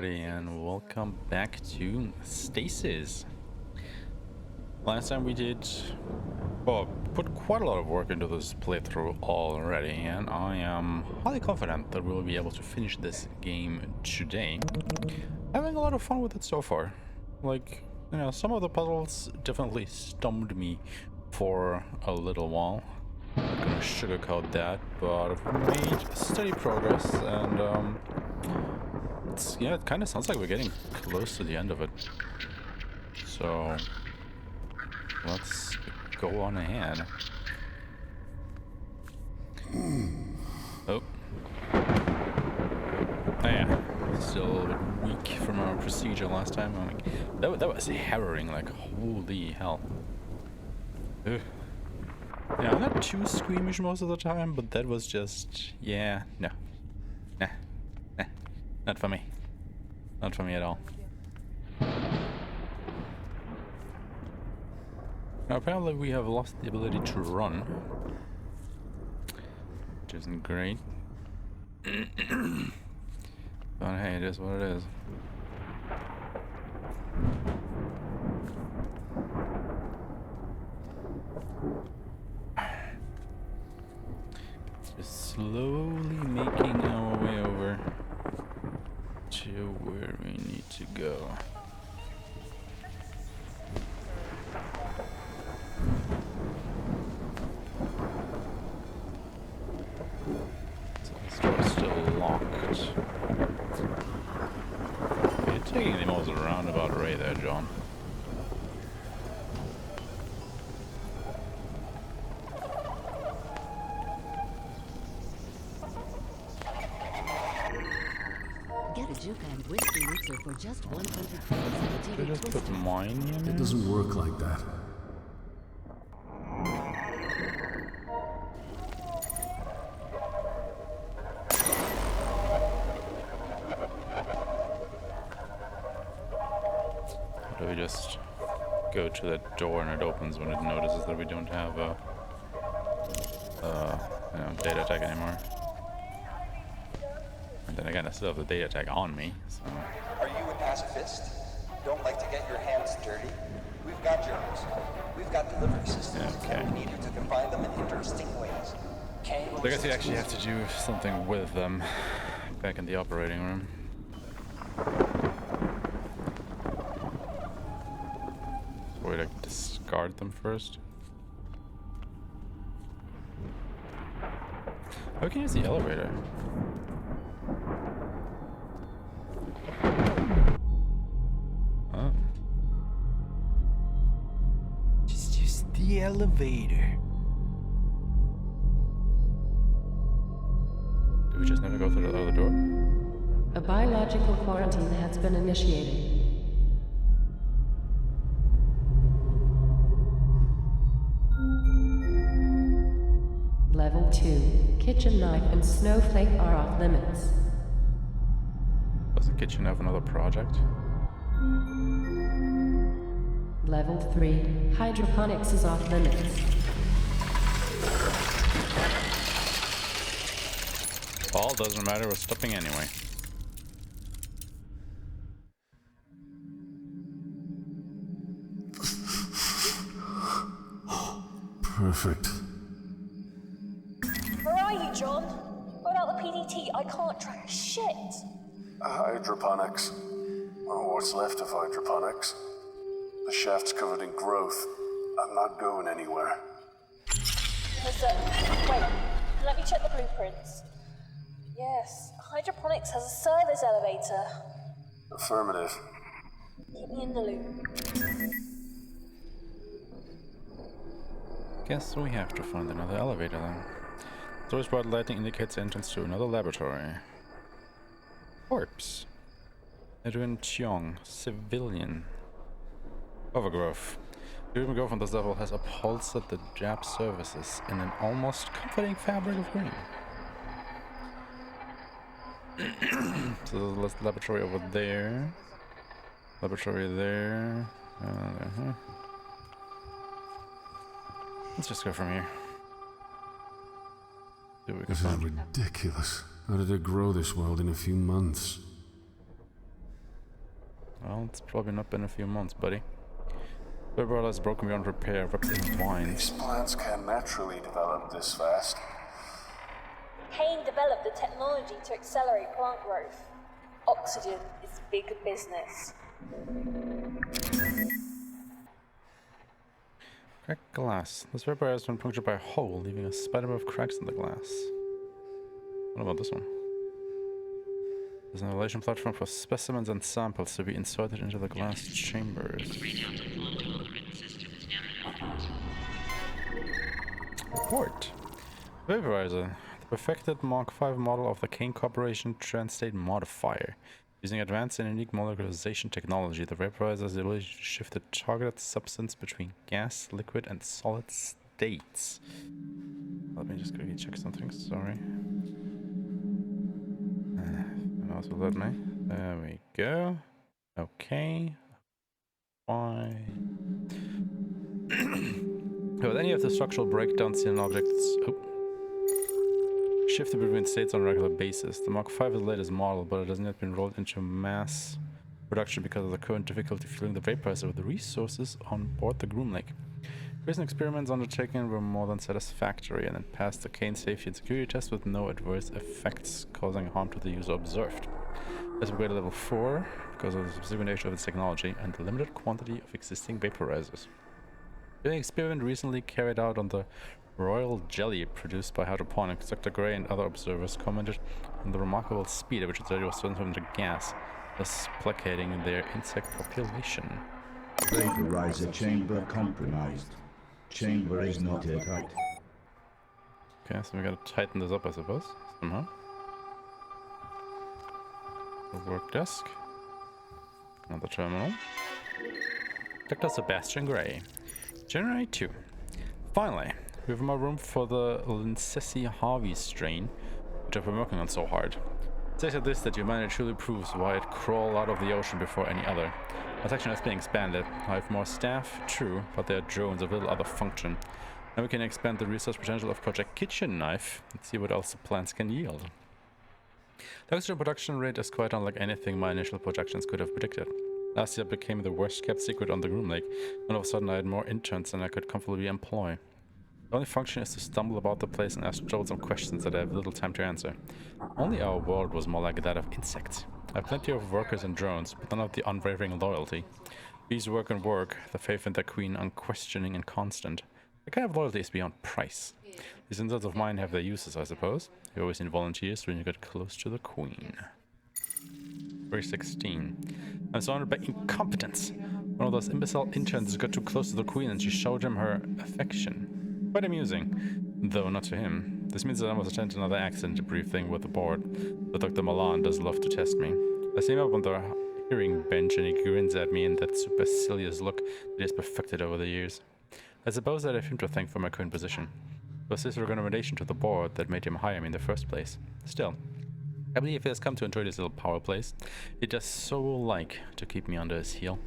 everybody, and welcome back to Stasis. Last time we did, well, put quite a lot of work into this playthrough already, and I am highly confident that we will be able to finish this game today. Having a lot of fun with it so far. Like, you know, some of the puzzles definitely stumped me for a little while. I'm not gonna sugarcoat that, but I've made steady progress, and yeah, it kind of sounds like we're getting close to the end of it. So let's go on ahead. Oh yeah, still a little bit weak from our procedure last time. I'm like, that was harrowing, like holy hell. Ugh. Yeah, I'm not too squeamish most of the time, but that was just, yeah, no. Nah, not for me. Not for me at all. Now, apparently we have lost the ability to run, which isn't great. But hey, it is what it is. Just slowly making our way over to where we need to go. So this door's still locked. You're taking the most roundabout way there, John. Get a Juka and whiskey mixer for just 100 credits. Did I just put mine in? It doesn't work like that. Or do we just go to that door and it opens when it notices that we don't have a data tag anymore? And then again, I still have the data tag on me, so... Are you a pacifist? Don't like to get your hands dirty? We've got yours. We've got delivery systems. Okay. We need you to confine them in interesting ways. So I guess you actually have to do something with them back in the operating room. So we like discard them first. How can you use the elevator? Just use the elevator. Do we just never go through the other door? A biological quarantine has been initiated. Level 2. Kitchen knife and snowflake are off limits. Does the kitchen have another project? Level 3. Hydroponics is off limits. All doesn't matter, we're stopping anyway. Perfect. Where are you, John? Without the PDT, I can't track shit. Hydroponics. Or what's left of hydroponics. The shaft's covered in growth. I'm not going anywhere. Wait, let me check the blueprints. Yes, hydroponics has a service elevator. Affirmative. Keep me in the loop. Guess we have to find another elevator then. Source bright lighting indicates entrance to another laboratory. Corpse. Edwin Cheong, civilian. Overgrowth. Human growth on this level has upholstered the Jap services in an almost comforting fabric of green. So there's a laboratory over there. Laboratory there. Let's just go from here. See what we can This is find. ridiculous. How did it grow this world in a few months? Well, it's probably not been a few months, buddy. The world has broken beyond repair, wrapped in vines. These plants can't naturally develop this fast. Kane developed the technology to accelerate plant growth. Oxygen is big business. Cracked glass. This vapor has been punctured by a hole, leaving a spider of cracks in the glass. What about this one? There's an elevation platform for specimens and samples to be inserted into the glass chambers. Report. Vaporizer. The perfected Mark V model of the Kane Corporation Transstate Modifier. Using advanced and unique molecularization technology, the vaporizer has the ability to shift the targeted substance between gas, liquid, and solid states. Let me just quickly check something, sorry. And also let me. There we go. Okay. Fine. With any of the structural breakdowns in objects shifted between states on a regular basis. The Mark V is the latest model, but it has not yet been rolled into mass production because of the current difficulty fueling the vaporizer with the resources on board the Groom Lake. Recent experiments undertaken were more than satisfactory and it passed the Kane safety and security test with no adverse effects causing harm to the user observed. As upgraded to level 4 because of the specific nature of its technology and the limited quantity of existing vaporizers. During an experiment recently carried out on the royal jelly produced by hydroponics, Dr. Gray and other observers commented on the remarkable speed at which the jelly was transformed into gas, thus placating their insect population. Vaporizer chamber compromised. Chamber is not airtight. Okay, so we gotta tighten this up, I suppose, somehow. The work desk. Another terminal. Dr. Sebastian Gray. January 2. Finally, we have more room for the Lincesi Harvey strain, which I've been working on so hard. Say to this that humanity truly proves why it crawled out of the ocean before any other. Our section has been expanded. I have more staff, true, but they are drones of little other function. Now we can expand the research potential of Project Kitchen Knife and see what else the plants can yield. The oxygen production rate is quite unlike anything my initial projections could have predicted. Last year became the worst kept secret on the Groom Lake, and all of a sudden I had more interns than I could comfortably employ. The only function is to stumble about the place and ask troublesome questions that I have little time to answer. Only our world was more like that of insects. I have plenty of workers and drones, but none of the unwavering loyalty. These work and work, the faith in their queen unquestioning and constant. The kind of loyalty is beyond price. These interns of mine have their uses, I suppose. You always need volunteers when you get close to the queen. Verse 16. I'm surrounded by incompetence. One of those imbecile interns got too close to the queen and she showed him her affection. Quite amusing, though not to him. This means that I must attend another accident briefing with the board, but Dr. Milan does love to test me. I see him up on the hearing bench and he grins at me in that supercilious look that he has perfected over the years. I suppose that I have him to thank for my current position. It was his recommendation to the board that made him hire me in the first place. Still, I believe he has come to enjoy this little power place. He does so like to keep me under his heel.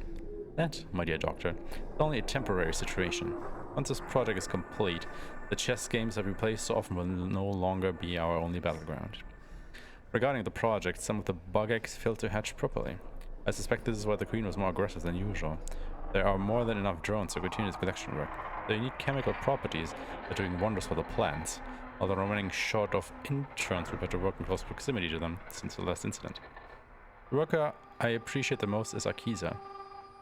That, my dear doctor, is only a temporary situation. Once this project is complete, the chess games that we play so often will no longer be our only battleground. Regarding the project, some of the bug eggs failed to hatch properly. I suspect this is why the queen was more aggressive than usual. There are more than enough drones to continue this collection work. The unique chemical properties are doing wonders for the plants, although remaining short of interns who better work in close proximity to them since the last incident. The worker I appreciate the most is Akiza.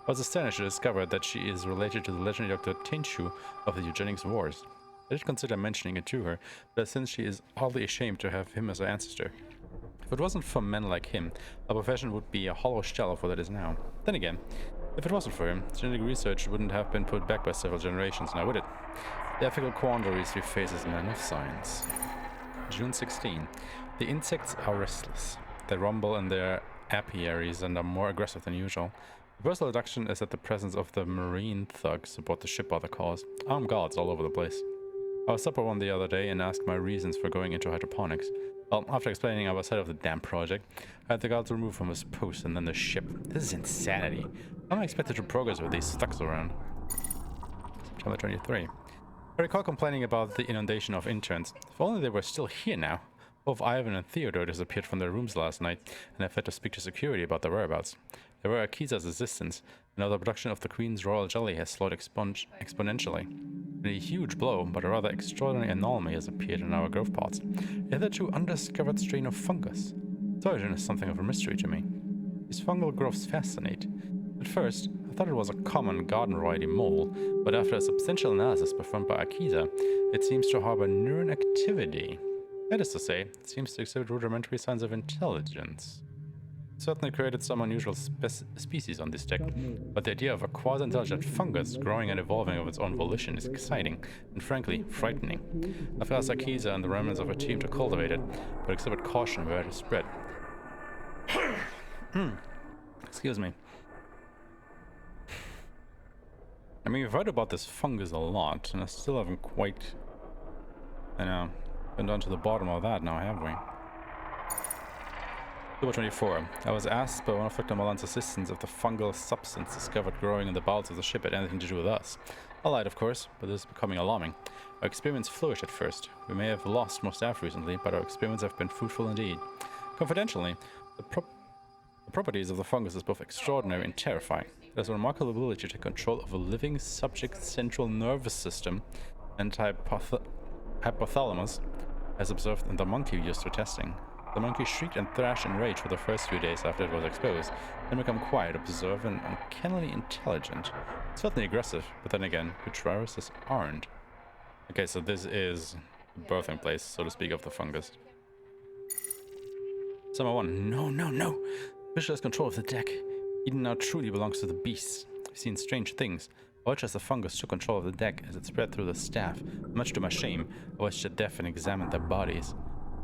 I was astonished to discover that she is related to the legendary Dr. Tenchu of the eugenics wars. I did consider mentioning it to her, but since she is oddly ashamed to have him as her ancestor. If it wasn't for men like him, our profession would be a hollow shell of what it is now. Then again, if it wasn't for him, genetic research wouldn't have been put back by several generations, now would it? The ethical quandaries we face as men of science. June 16. The insects are restless. They rumble in their apiaries and are more aggressive than usual. The personal deduction is that the presence of the marine thugs aboard the ship are the cause. Armed guards all over the place. I was supper one the other day and asked my reasons for going into hydroponics. Well, after explaining I was head of the damn project, I had the guards removed from his post and then the ship. This is insanity. How am I expected to progress with these thugs around? September 23. I recall complaining about the inundation of interns. If only they were still here now. Both Ivan and Theodore disappeared from their rooms last night, and I've had to speak to security about their whereabouts. There were Akiza's assistants, and now the production of the Queen's Royal Jelly has slowed exponentially. A huge blow, but a rather extraordinary anomaly has appeared in our growth pots. A hitherto undiscovered strain of fungus. Its origin is something of a mystery to me. These fungal growths fascinate. At first, I thought it was a common garden variety mole, but after a substantial analysis performed by Akiza, it seems to harbor neuron activity. That is to say, it seems to exhibit rudimentary signs of intelligence. It certainly created some unusual species on this deck, but the idea of a quasi-intelligent fungus growing and evolving of its own volition is exciting, and frankly, frightening. I've asked Akiza and the remnants of her team to cultivate it, but exhibit caution where it is spread. Excuse me. I mean, we've heard about this fungus a lot, and I still haven't quite, been down to the bottom of that now, have we? October 24. I was asked by one of Dr. Malan's assistants if the fungal substance discovered growing in the bowels of the ship had anything to do with us. I lied, of course, but this is becoming alarming. Our experiments flourished at first. We may have lost more staff recently, but our experiments have been fruitful indeed. Confidentially, the properties of the fungus is both extraordinary and terrifying. It has a remarkable ability to take control of a living subject's central nervous system and hypothalamus, as observed in the monkey used for testing. The monkey shrieked and thrashed in rage for the first few days after it was exposed, then became quiet, observant, and uncannily intelligent. Certainly aggressive, but then again, good viruses aren't. Okay, so this is the birthing place, so to speak, of the fungus. Summer 1. No. Visual has control of the deck. Eden now truly belongs to the beasts. I've seen strange things. I watched as the fungus took control of the deck as it spread through the staff. Much to my shame, I watched it deaf and examined their bodies.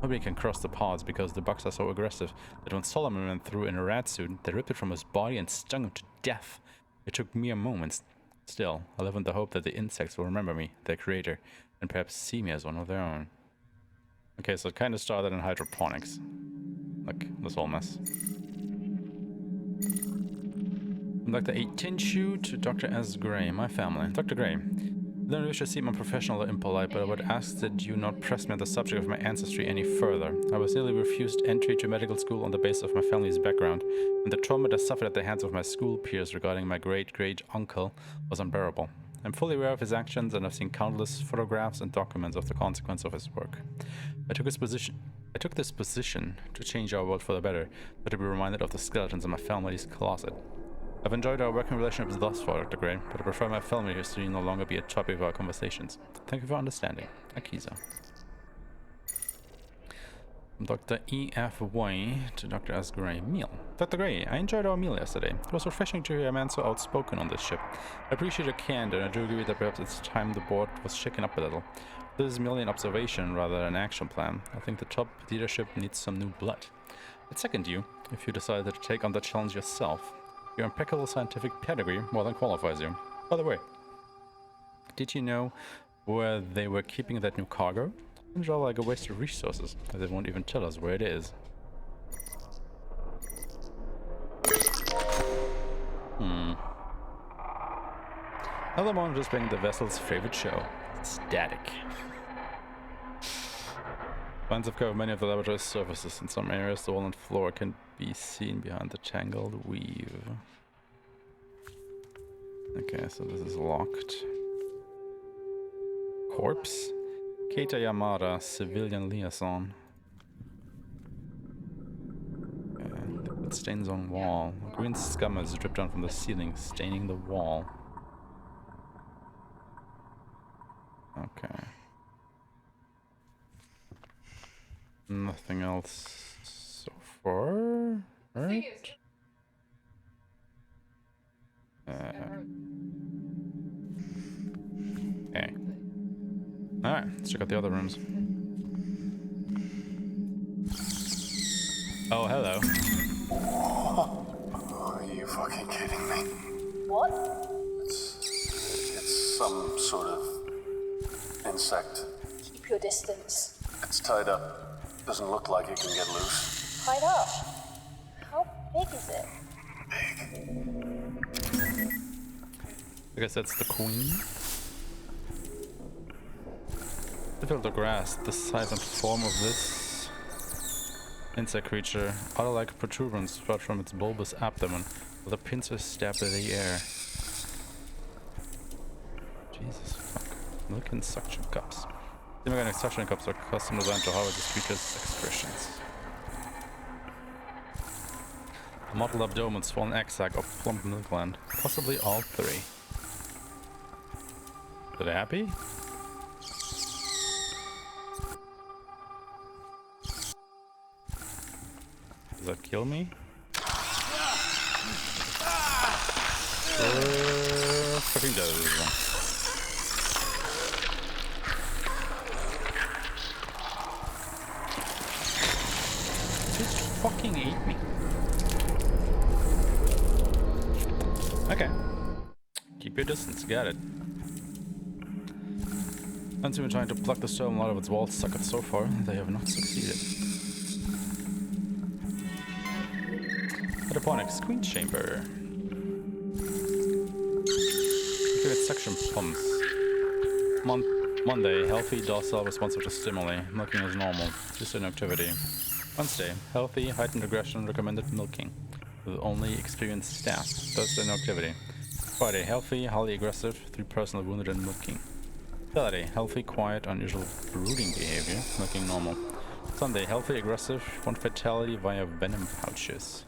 Nobody can cross the pods because the bugs are so aggressive that when Solomon went through in a rat suit, they ripped it from his body and stung him to death. It took mere moments. Still, I live in the hope that the insects will remember me, their creator, and perhaps see me as one of their own. Okay, so it kind of started in hydroponics. Like, this whole mess. From Dr. A. Tinshu to Dr. S. Gray, my family. Dr. Gray. I don't wish to seem unprofessional or impolite, but I would ask that you not press me on the subject of my ancestry any further. I was nearly refused entry to medical school on the basis of my family's background, and the trauma I suffered at the hands of my school peers regarding my great-great-uncle was unbearable. I'm fully aware of his actions, and I've seen countless photographs and documents of the consequence of his work. I took this position to change our world for the better, but to be reminded of the skeletons in my family's closet. I've enjoyed our working relationships thus far, Dr. Gray, but I prefer my family history no longer be a topic of our conversations. Thank you for understanding. Akiza. From Dr. E.F. Y to Dr. S. Gray. Meal. Dr. Gray, I enjoyed our meal yesterday. It was refreshing to hear a man so outspoken on this ship. I appreciate your candor, and I do agree that perhaps it's time the board was shaken up a little. This is merely an observation rather than an action plan. I think the top leadership needs some new blood. I'd second you if you decided to take on the challenge yourself. Your impeccable scientific pedigree more than qualifies you. By the way, did you know where they were keeping that new cargo? It's rather like a waste of resources, as they won't even tell us where it is. Another moment just being the vessel's favorite show. Static. Vines have covered many of the laboratory's surfaces. In some areas, the wall and floor can be seen behind the tangled weave. Okay, so this is locked. Corpse? Keita Yamada, civilian liaison. Liquid stains on wall. Green scum has dripped down from the ceiling, staining the wall. Okay. Nothing else so far, right? Okay. Alright, let's check out the other rooms. Oh, hello. Are you fucking kidding me? What? It's some sort of insect. Keep your distance. It's tied up. Doesn't look like it can get loose. Tied up. How big is it? I guess that's the queen. Difficult to grasp the size and form of this Insect creature. Otter-like protuberance sprout from its bulbous abdomen with a pincer stab in the air. Jesus fuck. Milk and suction cups. Inorganic suction cups are custom designed to harvest this creature's excretions. A mottled abdomen, swollen egg sac, or plump milk gland. Possibly all three. Are they happy? Does that kill me? Fucking does. Fucking ate me. Okay. Keep your distance, got it. Once we've been trying to pluck the stone out of its wall socket so far, they have not succeeded. Hydroponics Queen Chamber. Activate section pumps. Monday, healthy, docile, responsive to stimuli. Milking is normal. Just an activity. Wednesday, healthy, heightened aggression, recommended milking. With only experienced staff. Thursday, no activity. Friday, healthy, highly aggressive, 3 personal wounded and milking. Saturday, healthy, quiet, unusual brooding behavior, milking normal. Sunday, healthy, aggressive, 1 fatality via venom pouches.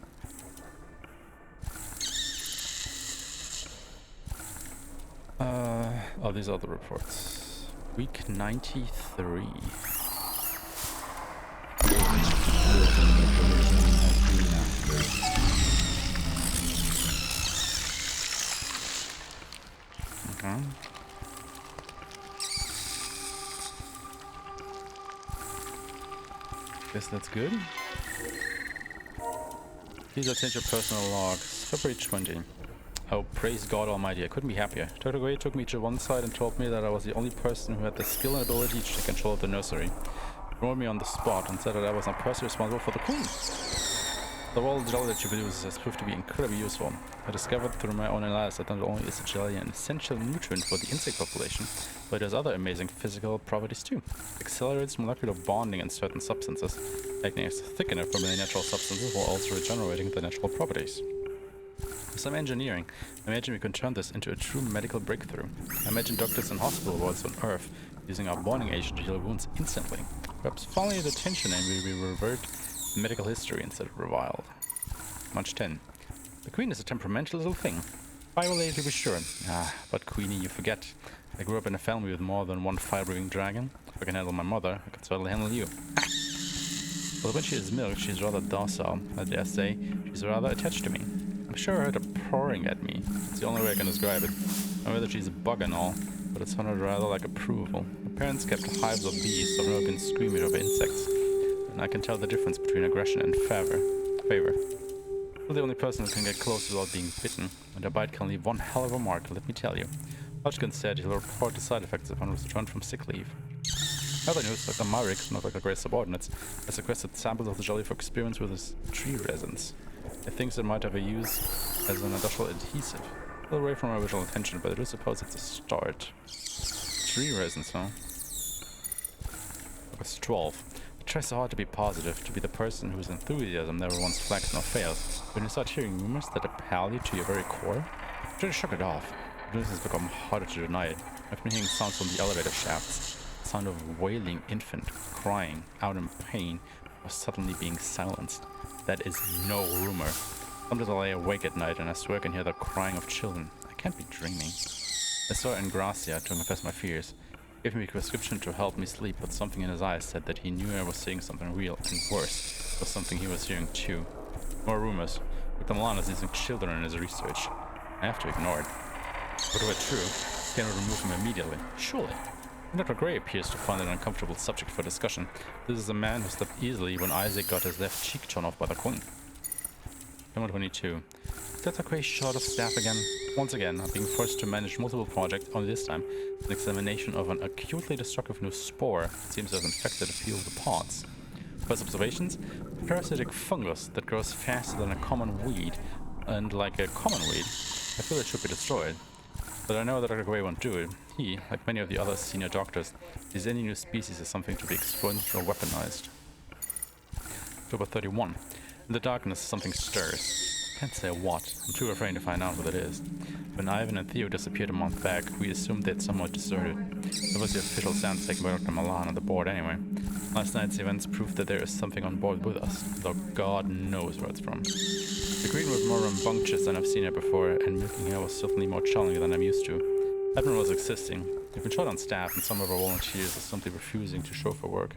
Oh, these are the reports. Week 93. Okay. Guess that's good. Please attend your personal logs. February 20. Oh, praise God Almighty, I couldn't be happier. Dr. Gray took me to one side and told me that I was the only person who had the skill and ability to take control of the nursery. He wrote me on the spot and said that I was not personally responsible for the queen. The raw jelly that you produce has proved to be incredibly useful. I discovered through my own analysis that not only is the jelly an essential nutrient for the insect population, but it has other amazing physical properties too. It accelerates molecular bonding in certain substances, acting as a thickener for many natural substances while also regenerating the natural properties. With some engineering, I imagine we can turn this into a true medical breakthrough. I imagine doctors in hospital wards on Earth using our bonding agent to heal wounds instantly. Perhaps following the attention and we revert to medical history instead of reviled. March 10. The queen is a temperamental little thing. Fire-related to be sure. But Queenie, you forget. I grew up in a family with more than one fire-breathing dragon. If I can handle my mother, I can certainly handle you. But when she is milked, she's rather docile. I dare say, she's rather attached to me. I'm sure I heard her purring at me. It's the only way I can describe it. I know whether she's a bug and all, but it sounded rather like approval. My parents kept hives of bees, so I've never been screaming over insects. And I can tell the difference between aggression and favor. You're the only person who can get close without being bitten, and a bite can leave one hell of a mark, let me tell you. Hodgkin said he'll report the side effects upon his return from sick leave. Other news, Dr. Maracheck, not like the great subordinates, has requested samples of the jelly for experiments with his tree resins. He thinks it might have a use as an industrial adhesive. A little away from my original intention, but I do suppose it's a start. Tree resins, huh? August 12. I try so hard to be positive, to be the person whose enthusiasm never once flags nor fails. When you start hearing rumors that appall you to your very core, try to shrug it off. The news has become harder to deny it. I've been hearing sounds from the elevator shafts. The sound of a wailing infant, crying, out in pain, or suddenly being silenced. That is no rumor. Sometimes I lay awake at night and I swear I can hear the crying of children. I can't be dreaming. I saw Ingracia to confess my fears. He gave me a prescription to help me sleep, but something in his eyes said that he knew I was seeing something real, and worse, it was something he was hearing too. More rumors. Dr. Milan is using children in his research. I have to ignore it. But if it's true, I cannot remove him immediately. Surely. Dr. Gray appears to find an uncomfortable subject for discussion. This is a man who slept easily when Isaac got his left cheek torn off by the queen. Number 22. Dr. Gray short of staff again. Once again, I'm being forced to manage multiple projects, only this time an examination of an acutely destructive new spore that seems to have infected a few of the pods. First observations, a parasitic fungus that grows faster than a common weed, and like a common weed, I feel it should be destroyed. But I know that Dr. Gray won't do it. He, like many of the other senior doctors, sees any new species as something to be exploited or weaponized. October 31. In the darkness, something stirs. Can't say what. I'm too afraid to find out what it is. When Ivan and Theo disappeared a month back, we assumed they'd somewhat deserted. That was the official stance taken by Dr. Milan on the board anyway. Last night's events proved that there is something on board with us, though God knows where it's from. The green was more rambunctious than I've seen it before, and milking here was certainly more challenging than I'm used to. Admiral was existing. They've been short on staff, and some of our volunteers are simply refusing to show for work.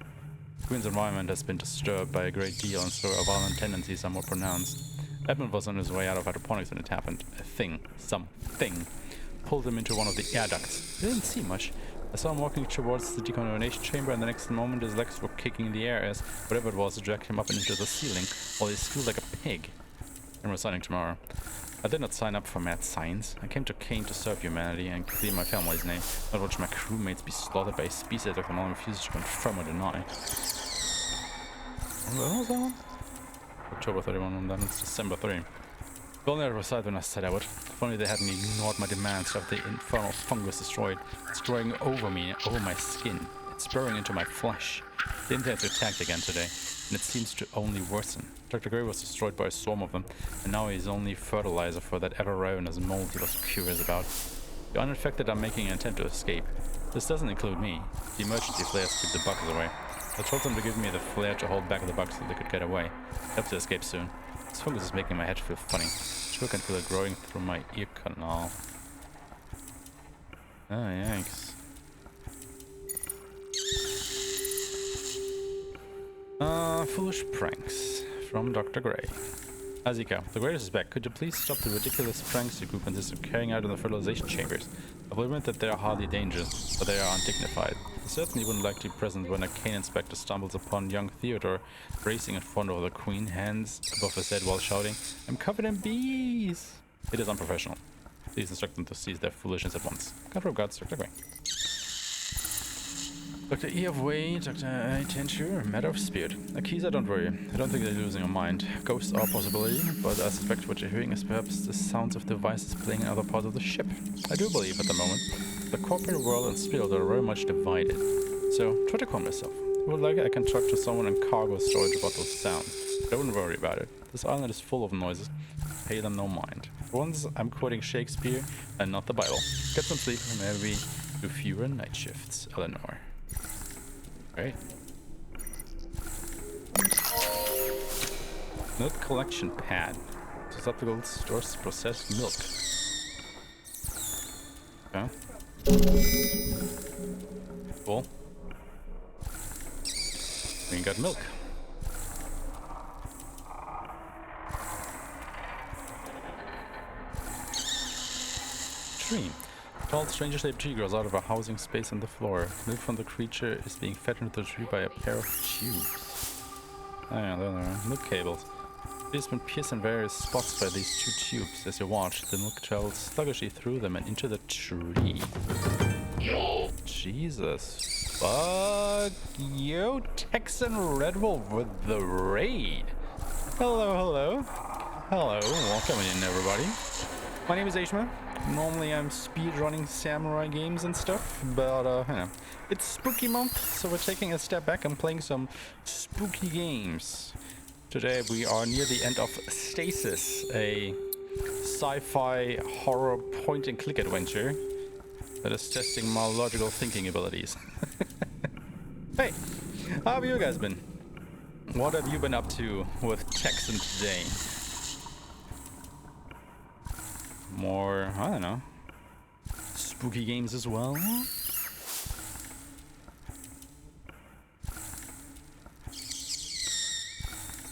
The Queen's environment has been disturbed by a great deal, and so our violent tendencies are more pronounced. Edmund was on his way out of hydroponics when it happened. A thing, something, pulled him into one of the air ducts. I didn't see much. I saw him walking towards the decontamination chamber, and the next moment his legs were kicking in the air as whatever it was dragged him up and into the ceiling, while he squealed like a pig. I'm resigning tomorrow. I did not sign up for mad science. I came to Kane to serve humanity and clear my family's name, not watch my crewmates be slaughtered by a species that Milan refuses to confirm or deny. When was that one? October 31, and then it's December 3. If only I reside when I said I would. If only they hadn't ignored my demands to have the infernal fungus destroyed. It's growing over me, over my skin. It's burrowing into my flesh. They intend to attack again today, and it seems to only worsen. Dr. Gray was destroyed by a swarm of them, and now he's only fertilizer for that ever-ravenous mold he was curious about. The uninfected are making an attempt to escape. This doesn't include me. The emergency flares keep the bugs away. I told them to give me the flare to hold back the bugs so they could get away. I hope to escape soon. This fungus is making my head feel funny. Sure can feel it growing through my ear canal. Oh, yikes. Foolish pranks from Dr. Gray. Azika, the greatest is back. Could you please stop the ridiculous pranks your group insists on carrying out in the fertilization chambers? I will admit that they are hardly dangerous, but they are undignified. I certainly wouldn't like to be present when a cane inspector stumbles upon young Theodore racing in front of the Queen, hands above his head while shouting, "I'm covered in bees!" It is unprofessional. Please instruct them to cease their foolishness at once. God regards, Dr. Gray. Dr. E of Way, Dr. I Tensure, matter of spirit. Akiza, don't worry. I don't think they're losing your mind. Ghosts are a possibility, but I suspect what you're hearing is perhaps the sounds of devices playing in other parts of the ship. I do believe at the moment the corporate world and spirit are very much divided. So try to calm yourself. If you would like, I can talk to someone in cargo storage about those sounds. Don't worry about it. This island is full of noises. Pay them no mind. For once, I'm quoting Shakespeare and not the Bible. Get some sleep and maybe do fewer night shifts, Eleanor. Right. Milk collection pad. Susceptible stores processed milk. Okay. Cool. We got milk. Tree. Tall, strangely-shaped tree grows out of a housing space on the floor. Milk from the creature is being fed into the tree by a pair of tubes. Oh yeah, there they are. Milk cables. It has been pierced in various spots by these two tubes. As you watch, the milk travels sluggishly through them and into the tree. Jesus. Fuck you, Texan Red Wolf with the raid. Hello, hello. Hello, welcome in everybody. My name is Aeshmah. Normally I'm speedrunning samurai games and stuff, but you know, it's spooky month, so we're taking a step back and playing some spooky games. Today we are near the end of Stasis, a sci-fi horror point-and-click adventure that is testing my logical thinking abilities. Hey, how have you guys been? What have you been up to with Texan today? More, I don't know, spooky games as well?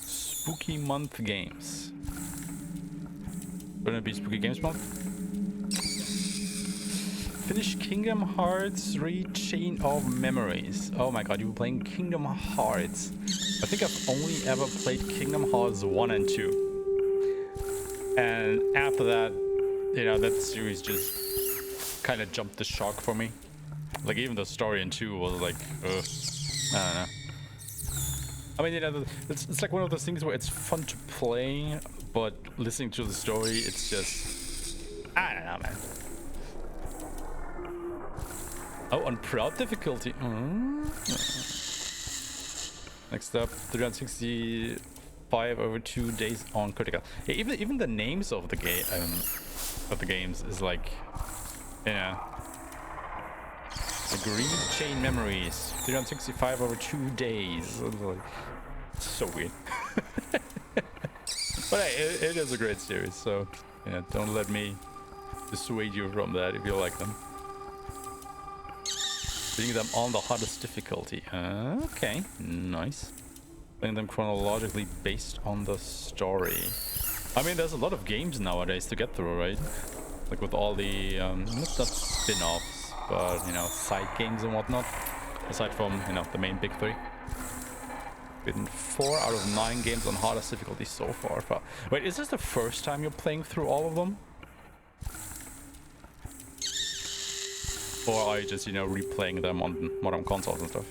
Spooky month games. Wouldn't it be spooky games month? Finish Kingdom Hearts 3 Chain of Memories. Oh my god, you were playing Kingdom Hearts. I think I've only ever played Kingdom Hearts 1 and 2. And after that, you know, that series just kind of jumped the shark for me. Like, even the story in 2 was like, ugh, I don't know. I mean, you know, it's like one of those things where it's fun to play, but listening to the story, it's just, I don't know, man. Oh, on proud difficulty. Next up, 365 over 2 days on critical. Yeah, even the names of the games is like, yeah. Agreed chain memories. 365 over 2 days. It's like, so weird. But hey, it is a great series, so yeah, don't let me dissuade you from that if you like them. Putting them on the hardest difficulty. Okay, nice. Playing them chronologically based on the story. I mean, there's a lot of games nowadays to get through, right? Like with all the, not spin-offs, but, you know, side games and whatnot. Aside from, you know, the main big three. Been 4 out of 9 games on hardest difficulty so far. Wait, is this the first time you're playing through all of them? Or are you just, you know, replaying them on modern consoles and stuff?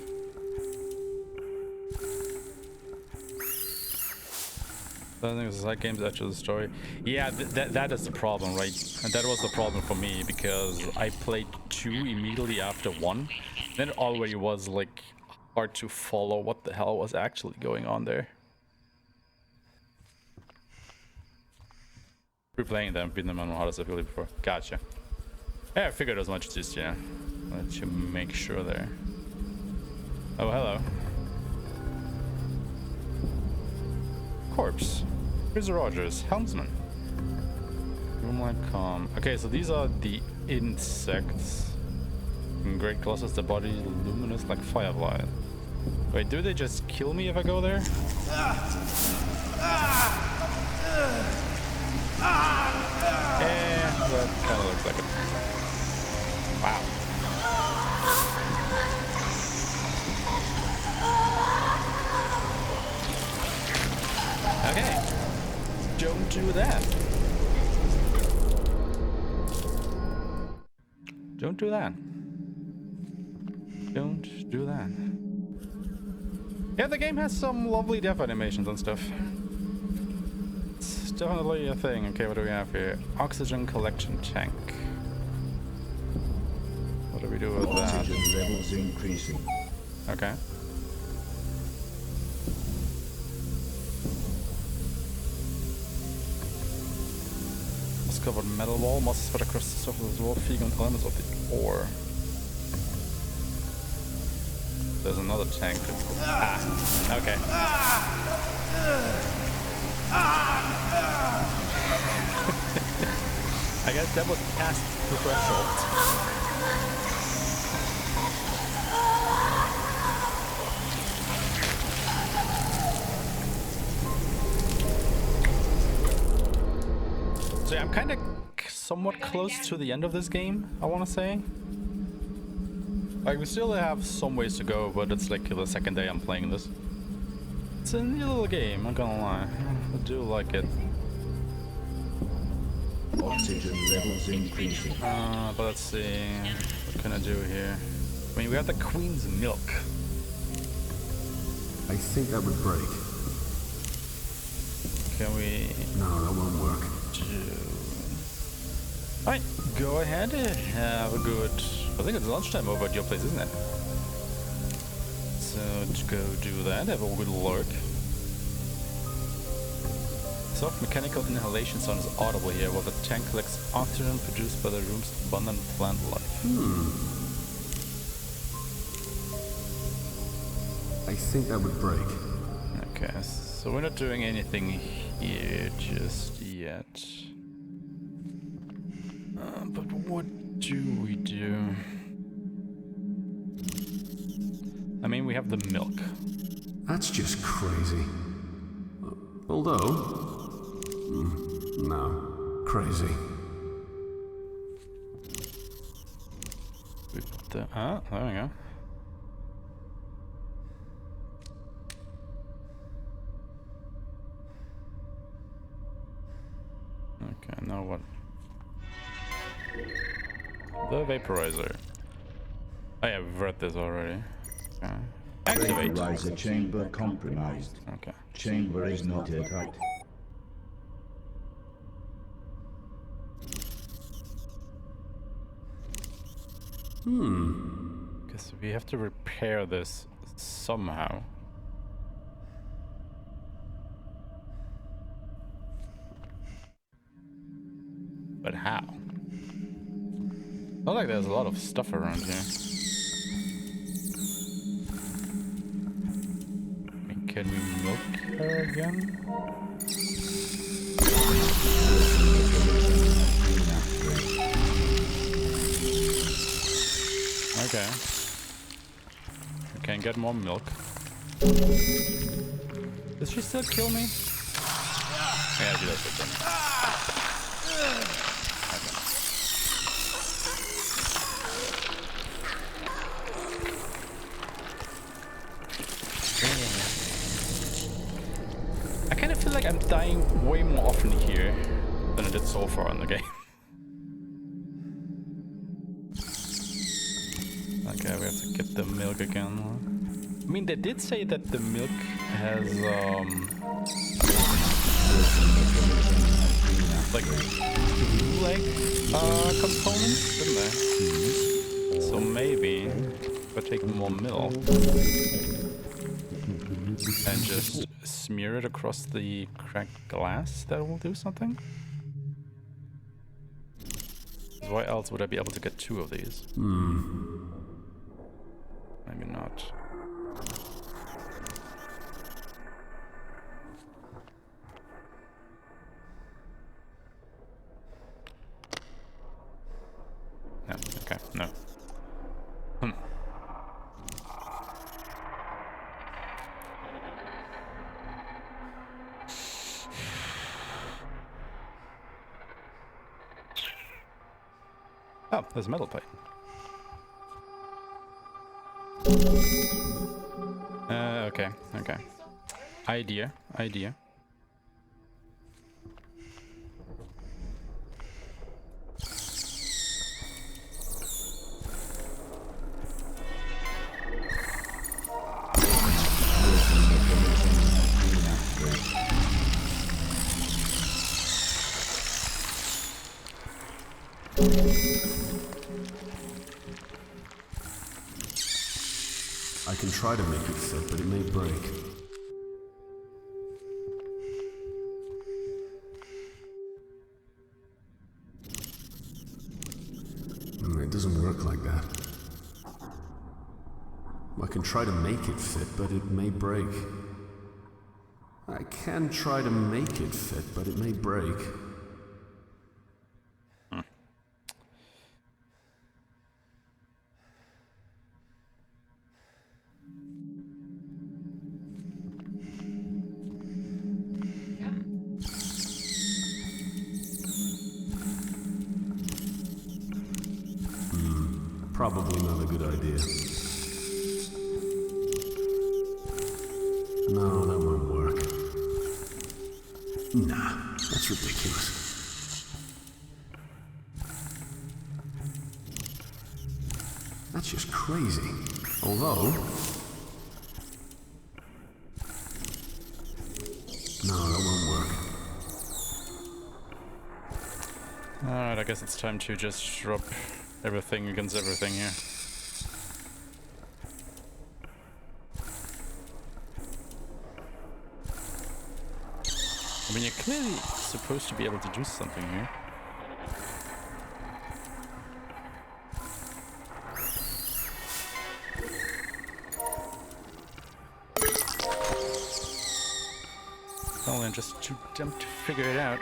I think it's like games actually the story. Yeah, that is the problem, right? And that was the problem for me because I played 2 immediately after 1. Then it already was like hard to follow what the hell was actually going on there. Replaying them, beating them on hardest difficulty before. Gotcha. Yeah, I figured as much, just, yeah. Let you make sure there. Oh, hello. Corpse. Here's Rogers, helmsman. Moonlight calm. Okay, so these are the insects. In great clusters, the body luminous like firefly. Wait, do they just kill me if I go there? Yeah, that kind of looks like it. Wow. Okay. Don't do that. Don't do that. Don't do that. Yeah, the game has some lovely death animations and stuff. It's definitely a thing. Okay, what do we have here? Oxygen collection tank. What do we do with that? Oxygen levels increasing. Okay. Covered metal wall must spread across the surface of the wall, feeding on elements of the ore. There's another tank. Ah, okay. I guess that was past the threshold. So yeah, I'm kind of somewhat close to the end of this game, I want to say. Like, we still have some ways to go, but it's like the second day I'm playing this. It's a neat little game, I'm not gonna lie. I do like it. Oxygen levels increasing. But let's see. What can I do here? I mean, we have the Queen's Milk. I think that would break. Can we... No, that won't work. Alright, go ahead. Have a good... I think it's lunchtime over at your place, isn't it? So, to go do that. Have a good lurk. Soft mechanical inhalation sound is audible here while the tank collects oxygen produced by the room's abundant plant life. I think that would break. Okay, so we're not doing anything here just yet. But what do we do? I mean, we have the milk. That's just crazy. Although... no. Crazy. We put the... Ah, there we go. Okay, now what? The vaporizer. Oh yeah, we've read this already. Okay. Activate. Vaporizer chamber compromised. Okay. Chamber is not attacked. Because we have to repair this somehow. But how? Not like there's a lot of stuff around here. I mean, can we milk her again? Okay. We can get more milk. Does she still kill me? Yeah, she does kill me. I kind of feel like I'm dying way more often here than I did so far in the game. Okay, we have to get the milk again. I mean, they did say that the milk has, like, glue-like, components, didn't they? So maybe if I take more milk and just smear it across the cracked glass, that will do something? Why else would I be able to get 2 of these? Maybe not. No, okay, no. Oh, there's a metal pipe. Okay. Idea. I can try to make it fit, but it may break. It doesn't work like that. I can try to make it fit, but it may break. I can try to make it fit, but it may break. Probably not a good idea. No, that won't work. Nah, that's ridiculous. That's just crazy. Although... no, that won't work. Alright, I guess it's time to just rub everything against everything here. I mean, you're clearly supposed to be able to do something here. Well, I'm just too dumb to figure it out.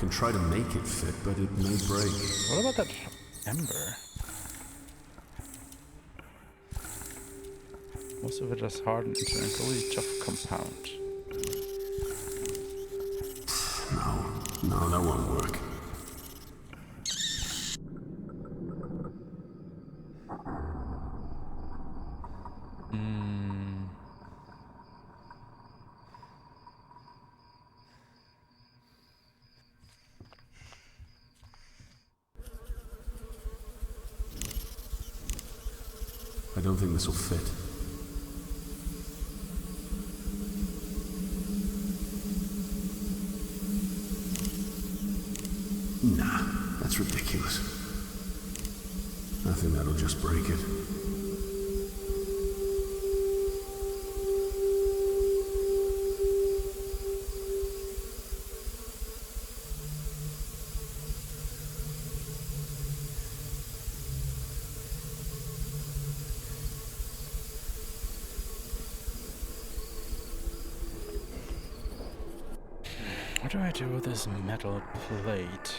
Try to make it fit, but it may break. What about that ember? Most of it has hardened into a really tough compound. No, that won't work. I don't think this will fit. Nah, that's ridiculous. I think that'll just break it. What do I do with this metal plate?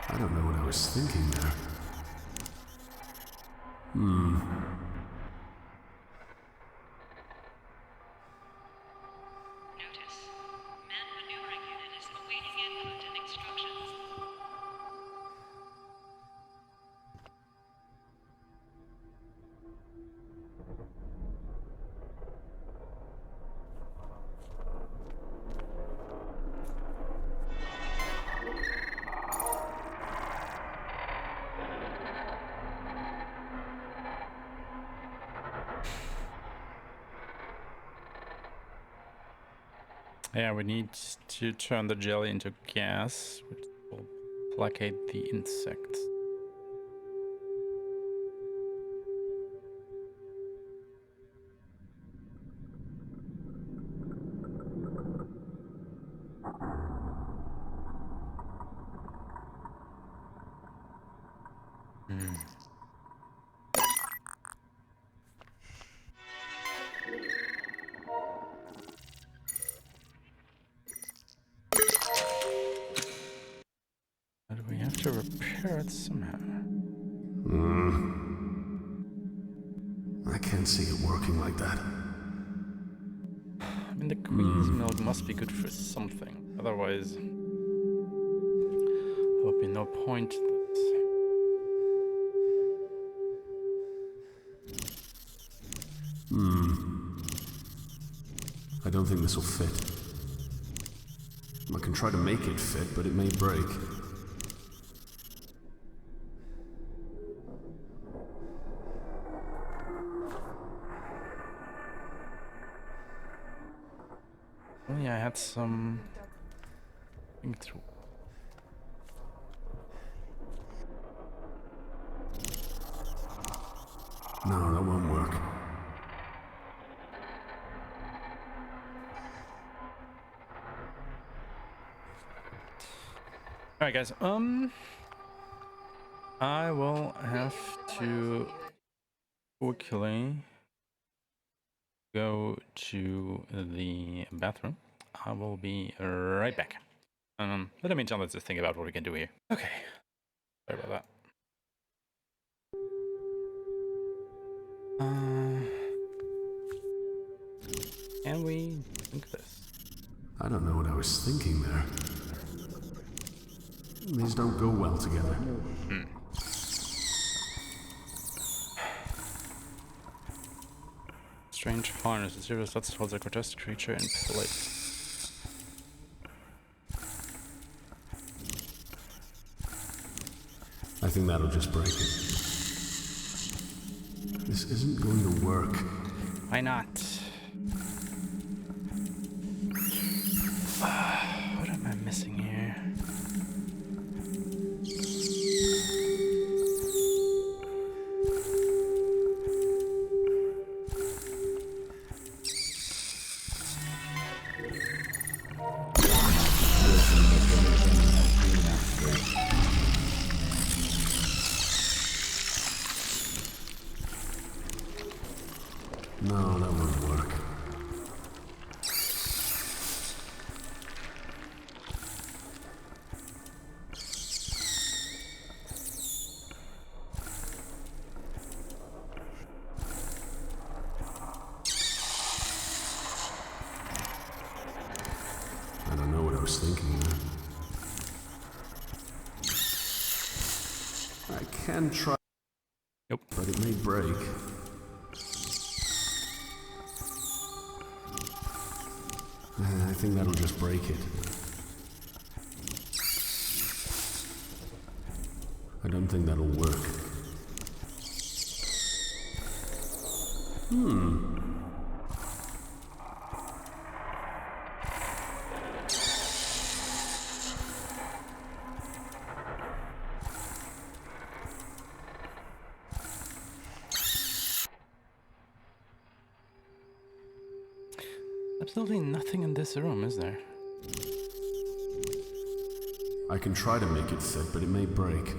I don't know what I was thinking there. Notice. Man maneuvering unit is awaiting input and instructions. Yeah, we need to turn the jelly into gas, which will placate the insects. But we have to repair it somehow. I can't see it working like that. I mean, the queen's milk must be good for something. Otherwise, there would be no point to this. I don't think this will fit. I can try to make it fit, but it may break. Oh yeah, I had some thing through. No, that won't work. Alright guys, I will have to quickly go to the bathroom. I will be right back. But in the meantime, let's just think about what we can do here. Okay, sorry about that. Can we think this? I don't know what I was thinking there. These don't go well together. Strange harness. Zero slots holds a grotesque creature in place. I think that'll just break it. This isn't going to work. Why not? What am I missing here? No, that won't work. I don't know what I was thinking there. I can try, Yep. but it may break. I think that'll just break it. I don't think that'll work. Absolutely nothing in this room, is there? I can try to make it fit, but it may break.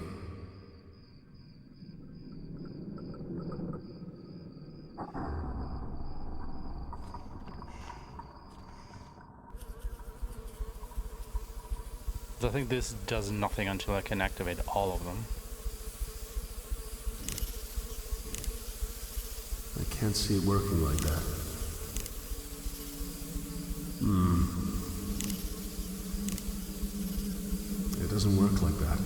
I think this does nothing until I can activate all of them. I can't see it working like that. It doesn't work like that.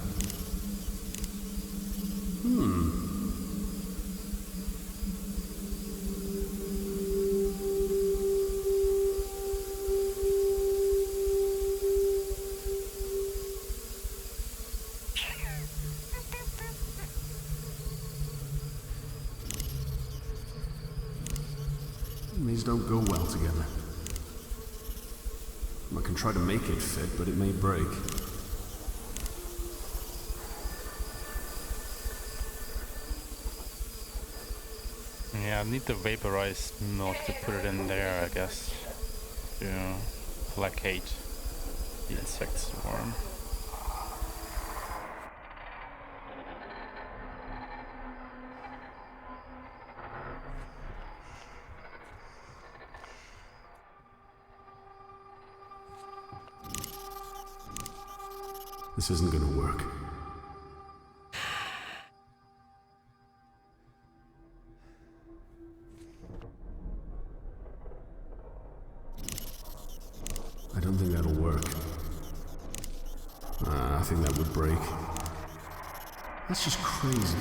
These don't go well together. I can try to make it fit, but it may break. Yeah, I need the vaporized milk to put it in there, I guess, to placate the insect swarm. This isn't gonna work. I don't think that'll work. I think that would break. That's just crazy.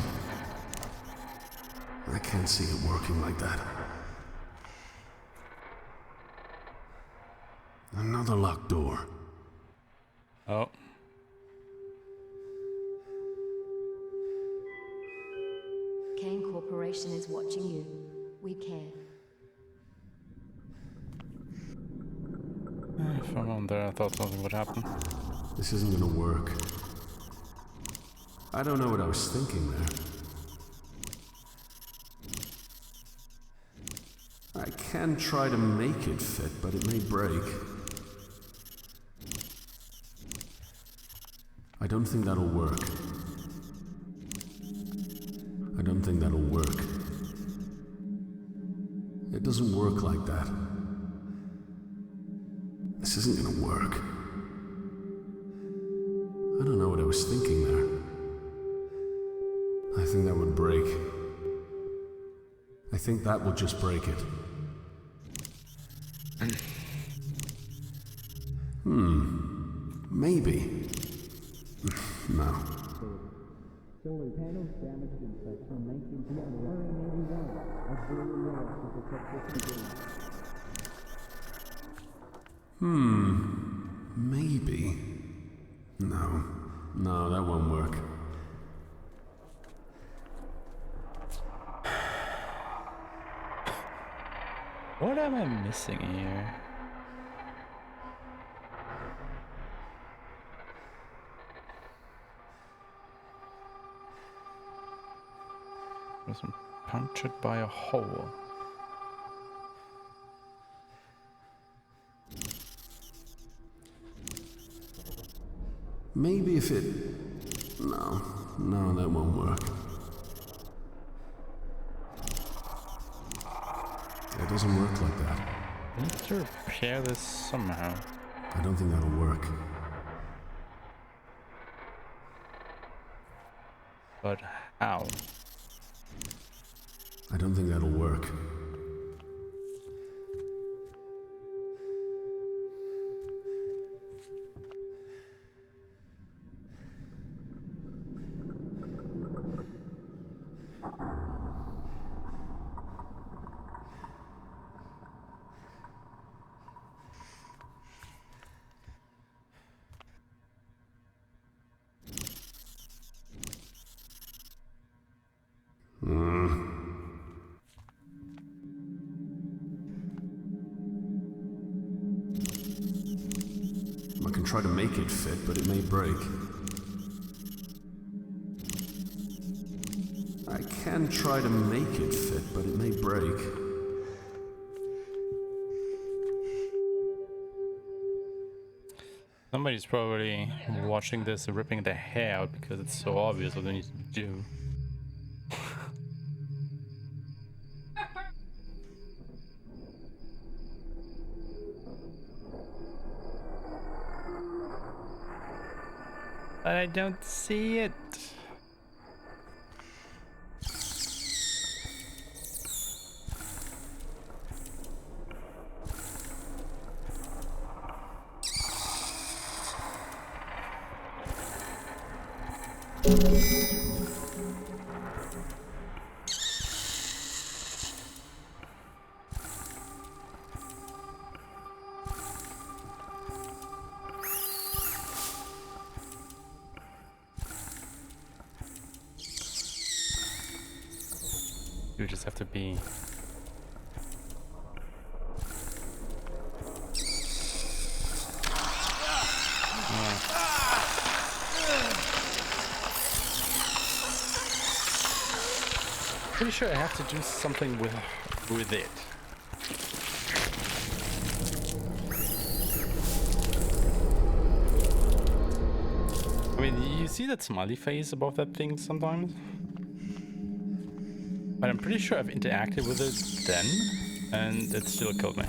I can't see it working like that. Another locked door. Oh. Kane Corporation is watching you. We care. If I'm on there, I thought something would happen. This isn't gonna work. I don't know what I was thinking there. I can try to make it fit, but it may break. I don't think that'll work. I don't think that'll work. It doesn't work like that. This isn't gonna work. I don't know what I was thinking there. I think that would break. I think that will just break it. Maybe. No. Solar panels damaged in section 1981. To protect this Maybe. No. No, that won't work. What am I missing here? I'm punctured by a hole. Maybe if it... No. No, that won't work. It doesn't work like that. I need to repair this somehow. I don't think that'll work. But how? I don't think that'll work. can try to make it fit, but it may break. I can try to make it fit, but it may break. Somebody's probably watching this and ripping their hair out because it's so obvious what they need to do. But I don't see it. You just have to be pretty sure I have to do something with it. I mean, you see that smiley face above that thing sometimes? But I'm pretty sure I've interacted with it then, and it still killed me.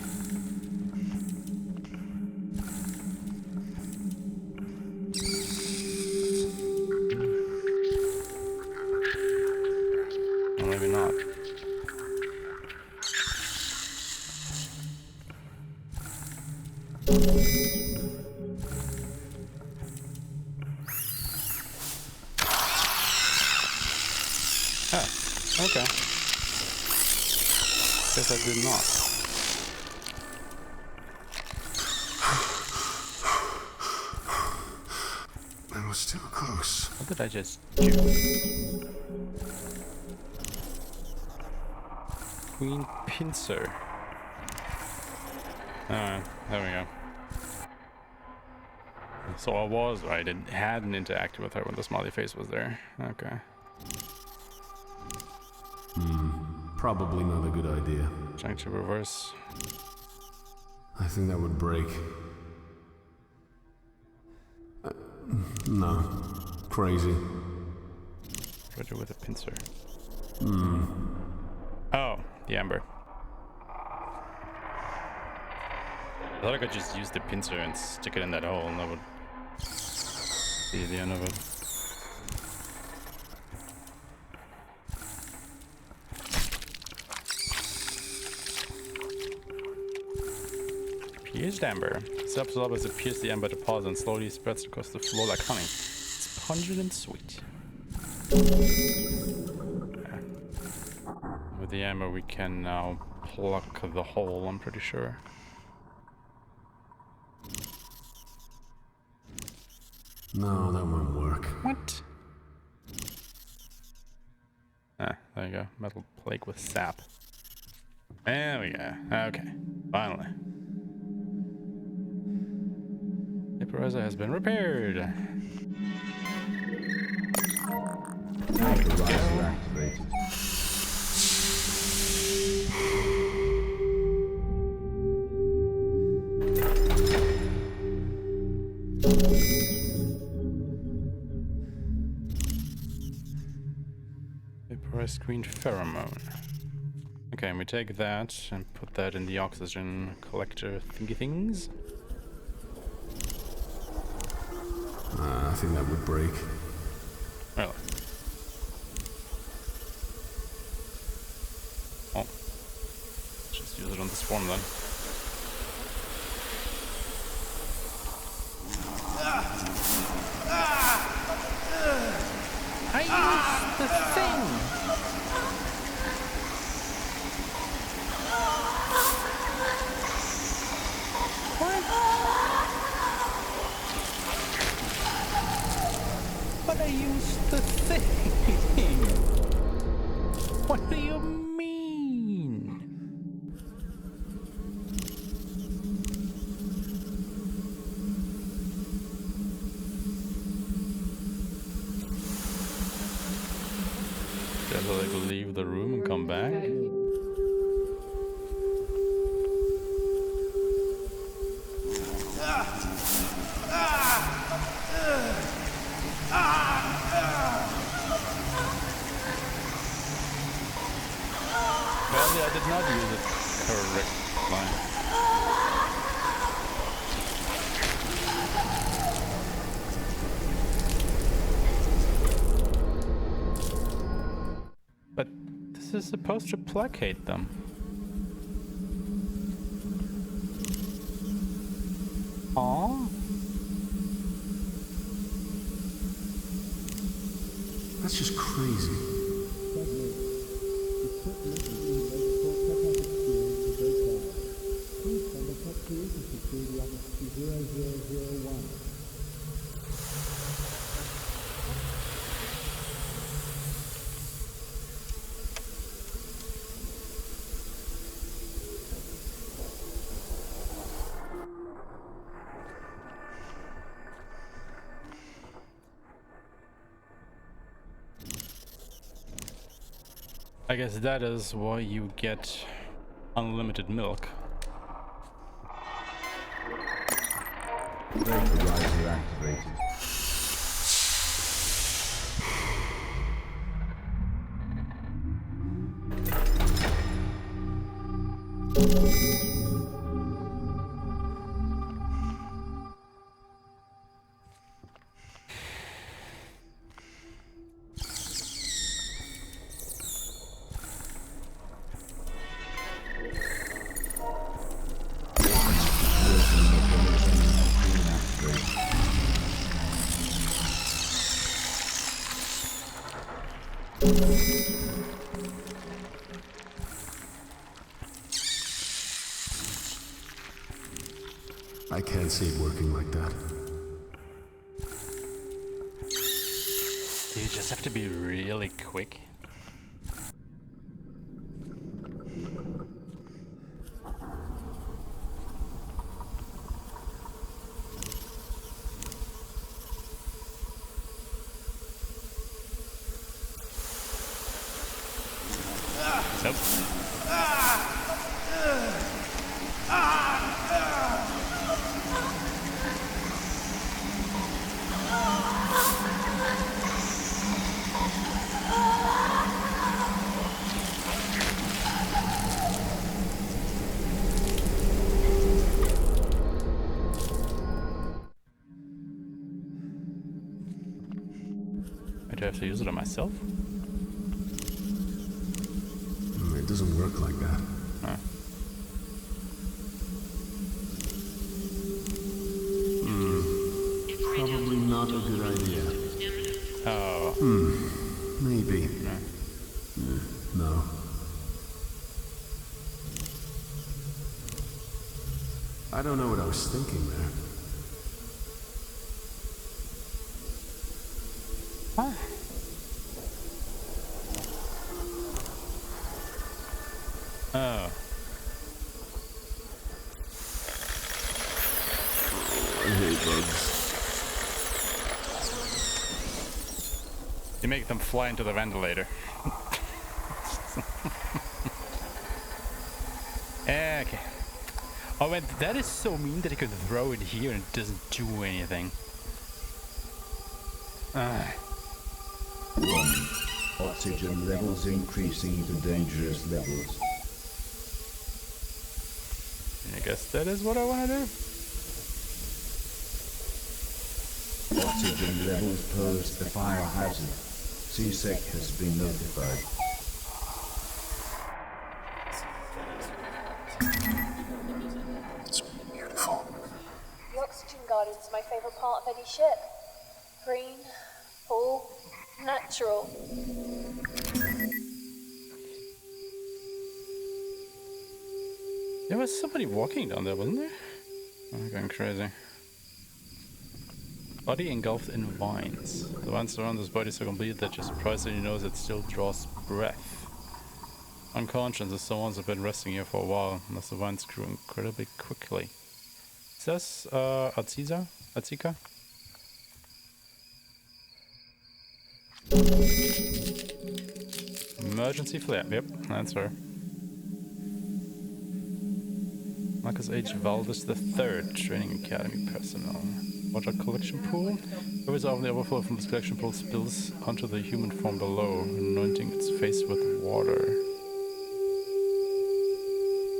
Or maybe not. Ah, okay. Guess I did not. I was too close. What did I just do? Queen Pincer. Alright, there we go. So I was right, it hadn't interacted with her when the smiley face was there. Okay. Probably not a good idea. Trying to reverse. I think that would break. No. Crazy. Try to with a pincer. Oh, the amber. I thought I could just use the pincer and stick it in that hole and that would be the end of it. Pierced amber. Self-absorbs it pierces the amber deposit and slowly spreads across the floor like honey. It's pungent and sweet. Yeah. With the amber we can now pluck the hole, I'm pretty sure. No, that won't work. What? Ah, there you go. Metal plague with sap. There we go. Okay. Finally. Vaporizer has been repaired. Vaporizer activated. Vaporize green pheromone. Okay, and we take that and put that in the oxygen collector thingy things. I think that would break. Really? Oh. Just use it on the swarm then. I used the thing! But I used the thing! What do you mean? to leave the room and come back? Apparently I did not use it correctly. But this is supposed to placate them. Aww. That's just crazy. I guess that is why you get unlimited milk. Vaporizer activated. I can't see it working like that. Do you just have to be really quick? Nope. Do I have to use it on myself? It doesn't work like that. Huh. Probably not a good idea. Oh. Maybe. No. I don't know what I was thinking there. Huh. Oh. I hate bugs. You make them fly into the ventilator. Okay. Oh wait, that is so mean that he could throw it here and it doesn't do anything. 1. Oxygen levels increasing to dangerous levels. I guess that is what I want to do. Oxygen levels pose a fire hazard. CSEC has been notified. It's beautiful. The oxygen garden's my favorite part of any ship. Green, full, natural. There was somebody walking down there, wasn't there? I'm going crazy. Body engulfed in vines. The vines around this body so complete that you're surprised that you notice it still draws breath. Unconscious, as someone's been resting here for a while, unless the vines grew incredibly quickly. Is this Atsika? Emergency flare. Yep, that's her. Marcus H. Valdez III, Training Academy personnel. Water collection pool. Always often the overflow from this collection pool spills onto the human form below, anointing its face with water.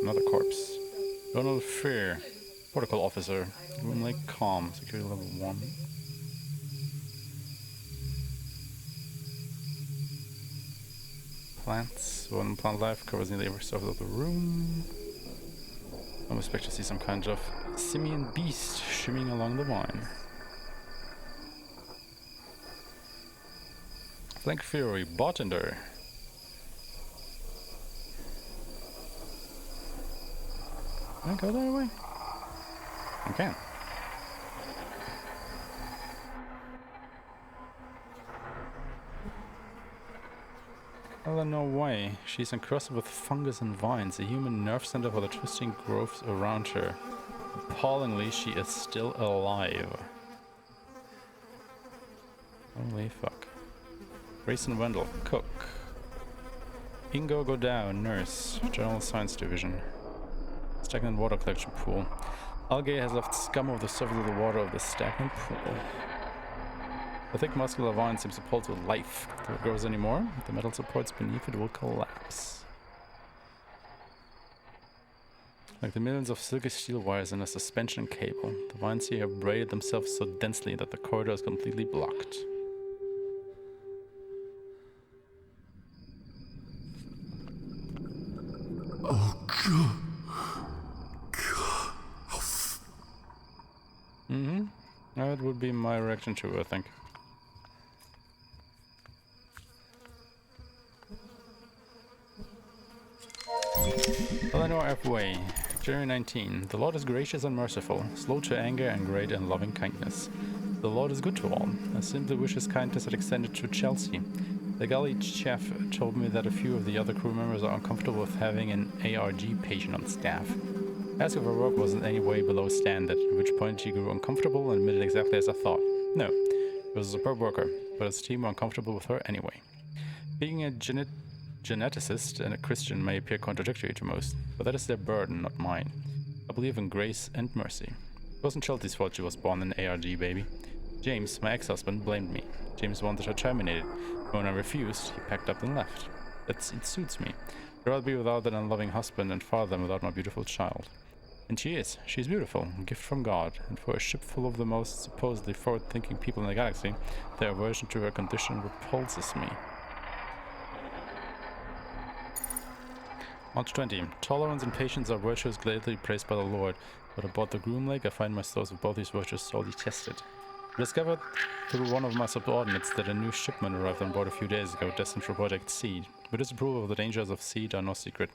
Another corpse. Donald Fear, protocol officer. Room Lake Calm, security level 1. Plants. One plant life covers nearly every surface of the room. I expect to see some kind of simian beast shimmying along the vine. Flank Fury, Bartender. Can I go that way? I can. Oh, no way. She's encrusted with fungus and vines, a human nerve center for the twisting growths around her. Appallingly, she is still alive. Holy fuck. Grayson Wendell, cook. Ingo Godao, nurse, General Science Division. Stagnant water collection pool. Algae has left scum of the surface of the water of the stagnant pool. The thick muscular vine seems to pulse with life. If it grows anymore, the metal supports beneath it will collapse. Like the millions of silky steel wires in a suspension cable, the vines here have braided themselves so densely that the corridor is completely blocked. Oh, God. Mm-hmm. That would be my reaction to it, I think. Eleanor F. Way, January 19. The Lord is gracious and merciful, slow to anger and great in loving kindness. The Lord is good to all. I simply wish his kindness had extended to Chelsea. The galley chef told me that a few of the other crew members are uncomfortable with having an ARG patient on staff. Asked if her work was in any way below standard, at which point she grew uncomfortable and admitted exactly as I thought. No, she was a superb worker, but his team were uncomfortable with her anyway. Being a geneticist and a Christian may appear contradictory to most, but that is their burden, not mine. I believe in grace and mercy. It wasn't Chelsea's fault she was born an ARG baby. James, my ex-husband, blamed me. James wanted her terminated. When I refused, he packed up and left. It suits me. I'd rather be without an unloving husband and father than without my beautiful child. And she is. She's beautiful, a gift from God, and for a ship full of the most supposedly forward-thinking people in the galaxy, their aversion to her condition repulses me. March 20. Tolerance and patience are virtues gladly praised by the Lord, but aboard the Groom Lake I find my stores of both these virtues sorely tested. I discovered through one of my subordinates that a new shipment arrived on board a few days ago, destined for Project Seed. My disapproval of the dangers of Seed are no secret.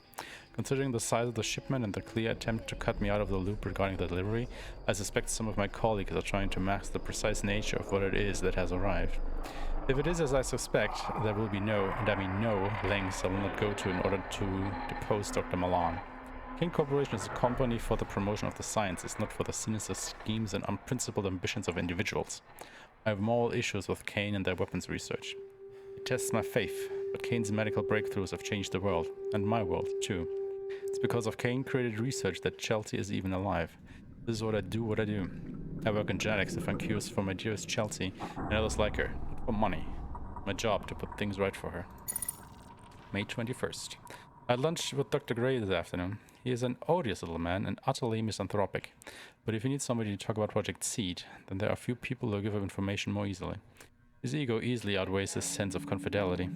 Considering the size of the shipment and the clear attempt to cut me out of the loop regarding the delivery, I suspect some of my colleagues are trying to mask the precise nature of what it is that has arrived. If it is as I suspect, there will be no, and I mean no, lengths I will not go to in order to depose Dr. Milan. Kane Corporation is a company for the promotion of the sciences, not for the sinister schemes and unprincipled ambitions of individuals. I have moral issues with Kane and their weapons research. It tests my faith, but Kane's medical breakthroughs have changed the world, and my world, too. It's because of Kane-created research that Chelsea is even alive. This is what I do. I work in genetics to find cures for my dearest Chelsea and others like her, not for money. My job to put things right for her. May 21st. I had lunch with Dr. Gray this afternoon. He is an odious little man and utterly misanthropic. But if you need somebody to talk about Project Seed, then there are few people who give him information more easily. His ego easily outweighs his sense of confidentiality.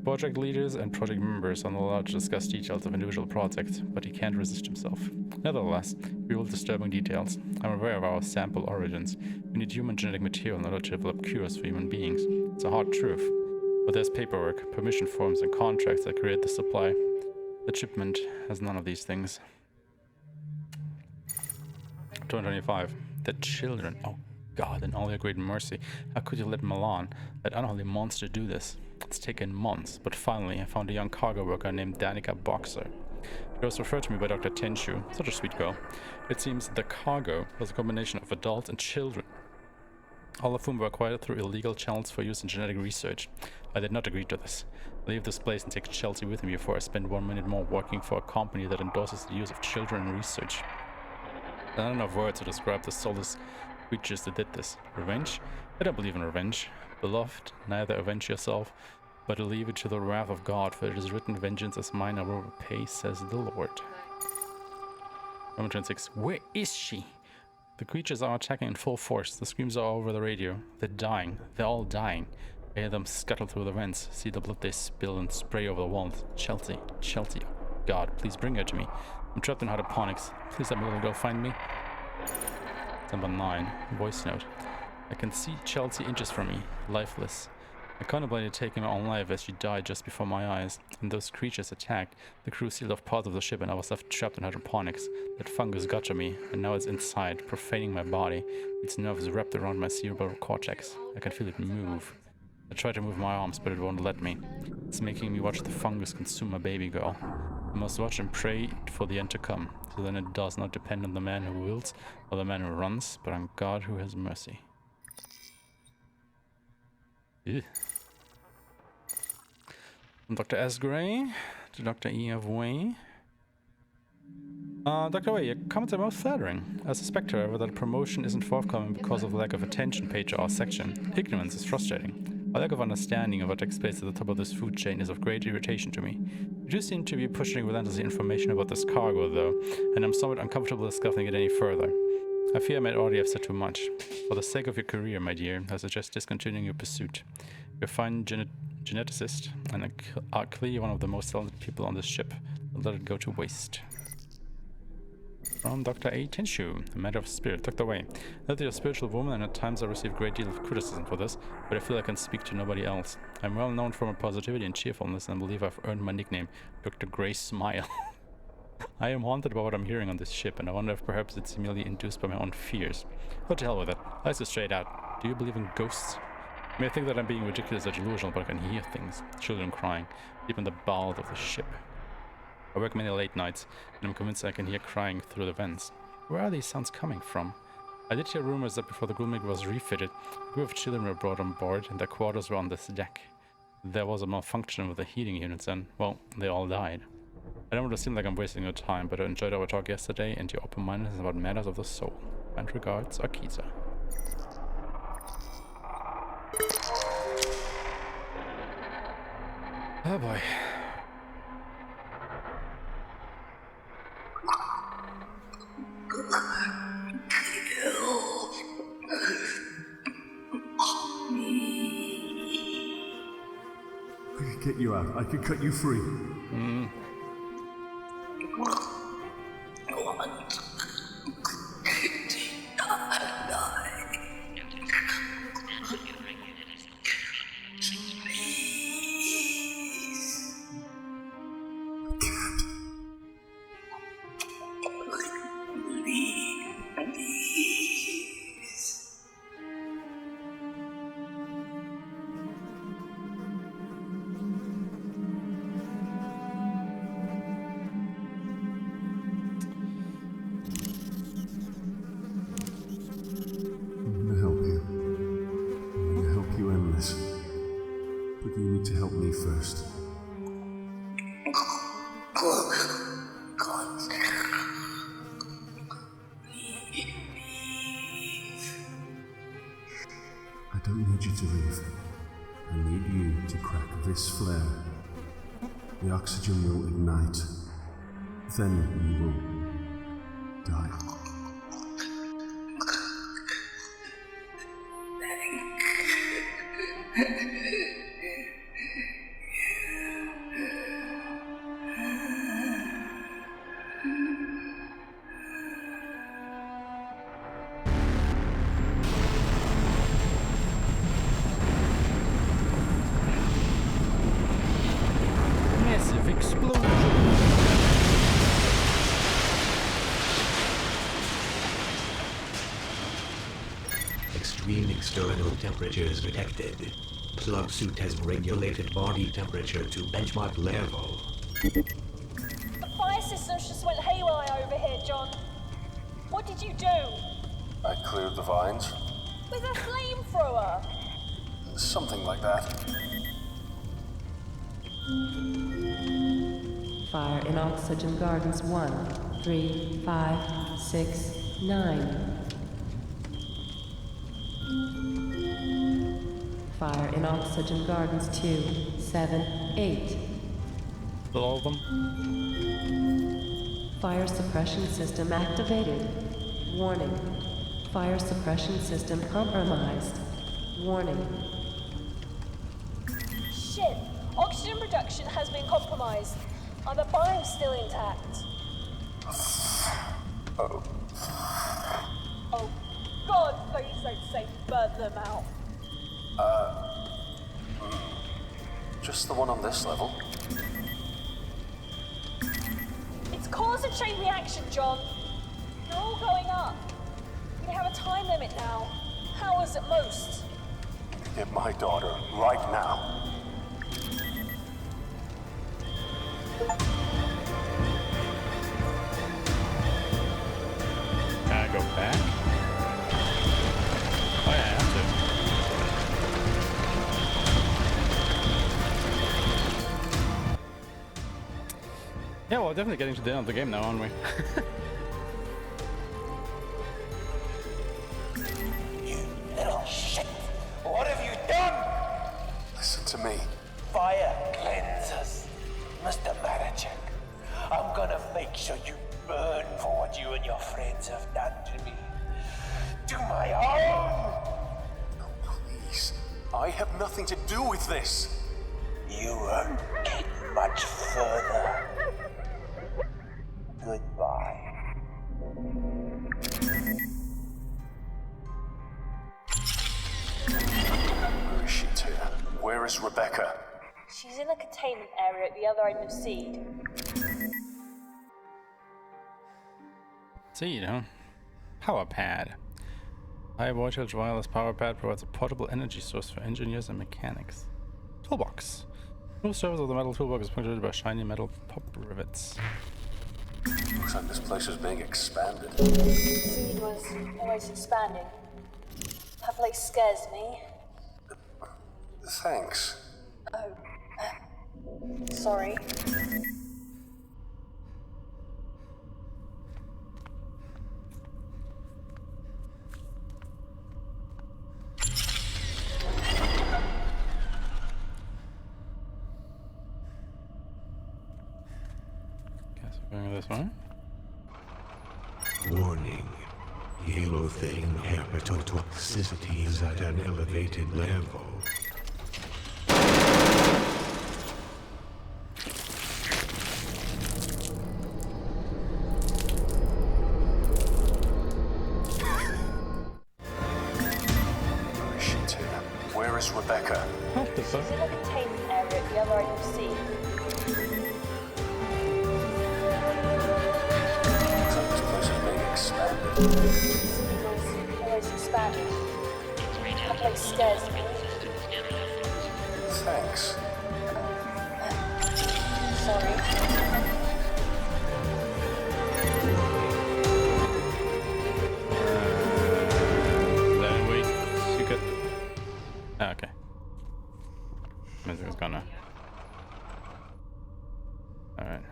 Project leaders and project members are not allowed to discuss details of individual projects, but he can't resist himself. Nevertheless, we will disturbing details. I'm aware of our sample origins. We need human genetic material in order to develop cures for human beings. It's a hard truth. But there's paperwork, permission forms, and contracts that create the supply. The shipment has none of these things. 225. The children. Oh God, in all your great mercy, how could you let Milan, that unholy monster, do this? It's taken months, but finally I found a young cargo worker named Danica Boxer. She was referred to me by Dr. Tenshu, such a sweet girl. It seems the cargo was a combination of adults and children, all of whom were acquired through illegal channels for use in genetic research. I did not agree to this. Leave this place and take Chelsea with me before I spend 1 minute more working for a company that endorses the use of children in research. There are not enough words to describe the soulless creatures that did this. Revenge? I don't believe in revenge. Beloved, neither avenge yourself, but leave it to the wrath of God, for it is written, vengeance is mine, I will repay, says the Lord. Moment 26. Where is she? The creatures are attacking in full force. The screams are all over the radio. They're dying. They're all dying. I hear them scuttle through the vents. See the blood they spill and spray over the walls. Chelsea. Chelsea. Oh God, please bring her to me. I'm trapped in hydroponics. Please let my little girl find me. Number 9. Voice note. I can see Chelsea inches from me. Lifeless. I contemplated taking my own life as she died just before my eyes. And those creatures attacked. The crew sealed off parts of the ship and I was left trapped in hydroponics. That fungus got to me, and now it's inside, profaning my body. Its nerves wrapped around my cerebral cortex. I can feel it move. I try to move my arms, but it won't let me. It's making me watch the fungus consume my baby girl. I must watch and pray for the end to come. So then it does not depend on the man who wills or the man who runs, but on God who has mercy. Ew. From Dr. S. Gray to Dr. E. of Way. Dr. Way, your comments are most flattering. I suspect, however, that promotion isn't forthcoming because of lack of attention paid to our section. Ignorance is frustrating. A lack of understanding of what takes place at the top of this food chain is of great irritation to me. You do seem to be pushing relentlessly information about this cargo, though, and I'm somewhat uncomfortable discussing it any further. I fear I might already have said too much. For the sake of your career, my dear, I suggest discontinuing your pursuit. You're a fine geneticist, and are clearly one of the most talented people on this ship. Don't let it go to waste. From Dr. A. Tenshu, a matter of spirit. Dr. Way, that you're a spiritual woman, and at times I receive a great deal of criticism for this, but I feel I can speak to nobody else. I'm well known for my positivity and cheerfulness, and believe I've earned my nickname, Dr. Grey Smile. I am haunted by what I'm hearing on this ship, and I wonder if perhaps it's merely induced by my own fears. Oh, to hell with it. Let's go straight out. Do you believe in ghosts? You may think that I'm being ridiculous or delusional, but I can hear things. Children crying, deep in the bowels of the ship. I work many late nights, and I'm convinced I can hear crying through the vents. Where are these sounds coming from? I did hear rumors that before the Gloomig was refitted, a group of children were brought on board, and their quarters were on this deck. There was a malfunction with the heating units, and, well, they all died. I don't want to seem like I'm wasting your time, but I enjoyed our talk yesterday and your open-mindedness about matters of the soul. Kind regards, Akita. Oh boy. I could get you out. I could cut you free. First. I don't need you to leave. I need you to crack this flare. The oxygen will ignite. Then you will die. Temperatures detected. Plug suit has regulated body temperature to benchmark level. The fire systems just went haywire over here, John. What did you do? I cleared the vines. With a flamethrower? Something like that. Fire in Oxygen Gardens 1, 3, 5, 6, 9. Fire in Oxygen Gardens 2, 7, 8. All of them? Fire suppression system activated. Warning. Fire suppression system compromised. Warning. Shit! Oxygen production has been compromised. Are the biomes still intact? Oh, God, please don't say burn them out. Just the one on this level. It's cause and chain reaction, John. They're all going up. We have a time limit now. Hours at most. Get my daughter right now. Can I go back? Oh yeah, I have to. Yeah, well, definitely getting to the end of the game now, aren't we? You little shit! What have you done? Listen to me. Fire cleanses. Mr. Maracheck, I'm gonna make sure you burn for what you and your friends have done to me. To my own! No, please. I have nothing to do with this. You won't get much further. Goodbye. Where is she, Tia? Where is Rebecca? She's in the containment area at the other end of Seed. Seed, huh? Power pad. High voltage wireless power pad provides a portable energy source for engineers and mechanics. Toolbox. The surface of the metal toolbox is punctuated by shiny metal pop rivets. Looks like this place is being expanded. Seed was always expanding. That place scares me. Thanks. Oh. Sorry. Guess we're going this way. Warning. Halothane herpetotoxicity is at an elevated level. Where is she, Tia? Where is Rebecca? What the She's fuck? in the containment area at the other end of Seed. Looks like this place is being expanded. Seed was always expanding. That place scares me. Thanks. Sorry. Then we could. Ah, okay. Music's gone now. Alright.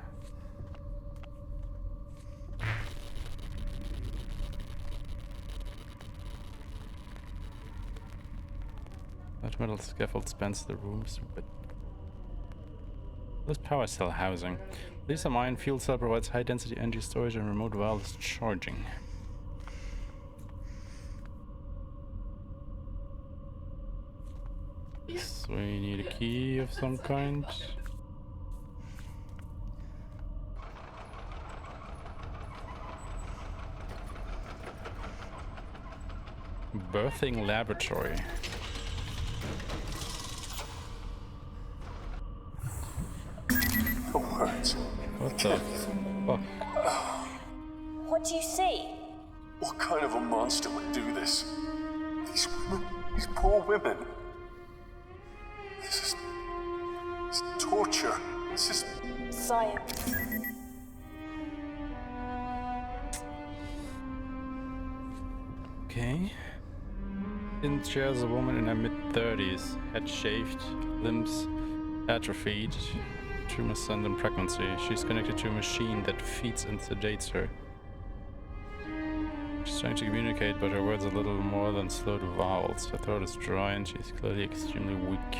Large metal scaffold spans the rooms with this power cell housing. Lithium ion fuel cell provides high density energy storage and remote wireless charging. So we need a key of some kind. Birthing laboratory. The words. What the fuck? What do you see? What kind of a monster would do this? These women, these poor women. This is torture. This is Science. Okay. In chairs a woman in her mid-30s, head shaved, limbs atrophied, tumescent pregnancy. She's connected to a machine that feeds and sedates her. She's trying to communicate, but her words are little more than slurred vowels. Her throat is dry and she's clearly extremely weak.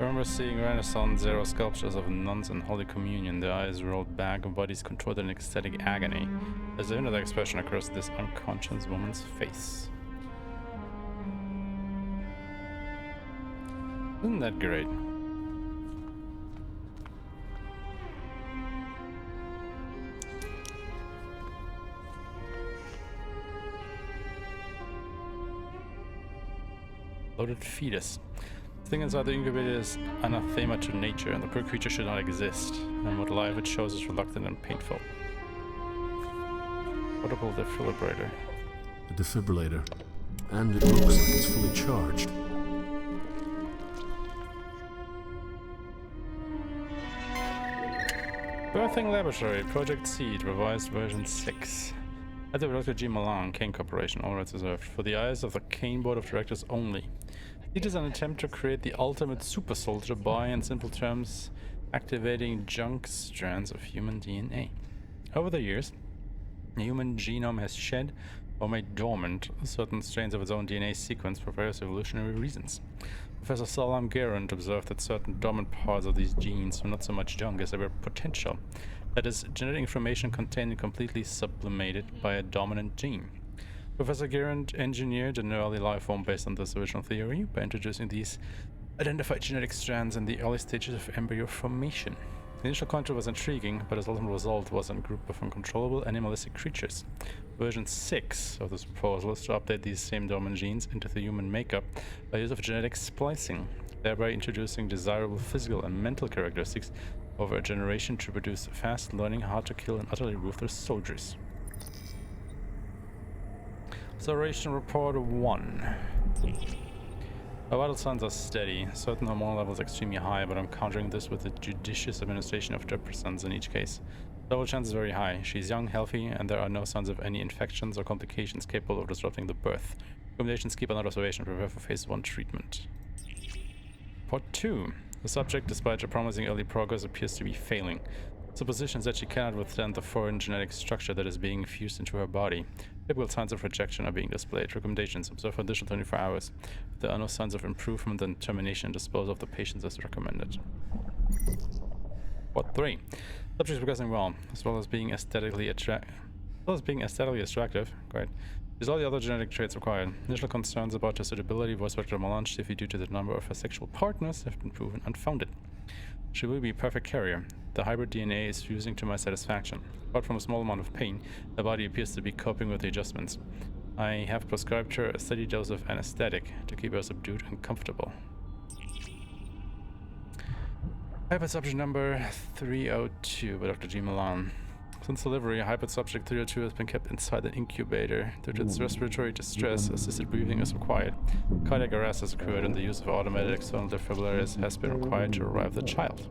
I remember seeing Renaissance era sculptures of nuns in Holy Communion, their eyes rolled back and bodies contorted in ecstatic agony. There's another expression across this unconscious woman's face. Isn't that great? Loaded fetus. The thing inside the incubator is anathema to nature, and the poor creature should not exist. And what life it shows is reluctant and painful. Portable defibrillator. A defibrillator. And it looks like it's fully charged. Birthing Laboratory, Project Seed, revised version 6. At the Dr. G. Malan, Kane Corporation, all rights reserved. For the eyes of the Kane Board of Directors only. It is an attempt to create the ultimate super soldier by, in simple terms, activating junk strands of human DNA. Over the years, the human genome has shed or made dormant certain strains of its own DNA sequence for various evolutionary reasons. Professor Salam Garand observed that certain dormant parts of these genes were not so much junk as they were potential. That is, genetic information contained and completely sublimated by a dominant gene. Professor Garand engineered an early life form based on this original theory by introducing these identified genetic strands in the early stages of embryo formation. The initial concept was intriguing, but its ultimate result was a group of uncontrollable animalistic creatures. Version 6 of this proposal is to update these same dormant genes into the human makeup by use of genetic splicing, thereby introducing desirable physical and mental characteristics over a generation to produce fast-learning, hard-to-kill, and utterly ruthless soldiers. Acceleration Report 1. Our vital signs are steady, certain hormonal levels extremely high, but I'm countering this with a judicious administration of depressants in each case. Survival chance is very high. She's young, healthy, and there are no signs of any infections or complications capable of disrupting the birth. Recommendations: keep under observation, prepare for phase 1 treatment. Part 2. The subject, despite her promising early progress, appears to be failing. Suppositions that she cannot withstand the foreign genetic structure that is being fused into her body. Typical signs of rejection are being displayed. Recommendations: observe for additional 24 hours. If there are no signs of improvement, then termination and dispose of the patients as recommended. Part 3. Subject is progressing well, as well as being aesthetically attractive. Great. There's all the other genetic traits required. Initial concerns about her suitability, voiced by Dr. Melange, chiefly due to the number of her sexual partners, have been proven unfounded. She will be a perfect carrier. The hybrid DNA is fusing to my satisfaction. Apart from a small amount of pain, her body appears to be coping with the adjustments. I have prescribed her a steady dose of anesthetic to keep her subdued and comfortable. Hybrid subject number 302 by Dr. G. Milan. Since delivery, hybrid subject 302 has been kept inside an incubator. Due to its respiratory distress, assisted breathing is required. Cardiac arrest has occurred and the use of automated external defibrillators has been required to revive the child.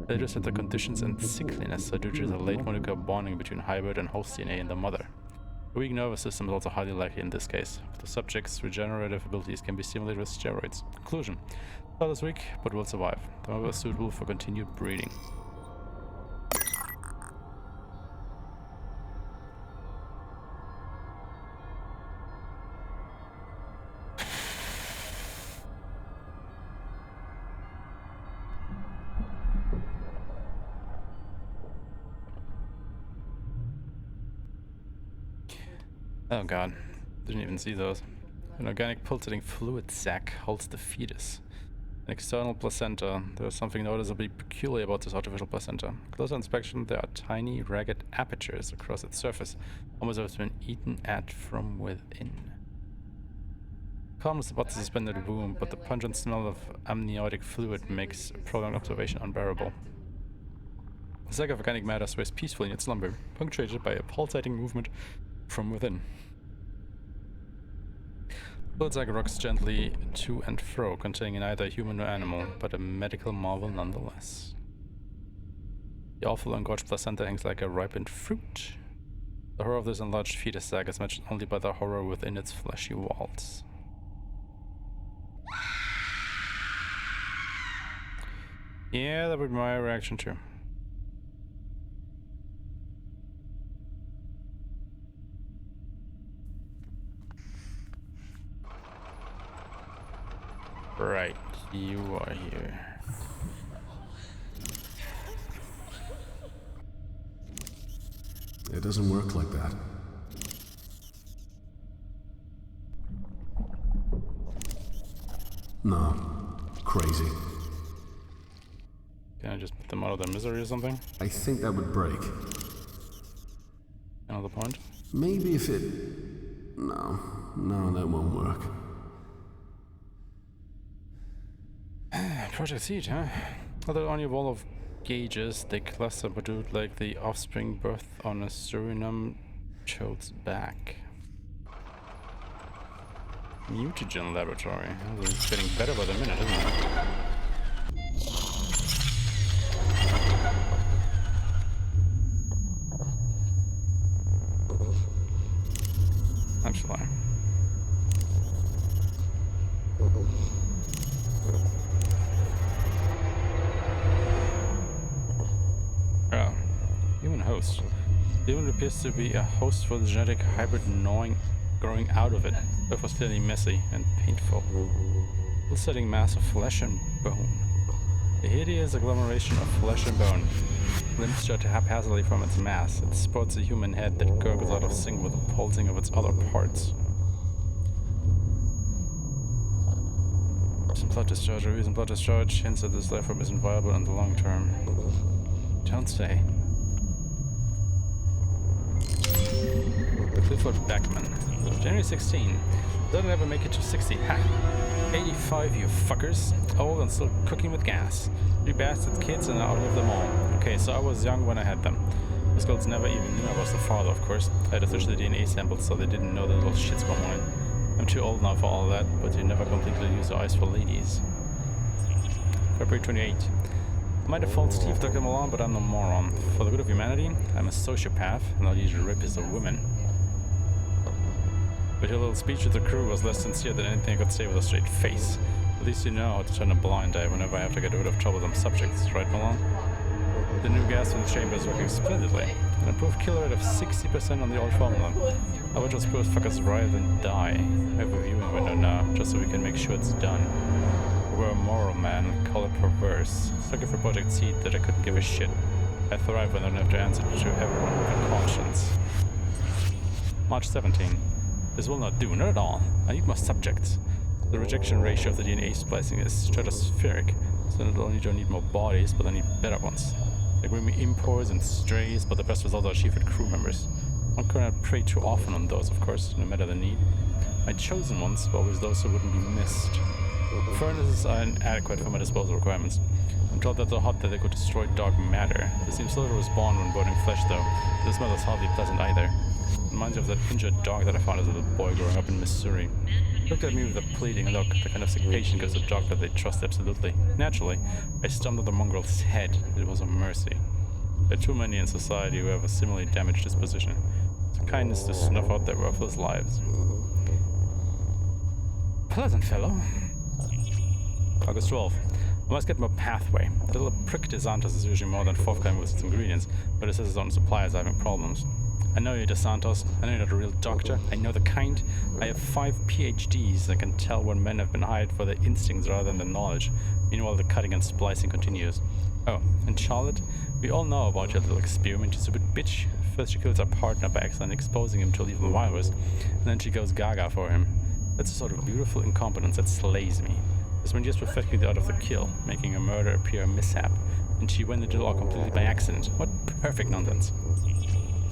Later said the conditions and sickliness are due to the late molecular bonding between hybrid and host DNA in the mother. A weak nervous system is also highly likely in this case. The subject's regenerative abilities can be stimulated with steroids. Conclusion: the child is weak, but will survive. The mother is suitable for continued breeding. Oh god, didn't even see those. An organic pulsating fluid sac holds the fetus. An external placenta. There is something noticeably peculiar about this artificial placenta. Closer inspection, there are tiny, ragged apertures across its surface, almost as if it's been eaten at from within. Calmness about the suspended womb, but the pungent smell of amniotic fluid makes prolonged observation unbearable. The sac of organic matter sways peacefully in its slumber, punctuated by a pulsating movement from within. The sac rocks gently to and fro, containing neither human nor animal, but a medical marvel nonetheless. The awful engorged placenta hangs like a ripened fruit. The horror of this enlarged fetus sac is matched only by the horror within its fleshy walls. Yeah, that would be my reaction too. Right, you are here. It doesn't work like that. No. Crazy. Can I just put them out of their misery or something? I think that would break. Another point? Maybe if it... No, that won't work. Project Seed, huh? Although on your wall of gauges, they cluster but do like the offspring birth on a Suriname child's back. Mutagen laboratory. Oh, it's getting better by the minute, isn't it? Actually. Oh, human host. The human appears to be a host for the genetic hybrid gnawing growing out of it. Birth was clearly messy and painful. Pulsating mass of flesh and bone. A hideous agglomeration of flesh and bone. Limbs jut haphazardly from its mass. It sports a human head that gurgles out of sync with the pulsing of its other parts. Some blood discharge, or reason blood discharge hints that this life form isn't viable in the long term. Don't say. Clifford Beckman. January 16. Doesn't ever make it to 60. Ha! 85, you fuckers. Old and still cooking with gas. You bastard kids and I outlive them all. Okay, so I was young when I had them. Those girls never even knew I was the father, of course. I had to search the DNA samples so they didn't know the little shits were mine. I'm too old now for all that, but you never completely use the eyes for ladies. February 28. My default Steve Dr. Milan, but I'm no moron. For the good of humanity, I'm a sociopath, and I'll usually rapists of women. But your little speech with the crew was less sincere than anything I could say with a straight face. At least you know how to turn a blind eye whenever I have to get rid of troublesome subjects, right, Milan? The new gas in the chamber is working splendidly. An improved kill rate of 60% on the old formula. I would just both fuckers rather than die. I have a viewing window now, just so we can make sure it's done. We're a moral man, call it perverse. Looking for Project Seed that I couldn't give a shit. I thrive when I don't have to answer to everyone with a conscience. March 17. This will not do, not at all. I need more subjects. The rejection ratio of the DNA splicing is stratospheric, so not only do I need more bodies, but I need better ones. They bring me impors and strays, but the best results are achieved with crew members. One cannot prey too often on those, of course, no matter the need. My chosen ones were always those who wouldn't be missed. Furnaces are inadequate for my disposal requirements. I'm told that they're hot that they could destroy dark matter. They seem slow to respond when burning flesh, though. The smell is hardly pleasant either. Reminds me of that injured dog that I found as a little boy growing up in Missouri. Looked at me with a pleading look, the kind of sick patient gives a doctor they trust absolutely. Naturally, I stumped at the mongrel's head. It was a mercy. There are too many in society who have a similarly damaged disposition. It's a kindness to snuff out their worthless lives. Pleasant fellow. August 12th. I must get more pathway. The little prick DeSantos is usually more than forthcoming with its ingredients, but it says his own suppliers are having problems. I know you, DeSantos. I know you're not a real doctor. I know the kind. I have 5 PhDs that can tell when men have been hired for their instincts rather than their knowledge. Meanwhile, the cutting and splicing continues. Oh, and Charlotte? We all know about your little experiment, you stupid bitch. First she kills her partner by accidentally exposing him to a lethal virus, and then she goes gaga for him. That's a sort of beautiful incompetence that slays me. It's when just perfectly the art of the kill, making a murder appear a mishap, and she went into it all completely by accident. What perfect nonsense.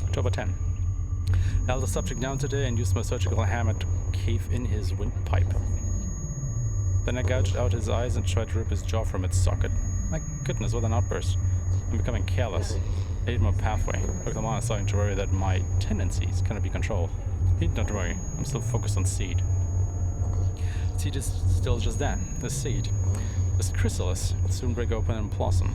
October 10. I held the subject down today and used my surgical hammer to cave in his windpipe. Then I gouged out his eyes and tried to rip his jaw from its socket. My goodness, what an outburst. I'm becoming careless. I need more pathway. Dr. Lana is starting to worry that my tendencies cannot be controlled. Need not worry, I'm still focused on seed. Seed is still just that, a seed. This chrysalis will soon break open and blossom.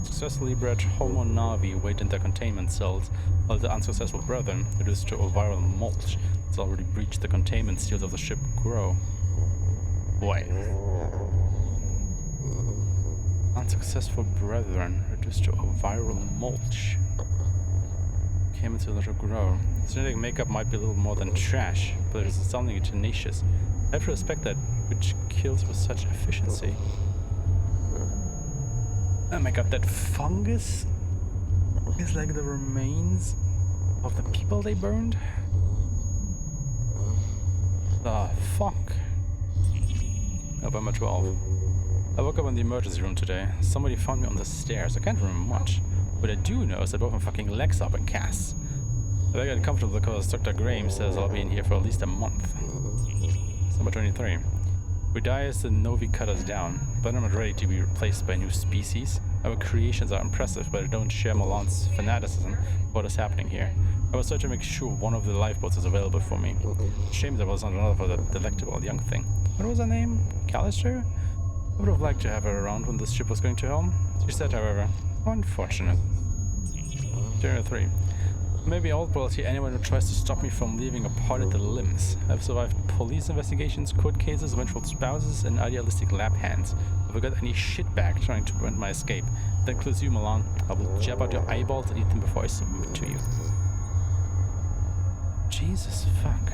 Successfully bred Homo Navi wait in their containment cells, while the unsuccessful brethren, reduced to a viral mulch that's already breached the containment seals of the ship, grow. Wait. Unsuccessful brethren reduced to a viral mulch. Came into a little grow. Genetic makeup might be a little more than trash, but it is something tenacious. I have to respect that which kills with such efficiency. Oh my god, that fungus is like the remains of the people they burned? The fuck? November 12th. I woke up in the emergency room today. Somebody found me on the stairs. I can't remember much. What I do know is I broke my fucking legs up in casts. I got comfortable because Dr. Graham says I'll be in here for at least a month. December 23. We die as the Novi cut us down, but I'm not ready to be replaced by a new species. Our creations are impressive, but I don't share Milan's fanaticism for what is happening here. I was trying to make sure one of the lifeboats is available for me. Shame there was not another for that delectable young thing. What was her name? Callister? I would have liked to have her around when this ship was going to home. She said, however, unfortunate. January 3. Maybe old royalty anyone who tries to stop me from leaving apart at the limbs. I've survived police investigations, court cases, vengeful spouses, and idealistic lab hands. If I got any shitbag trying to prevent my escape, that includes you, Milan. I will jab out your eyeballs and eat them before I submit to you. Jesus fuck.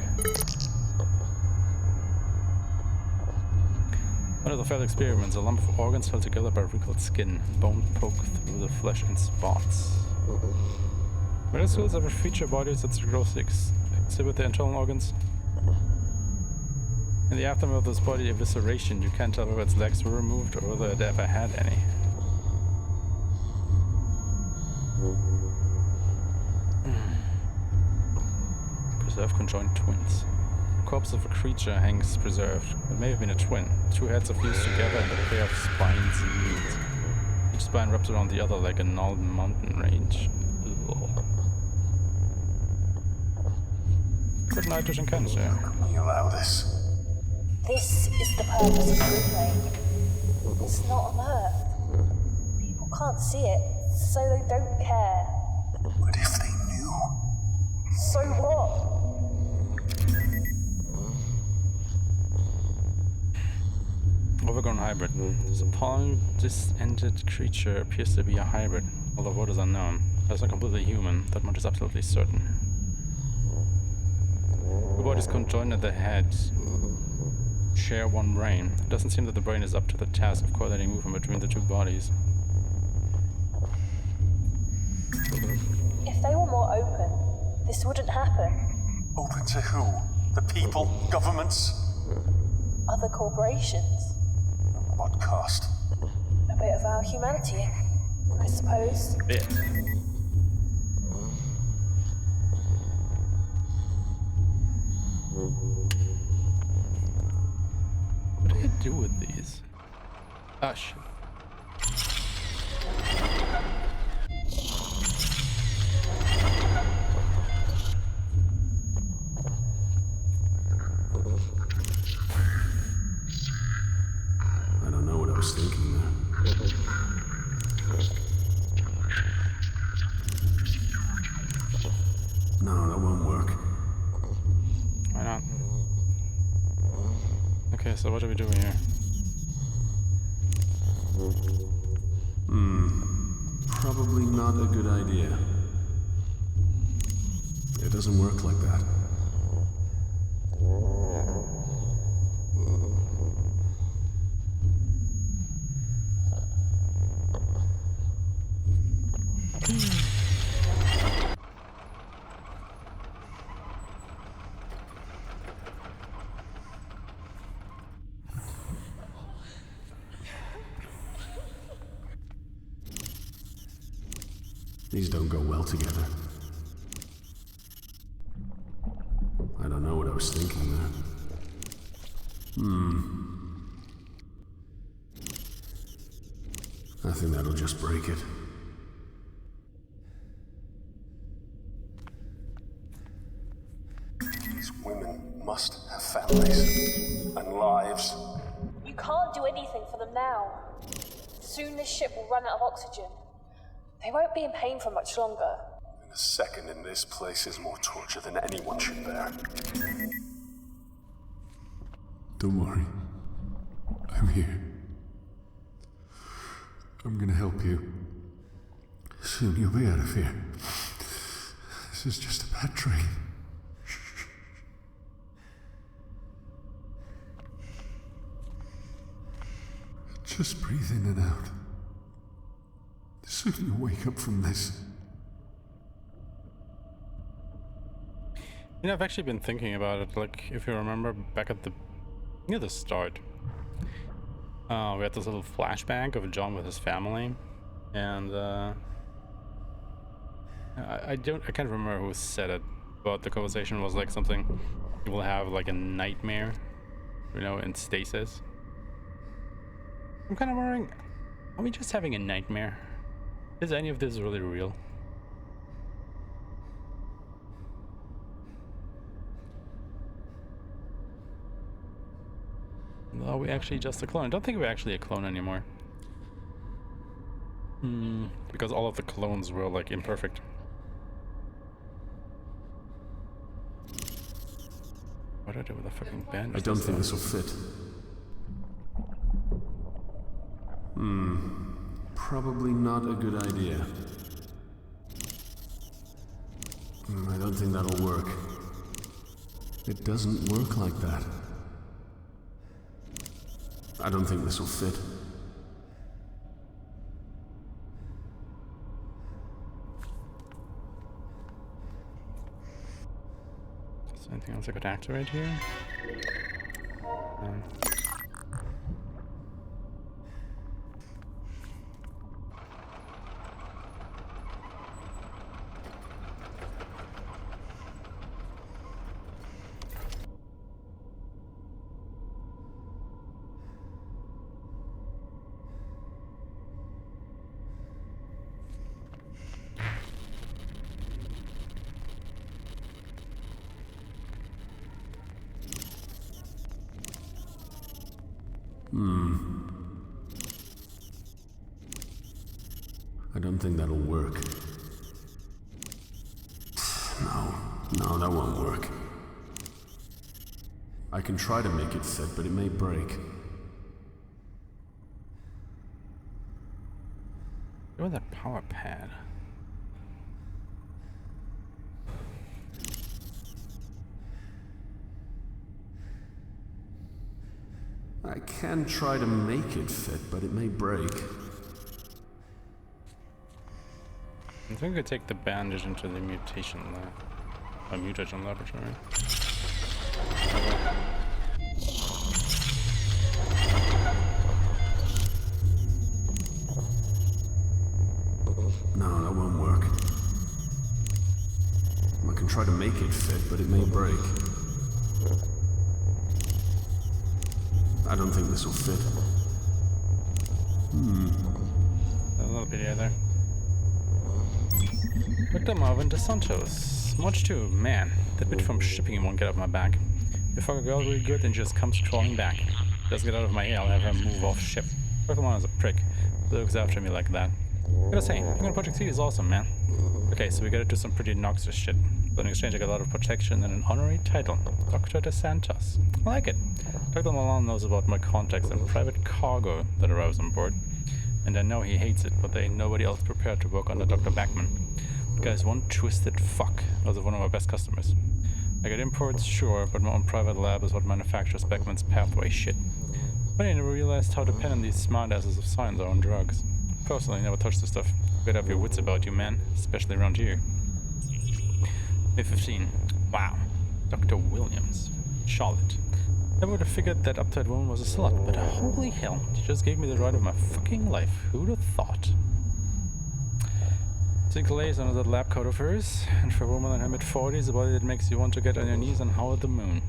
One of the failed experiments, a lump of organs held together by wrinkled skin, bone poked through the flesh in spots. Medical schools ever feature bodies that grossly exhibit their internal organs? In the aftermath of this body evisceration, you can't tell whether its legs were removed or whether it ever had any. Preserved conjoined twins. The corpse of a creature hangs preserved. It may have been a twin. Two heads are fused together and a pair of spines meet. Each spine wraps around the other like a gnarled mountain range. Ugh. Good nitrogen cancer. How can we allow this? This is the purpose of Green. It's not on Earth. People can't see it, so they don't care. But if they knew? So what? Overgrown hybrid. This appalling disended creature appears to be a hybrid, although what is unknown. It's not completely human, that much is absolutely certain. The bodies conjoined at the head share one brain. It doesn't seem that the brain is up to the task of coordinating movement between the two bodies. If they were more open, this wouldn't happen. Open to who? The people? Governments? Other corporations. What cost? A bit of our humanity, I suppose. Bit. What do you do with these? Ah, shit. I don't know what I was thinking there. No, that won't work. Why not? Okay, so what are we doing here? Probably not a good idea. It doesn't work like that. These don't go well together. I don't know what I was thinking there. I think that'll just break it. These women must have families and lives. You can't do anything for them now. Soon this ship will run out of oxygen. They won't be in pain for much longer. And a second in this place is more torture than anyone should bear. Don't worry. I'm here. I'm gonna help you. Soon you'll be out of here. This is just a bad dream. Just breathe in and out. Soon you'll wake up from this. You know, I've actually been thinking about it. Like, if you remember back at the near the start, we had this little flashback of John with his family, and I can't remember who said it, but the conversation was like something you will have like a nightmare, you know, in stasis. I'm kind of wondering, are we just having a nightmare? Is any of this really real? Are we actually just a clone? I don't think we're actually a clone anymore. Because all of the clones were like imperfect. What do I do with the fucking band? I don't think this will fit. Probably not a good idea. I don't think that'll work. It doesn't work like that. I don't think this will fit. Is there anything else I could activate here? I don't think that'll work. No, that won't work. I can try to make it fit, but it may break. Where's that power pad? I can try to make it fit, but it may break. I think we could take the bandage into the mutation lab. A mutagen laboratory. No, that won't work. I can try to make it fit, but it may break. I don't think this will fit. A little bit there. Dr. Marvin De Santos. March 2. Man, that bit from shipping won't get off my back. You fuck a girl really good and just comes crawling back. Doesn't get out of my hair, I'll have her move off ship. Dr. Marvin is a prick. He looks after me like that. Gotta say, being on Project C is awesome, man. Okay, so we gotta do some pretty noxious shit. But in exchange I get a lot of protection and an honorary title. Dr. De Santos. I like it. Dr. Milan knows about my contacts and private cargo that arrives on board. And I know he hates it, but there ain't nobody else prepared to work under Dr. Backman. The guy's one twisted fuck. Also one of my best customers. I get imports, sure, but my own private lab is what manufactures Backman's pathway shit. But I never realized how dependent these smartasses of science are on drugs. Personally, I never touched the stuff. You better have your wits about you, man, especially around here. May 15. Wow. Dr. Williams. Charlotte. I would have figured that uptight woman was a slut, but holy hell, she just gave me the ride of my fucking life. Who'd have thought? Zinc lays under that lab coat of hers, and for a woman in her mid-40s, a body that makes you want to get on your knees and howl at the moon.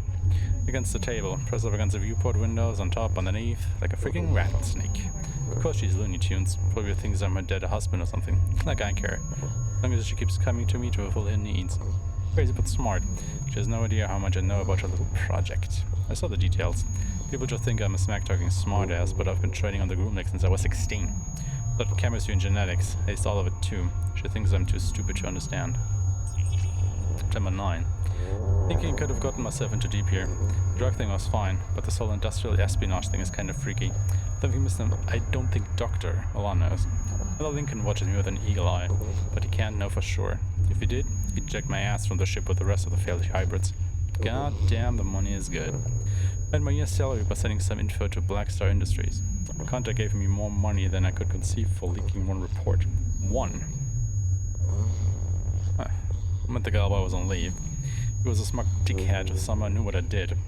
Against the table, pressed up against the viewport windows, on top, underneath, like a freaking rattlesnake. Of course she's Looney Tunes, probably thinks I'm her dead husband or something. Like I care. As long as she keeps coming to me to fulfill her needs. Crazy but smart. She has no idea how much I know about her little project. I saw the details. People just think I'm a smack-talking smartass, but I've been training on the Groomlake since I was 16. But chemistry and genetics, aced all of it too. She thinks I'm too stupid to understand. September 9. Thinking I could have gotten myself into deep here. The drug thing was fine, but this whole industrial espionage thing is kind of freaky. I don't think Dr. Milan knows. Well, Lincoln watches me with an eagle eye, but he can't know for sure. If he did, he'd eject my ass from the ship with the rest of the failed hybrids. God damn, the money is good. I earned my year's salary by sending some info to Black Star Industries. My contact gave me more money than I could conceive for leaking one report. One. I meant the guy I was on leave. He was a smart dickhead, so someone knew what I did.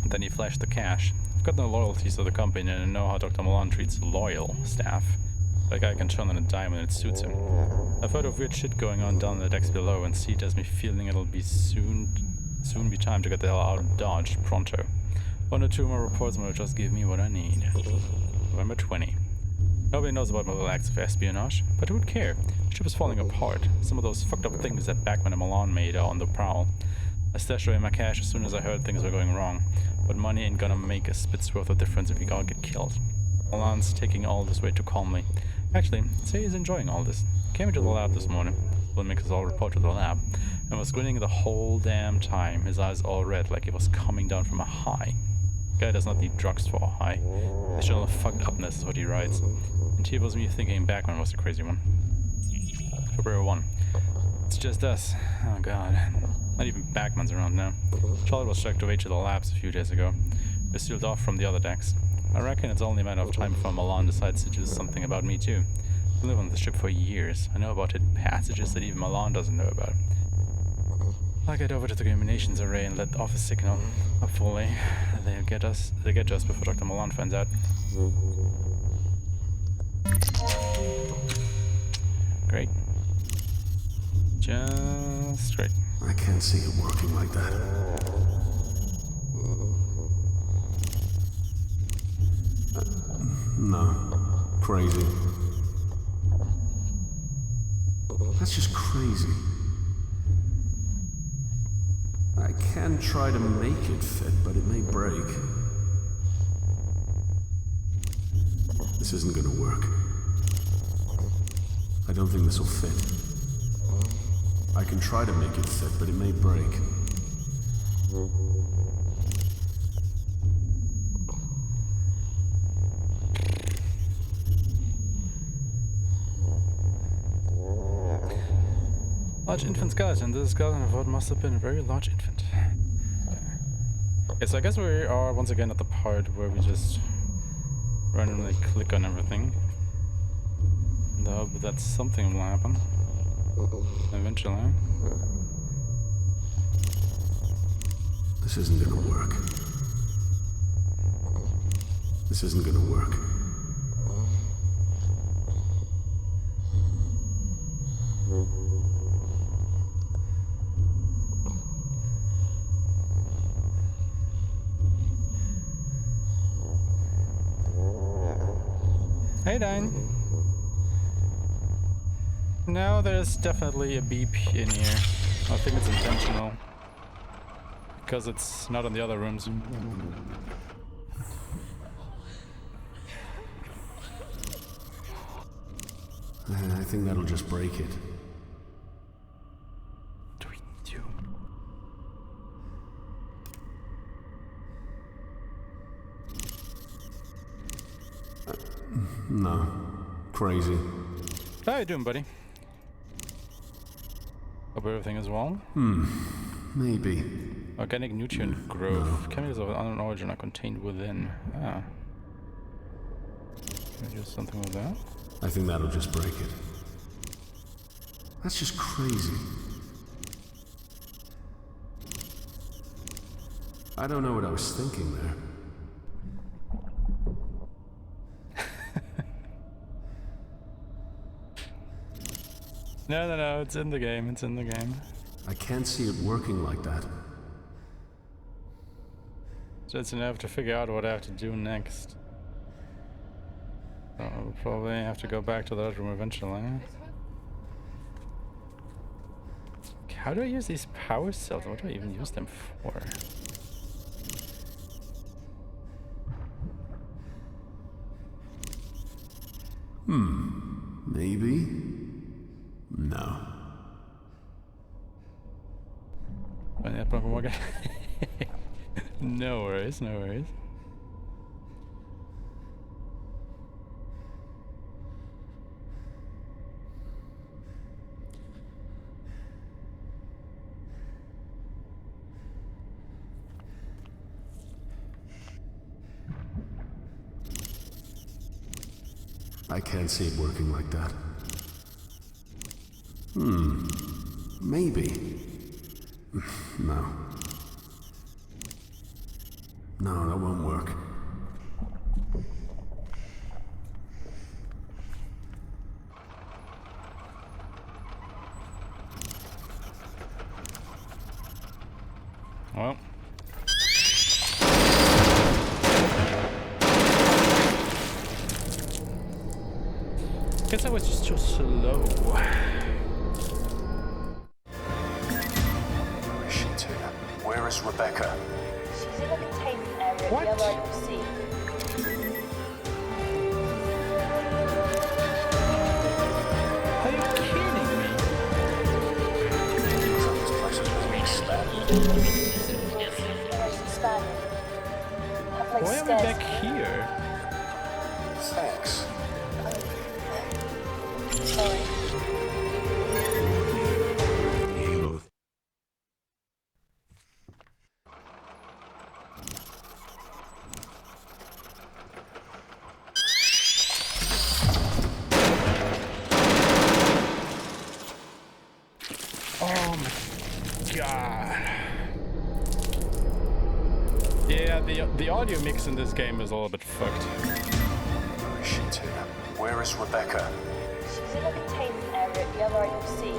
And then he flashed the cash. I've got no loyalties to the company and I know how Dr. Milan treats loyal staff. That guy can turn on a dime when it suits him. I've heard of weird shit going on down the decks below, and C has me feeling it'll be soon be time to get the hell out of Dodge, pronto. 1 or 2 more reports will just give me what I need. November 20. Nobody knows about my little acts of espionage, but who would care? The ship is falling apart. Some of those fucked up things that Backman and Milan made are on the prowl. I stashed away my cash as soon as I heard things were going wrong, but money ain't gonna make a spit's worth of difference if you all get killed. Milan's taking all this way too calmly. Actually, I'd say he's enjoying all this. He came into the lab this morning, will make us all report to the lab, and was grinning the whole damn time, his eyes all red like he was coming down from a high. Guy does not need drugs for a high. Additional fucked upness is what he writes. And he was me thinking Backman was the crazy one. February 1. It's just us. Oh god. Not even Backman's around now. Charlie was checked away to the labs a few days ago. We're sealed off from the other decks. I reckon it's only a matter of time before Milan decides to do something about me too. I've lived on the ship for years. I know about hidden passages that even Milan doesn't know about. I'll get over to the communications array and let off a signal. Hopefully, they get to us before Dr. Milan finds out. Great. Just great. I can't see it working like that. No. Crazy. That's just crazy. I can try to make it fit, but it may break. This isn't gonna work. I don't think this will fit. I can try to make it fit, but it may break. Large infant skeleton. This skeleton of what must have been a very large infant. Okay, so I guess we are once again at the part where we just randomly click on everything. And I hope that something will happen. Eventually. This isn't gonna work. This isn't gonna work. Hey, Dine. No, there's definitely a beep in here. I think it's intentional. Because it's not in the other rooms. I think that'll just break it. What do we do? No. Crazy. How you doing, buddy? Hope everything is well. Maybe. Organic nutrient growth. Chemicals of unknown origin are contained within. Ah. Can we do something with that? I think that'll just break it. That's just crazy. I don't know what I was thinking there. No, it's in the game, it's in the game. I can't see it working like that. Just enough to figure out what I have to do next. So I'll probably have to go back to that room eventually. How do I use these power cells? What do I even use them for? Maybe? No. couple more guys. No worries, no worries. I can't see it working like that. Maybe. No. No, that won't work. Well. Guess I was just too slow. Shit here. Where is Rebecca? She's in the containment area What? at the other end of the sea. Are you kidding me? This place is being expanded. It's expanded. That place Why are we scares back me. here? Thanks. Sorry. Halo. Oh my god. Yeah, the audio mix in this game is a little bit fucked. Shit here. Where is Rebecca? She's in the containment area at the other end of the sea.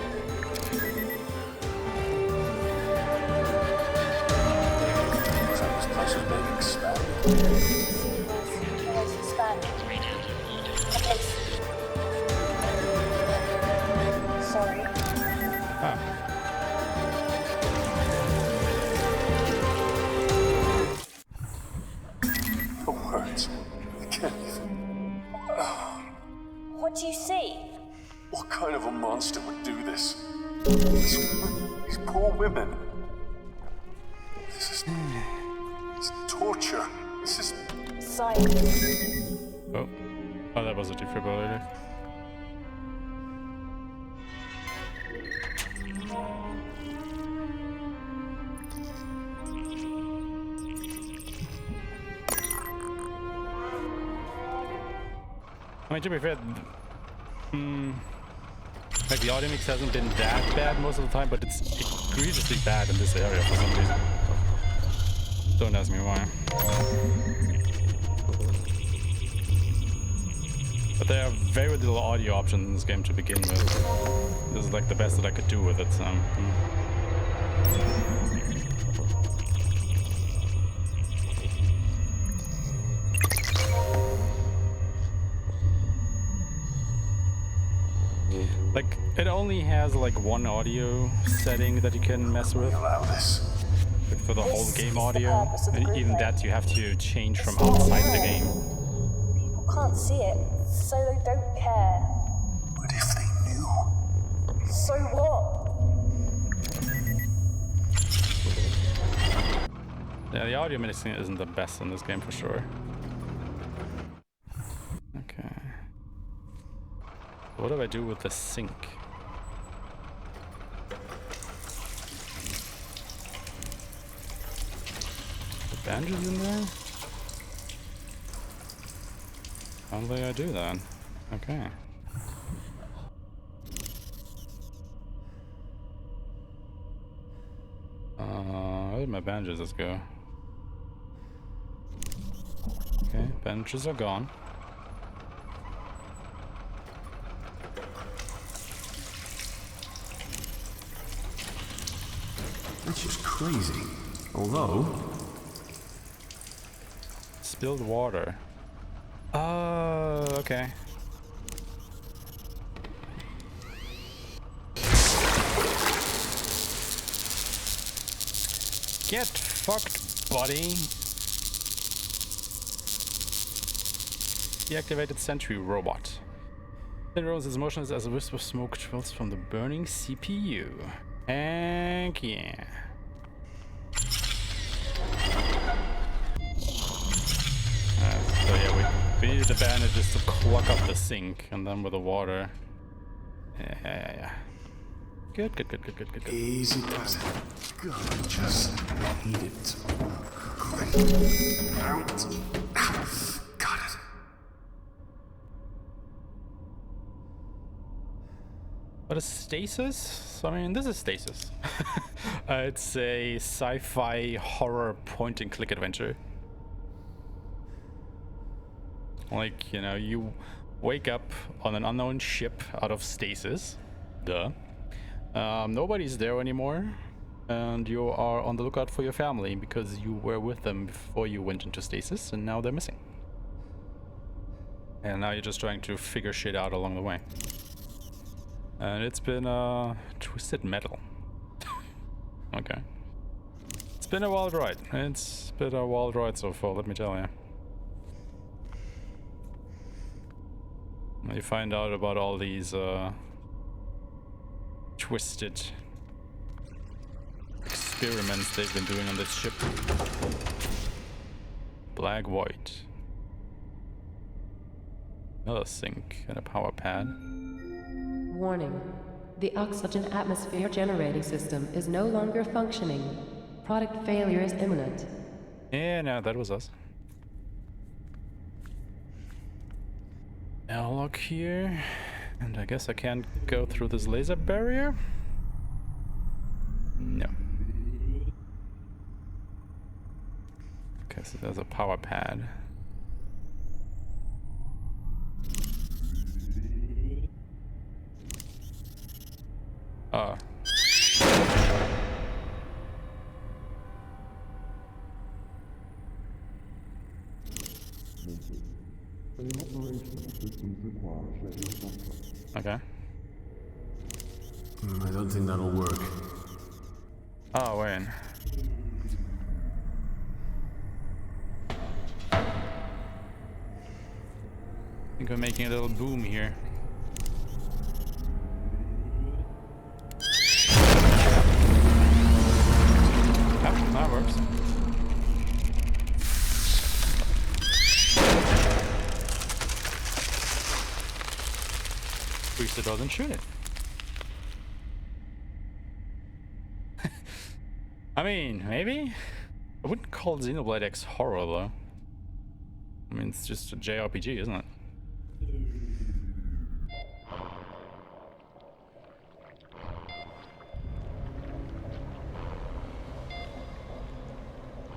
This place is being expanded. It's expanded. That place. Sorry. Ah. The words. I can't even. What do you see? What kind of a monster would do this? These poor women. This is torture. This is. Science. Oh. Oh, that was a defibrillator. I mean, to be fair, like the audio mix hasn't been that bad most of the time, but it's egregiously bad in this area for some reason. Don't ask me why. But there are very little audio options in this game to begin with. This is like the best that I could do with it, so. Like, it only has like one audio setting that you can mess with. Allow this. Like, for the whole This game is the audio. purpose of the And group even rate. that you have to change from It's not outside the fair. game. People can't see it, so they don't care. But if they knew. So what? Yeah, the audio mixing isn't the best in this game for sure. Okay. What do I do with the sink? The bandages in there? How do I do that? Okay. Where did my bandages go? Okay, bandages are gone. That's just crazy. Although. Spilled water. Oh, okay. Get fucked, buddy. Deactivated sentry robot. It rolls as motionless as a wisp of smoke trails from the burning CPU. Heck yeah. maybe the bandage is to clog up the sink, and then with the water. Yeah. Good. Easy does it. God, I just hate it. Got it. What is Stasis? I mean, this is Stasis. It's a sci-fi horror point-and-click adventure. Like, you know, you wake up on an unknown ship out of stasis. Duh. Nobody's there anymore. And you are on the lookout for your family because you were with them before you went into stasis and now they're missing. And now you're just trying to figure shit out along the way. And it's been twisted metal. Okay. It's been a wild ride. It's been a wild ride so far, let me tell you. You find out about all these twisted experiments they've been doing on this ship. Black white. Another sink and a power pad. Warning. The oxygen atmosphere generating system is no longer functioning. Product failure is imminent. Yeah, no, that was us. Airlock here. And I guess I can't go through this laser barrier? No. Okay, so there's a power pad. Oh. Okay. I don't think that'll work. Oh, wait. I think we're making a little boom here. Oh, that works. Booster doesn't shoot it. I mean, maybe? I wouldn't call Xenoblade X horror though. I mean, it's just a JRPG, isn't it?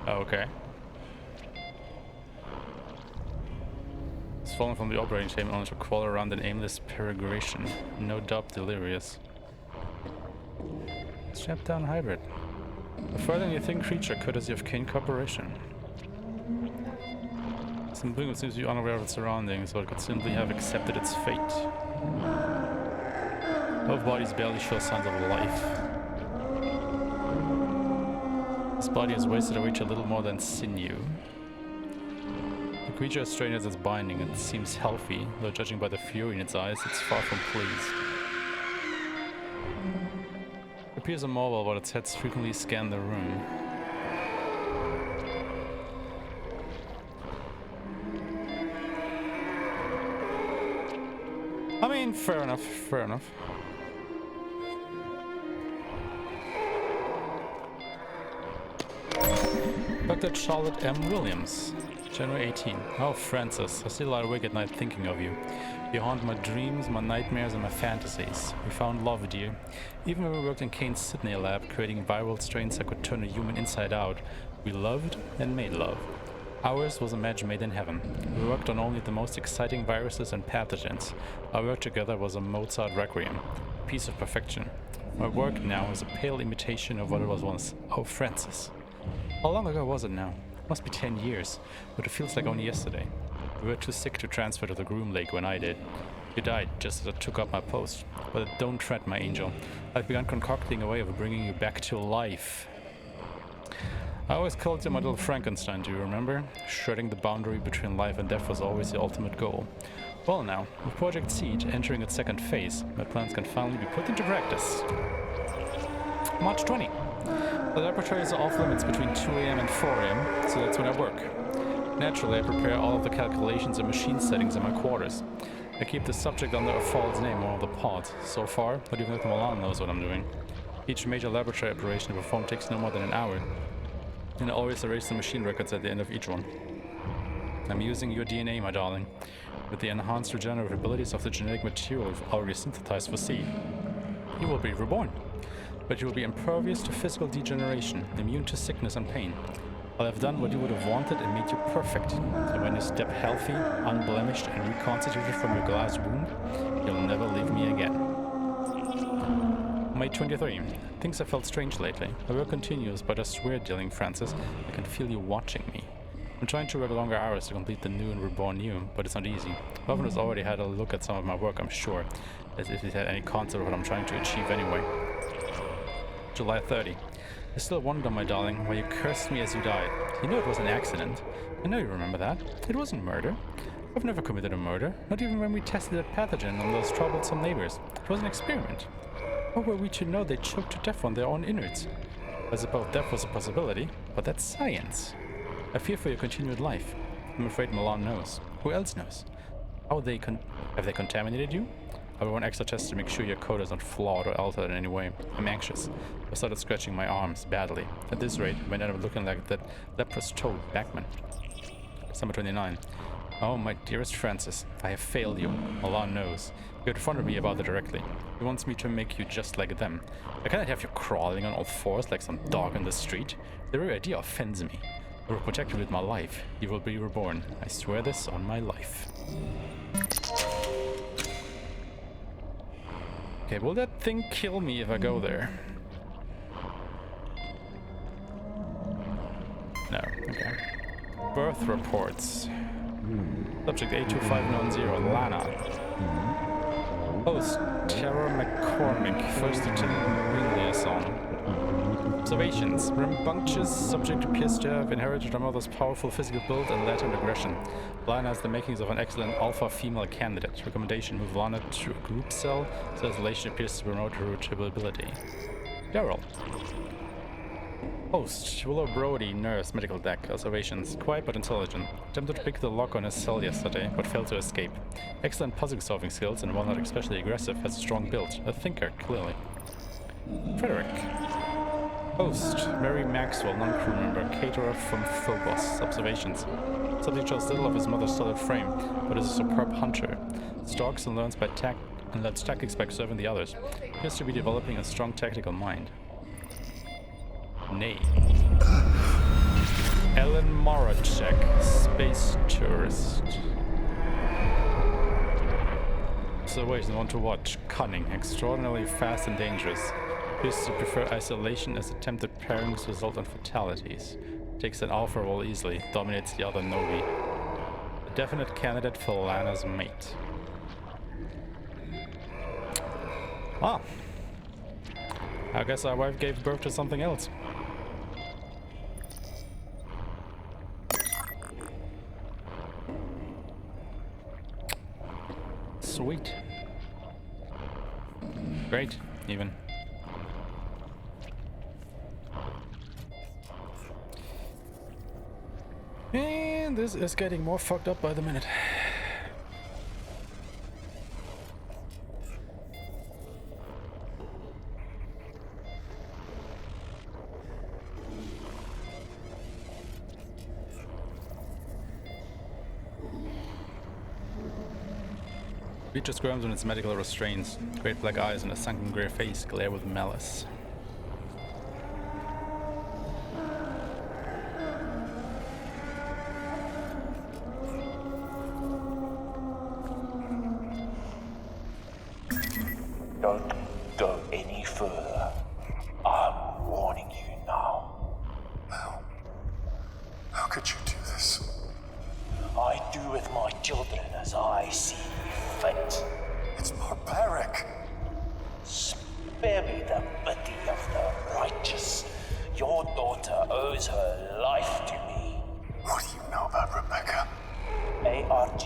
Oh, okay. It's fallen from the operating table only to crawl around an aimless peregrination. No doubt delirious. Strapped down hybrid. A further than you think creature, courtesy of Kane Corporation. Something that seems to be unaware of its surroundings, or it could simply have accepted its fate. Both bodies barely show signs of life. This body has wasted away to a little more than sinew. The creature is strained as its binding and seems healthy, though judging by the fury in its eyes, it's far from pleased. It appears immobile, but its heads frequently scan the room. I mean, fair enough, fair enough. Dr. Charlotte M. Williams, January 18. Oh, Francis, I still lie awake at night thinking of you. You haunt my dreams, my nightmares, and my fantasies. We found love, dear. Even when we worked in Kane's Sydney lab, creating viral strains that could turn a human inside out, we loved and made love. Ours was a match made in heaven. We worked on only the most exciting viruses and pathogens. Our work together was a Mozart requiem, a piece of perfection. My work now is a pale imitation of what it was once. Oh, Francis. How long ago was it now? Must be 10 years, but it feels like only yesterday. We were too sick to transfer to the Groom Lake when I did. You died just as I took up my post. But don't fret, my angel. I've begun concocting a way of bringing you back to life. I always called you my little Frankenstein, do you remember? Shredding the boundary between life and death was always the ultimate goal. Well now, with Project Seed entering its second phase, my plans can finally be put into practice. March 20. The laboratories are off limits between 2 AM and 4 AM, so that's when I work. Naturally, I prepare all of the calculations and machine settings in my quarters. I keep the subject under a false name on all the pods. So far, not even Milan knows what I'm doing. Each major laboratory operation I perform takes no more than an hour, and I always erase the machine records at the end of each one. I'm using your DNA, my darling, with the enhanced regenerative abilities of the genetic material we've already synthesized for C. You will be reborn, but you will be impervious to physical degeneration, immune to sickness and pain. I'll have done what you would have wanted and made you perfect, and when you step healthy, unblemished, and reconstituted from your glass wound, you'll never leave me again. May 23. Things have felt strange lately. My work continues, but I swear, dealing Francis, I can feel you watching me. I'm trying to work longer hours to complete the new and reborn you, but it's not easy. However has already had a look at some of my work, I'm sure, as if he's had any concept of what I'm trying to achieve anyway. July 30. I still wonder, my darling, why you cursed me as you died. You know it was an accident. I know you remember that. It wasn't murder. I've never committed a murder, not even when we tested that pathogen on those troublesome neighbors. It was an experiment. How were we to know they choked to death on their own innards? I suppose death was a possibility, but that's science. I fear for your continued life. I'm afraid Milan knows. Who else knows? Have they contaminated you? I will run extra tests to make sure your code is not flawed or altered in any way. I'm anxious. I started scratching my arms badly. At this rate, I may end up looking like that leprous toad Backman. December 29. Oh, my dearest Francis, I have failed you. Milan knows. You confronted me about it directly. He wants me to make you just like them. I cannot have you crawling on all fours like some dog in the street. The very idea offends me. I will protect you with my life. You will be reborn. I swear this on my life. Okay, will that thing kill me if I go there? No, okay. Birth reports. Subject 82590, Lana. Host, Tara McCormick, first lieutenant wing liaison. Observations. Rambunctious subject appears to have inherited her mother's powerful physical build and latent aggression. Lana has the makings of an excellent alpha female candidate. Recommendation: move Lana to a group cell, so isolation appears to promote her rootability. Daryl. Host, Willow Brody, nurse, medical deck. Observations: quiet but intelligent. Attempted to pick the lock on his cell yesterday, but failed to escape. Excellent puzzle-solving skills, and while not especially aggressive, has a strong build. A thinker, clearly. Frederick. Host, Mary Maxwell, non-crew member, caterer from Phobos. Observations: subject shows little of his mother's solid frame, but is a superb hunter. Stalks and learns by and lets tactics by serving the others. Appears to be developing a strong tactical mind. Nay. Ellen Maracheck, space tourist. Observation: one to watch. Cunning, extraordinarily fast and dangerous. Appears to prefer isolation as attempted pairings result in fatalities. Takes an alpha role easily, dominates the other Novi. A definite candidate for Lana's mate. Ah. I guess our wife gave birth to something else. Sweet. Great, even. And this is getting more fucked up by the minute. Creature squirms on its medical restraints. Great black eyes and a sunken grey face glare with malice. Don't go any further. I'm warning you now. How could you do this? I do with my children as I see fit. It's barbaric. Spare me the pity of the righteous. Your daughter owes her life to me. What do you know about Rebecca? ARG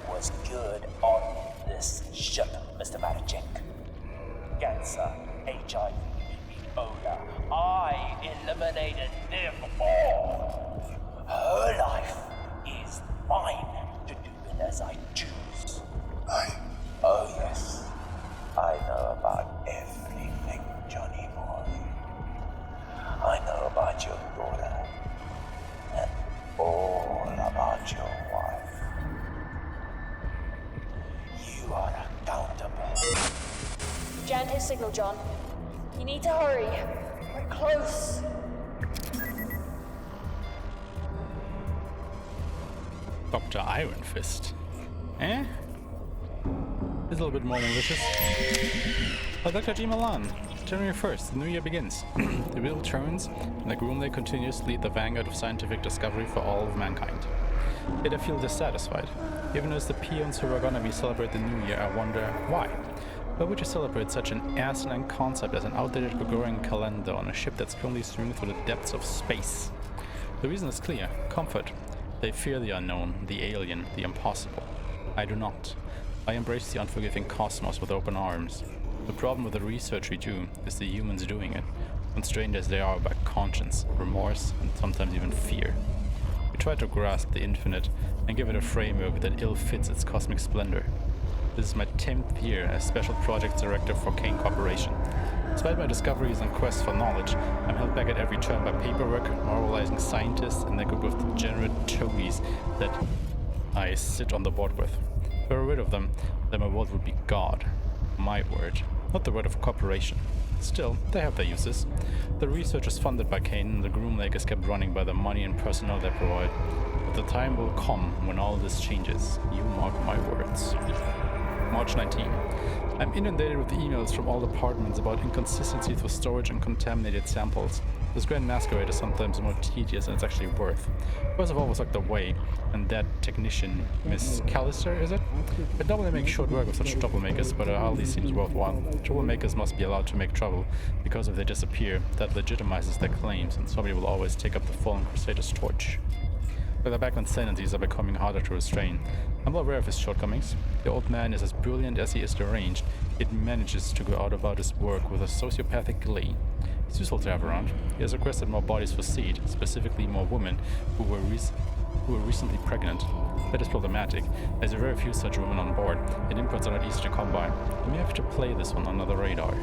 was good on this ship, Mr. Maracheck. Cancer, HIV, Ebola. I eliminated them all. Her life signal, John. You need to hurry. We're close. Dr. Iron Fist. Eh? It's a little bit more malicious. Oh, Dr. G. Milan. January 1st, the new year begins. The wheel turns, and the Groomlay continues to lead the vanguard of scientific discovery for all of mankind. Yet I feel dissatisfied. Even as the peons who are gonna be celebrate the new year, I wonder why. Why would you celebrate such an asinine concept as an outdated Gregorian calendar on a ship that's currently swimming through the depths of space? The reason is clear. Comfort. They fear the unknown, the alien, the impossible. I do not. I embrace the unforgiving cosmos with open arms. The problem with the research we do is the humans doing it, constrained as they are by conscience, remorse, and sometimes even fear. We try to grasp the infinite and give it a framework that ill fits its cosmic splendor. This is my 10th year as Special Projects Director for Kane Corporation. Despite my discoveries and quest for knowledge, I'm held back at every turn by paperwork, moralizing scientists, and a group of degenerate toadies that I sit on the board with. If I were rid of them, then my word would be God. My word, not the word of a corporation. Still, they have their uses. The research is funded by Kane, and the Groom Lake is kept running by the money and personnel they provide. But the time will come when all this changes. You mark my words. March 19. I'm inundated with emails from all departments about inconsistencies with storage and contaminated samples. This grand masquerade is sometimes more tedious than it's actually worth. First of all was locked away, and that technician, Miss Callister, is it? I normally make short work of such troublemakers, but it hardly seems worthwhile. Troublemakers must be allowed to make trouble, because if they disappear, that legitimizes their claims, and somebody will always take up the fallen crusader's torch. But the background sandities are becoming harder to restrain. I'm well aware of his shortcomings. The old man is as brilliant as he is deranged, yet manages to go out about his work with a sociopathic glee. He's useful to have around. He has requested more bodies for seed, specifically more women who were recently pregnant. That is problematic, as there are very few such women on board, and imports are not easy to come by. We may have to play this one under the radar.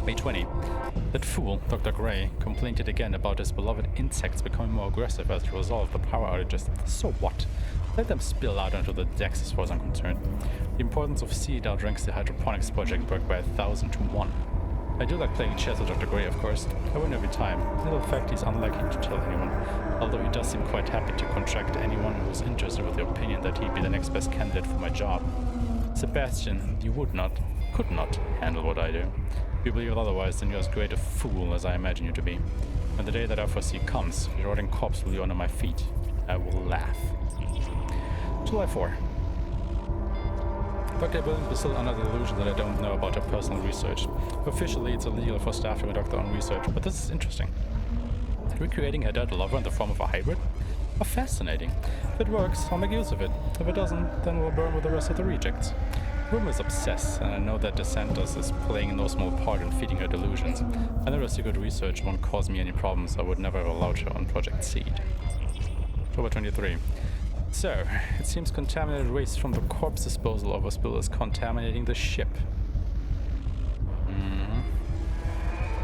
May 20. That fool, Dr. Gray, complained yet again about his beloved insects becoming more aggressive as a result of the power outages. So what? Let them spill out onto the decks as far as I'm concerned. The importance of seed outranks the hydroponics project work by 1,000 to 1. I do like playing chess with Dr. Gray, of course. I win every time. Little fact, he's unlikely to tell anyone, although he does seem quite happy to contract anyone who's interested with the opinion that he'd be the next best candidate for my job. Sebastian, you could not handle what I do. If you believe otherwise, then you're as great a fool as I imagine you to be. When the day that I foresee comes, your rotting corpse will be under my feet. I will laugh. July 4. Dr. Williams was still under the illusion that I don't know about her personal research. Officially, it's illegal for staff to conduct their own research, but this is interesting. Recreating her dead lover in the form of a hybrid? How fascinating. If it works, I'll make use of it. If it doesn't, then we'll burn with the rest of the rejects. Rumor is obsessed, and I know that DeSantis is playing no small part in feeding her delusions. I know her secret research won't cause me any problems I would never have allowed her on Project Seed. October 23. So, it seems contaminated waste from the corpse disposal overspill is contaminating the ship.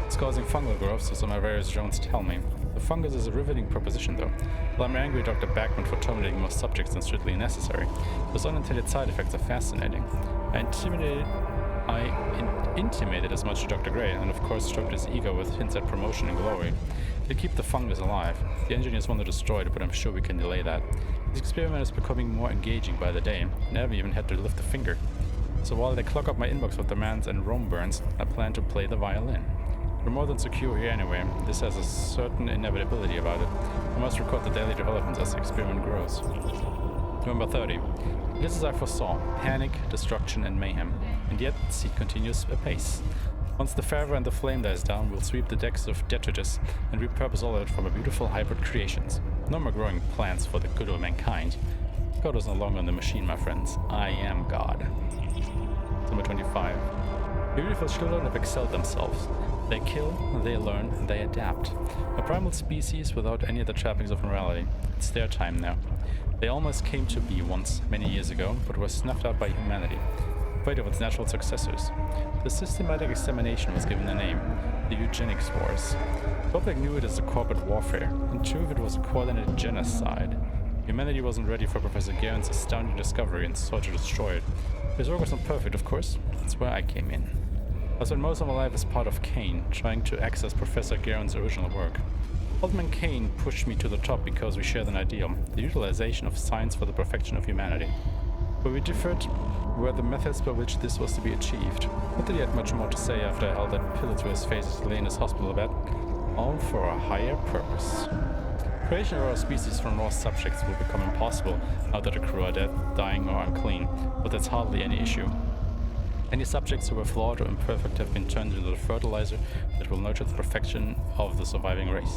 It's causing fungal growth, so my various drones tell me. The fungus is a riveting proposition, though. While I'm angry at Dr. Backman for terminating more subjects than strictly necessary, those unintended side effects are fascinating. I intimated as much to Dr. Gray, and of course stroked his ego with hints at promotion and glory. To keep the fungus alive. The engineers want to destroy it, but I'm sure we can delay that. This experiment is becoming more engaging by the day. I never even had to lift a finger. So while they clog up my inbox with demands and Rome burns, I plan to play the violin. We're more than secure here anyway. This has a certain inevitability about it. I must record the daily developments as the experiment grows. November 30. It is as I foresaw. Panic, destruction, and mayhem. And yet, Seed continues apace. Once the fervor and the flame dies down, we'll sweep the decks of detritus and repurpose all of it for my beautiful hybrid creations. No more growing plants for the good of mankind. God is no longer in the machine, my friends. I am God. Number 25. Beautiful children have excelled themselves. They kill, they learn, they adapt. A primal species without any of the trappings of morality. It's their time now. They almost came to be once, many years ago, but were snuffed out by humanity, afraid of its natural successors. The systematic extermination was given a name, the eugenics wars. The public knew it as a corporate warfare. In truth, it was a coordinated genocide. Humanity wasn't ready for Professor Guerin's astounding discovery and sought to destroy it. His work was not perfect, of course. That's where I came in. I spent most of my life as part of Kane, trying to access Professor Garen's original work. Oldman Kane pushed me to the top because we shared an ideal, the utilization of science for the perfection of humanity. Where we differed were the methods by which this was to be achieved. Not that he had much more to say after I held that pillow to his face as he lay in his hospital bed. All for a higher purpose. Creation of our species from raw subjects will become impossible now that the crew are dead, dying, or unclean, but that's hardly any issue. Any subjects who were flawed or imperfect have been turned into the fertilizer that will nurture the perfection of the surviving race.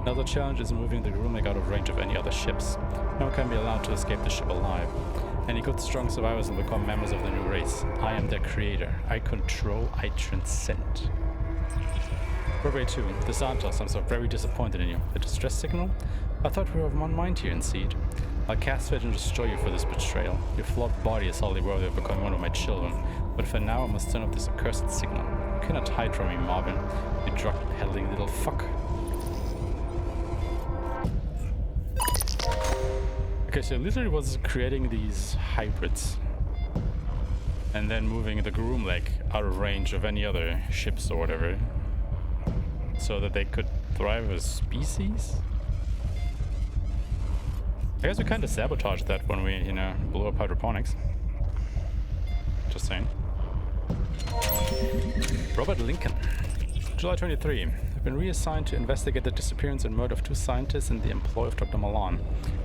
Another challenge is moving the Grumleg out of range of any other ships. No one can be allowed to escape the ship alive. Any good, strong survivors will become members of the new race. I am their creator. I control, I transcend. February 2. DeSantos, I'm so very disappointed in you. The distress signal? I thought we were of one mind here in Seed. I'll cast fate and destroy you for this betrayal. Your flawed body is hardly worthy of becoming one of my children. But for now I must turn off this accursed signal. You cannot hide from me, Marvin. You drug-peddling little fuck. Okay, so literally was creating these hybrids and then moving the Grumleg out of range of any other ships or whatever so that they could thrive as species? I guess we kind of sabotaged that when we, blew up hydroponics. Just saying. Robert Lincoln. July 23. I've been reassigned to investigate the disappearance and murder of 2 scientists in the employ of Dr. Malan.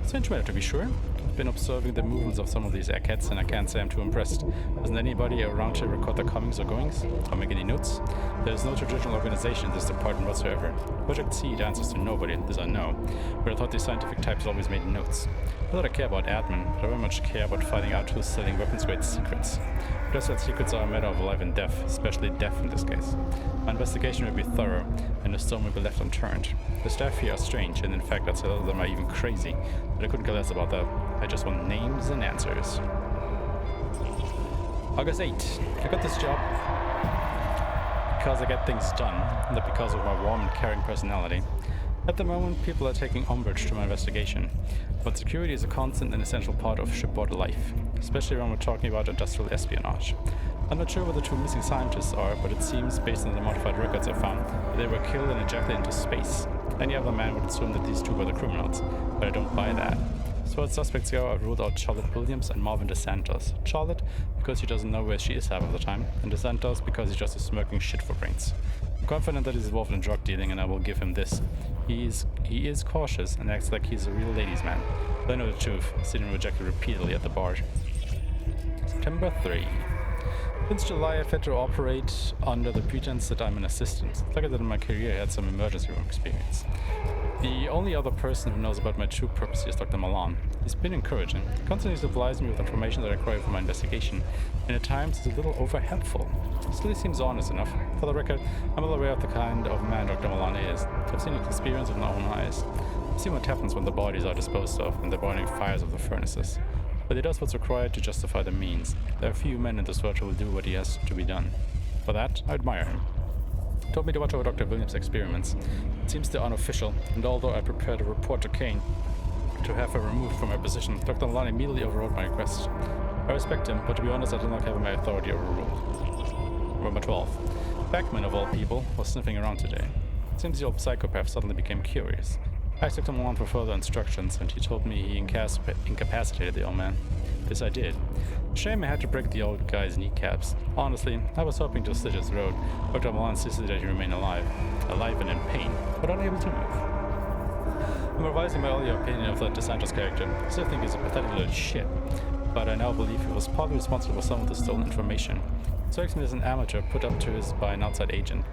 Strange matter, to be sure. I've been observing the movements of some of these eggheads, and I can't say I'm too impressed. Doesn't anybody around here record their comings or goings? Or make any notes? There is no traditional organization in this department whatsoever. Project Seed answers to nobody, this I know. But I thought these scientific types always made notes. Not that I care about admin, but I very much care about finding out who's selling weapons-grade secrets. Just that secrets are a matter of life and death, especially death in this case. My investigation will be thorough, and the stone will be left unturned. The staff here are strange, and in fact I'd say a lot of them are even crazy, but I couldn't care less about that. I just want names and answers. August 8. I got this job because I get things done, not because of my warm and caring personality. At the moment, people are taking umbrage to my investigation, but security is a constant and essential part of shipboard life, especially when we're talking about industrial espionage. I'm not sure where the 2 missing scientists are, but it seems, based on the modified records I found, that they were killed and ejected into space. Any other man would assume that these 2 were the criminals, but I don't buy that. As far as suspects go, I've ruled out Charlotte Williams and Marvin DeSantos. Charlotte, because he doesn't know where she is half of the time, and DeSantos, because he's just a smirking shit for brains. I'm confident that he's involved in drug dealing, and I will give him this. He is cautious and acts like he's a real ladies' man. But I know the truth. I've seen him rejected repeatedly at the bar. September 3. Since July, I've had to operate under the pretense that I'm an assistant. It's like I did in my career, I had some emergency room experience. The only other person who knows about my true purpose is Dr. Malan. He's been encouraging. He constantly supplies me with information that I require for my investigation, and at times is a little over-helpful. Still, he seems honest enough. For the record, I'm well aware of the kind of man Dr. Malan is. I've seen his experience with my own eyes. I've seen what happens when the bodies are disposed of and the burning fires of the furnaces. But he does what's required to justify the means. There are few men in this world who will do what he has to be done. For that, I admire him. He told me to watch over Dr. Williams' experiments. It seems they're unofficial, and although I prepared a report to Kane to have her removed from her position, Dr. Malan immediately overrode my request. I respect him, but to be honest, I do not have my authority overruled. November 12th. Beckman, of all people, was sniffing around today. It seems the old psychopath suddenly became curious. I asked him on for further instructions, and he told me he incapacitated the old man. This I did. Shame I had to break the old guy's kneecaps. Honestly, I was hoping to slit his throat. Dr. Malan insisted that he remain alive. Alive and in pain, but unable to move. I'm revising my earlier opinion of the DeSantos character. I still think he's a pathetic little shit, but I now believe he was partly responsible for some of the stolen information. It strikes me as an amateur put up to his by an outside agent.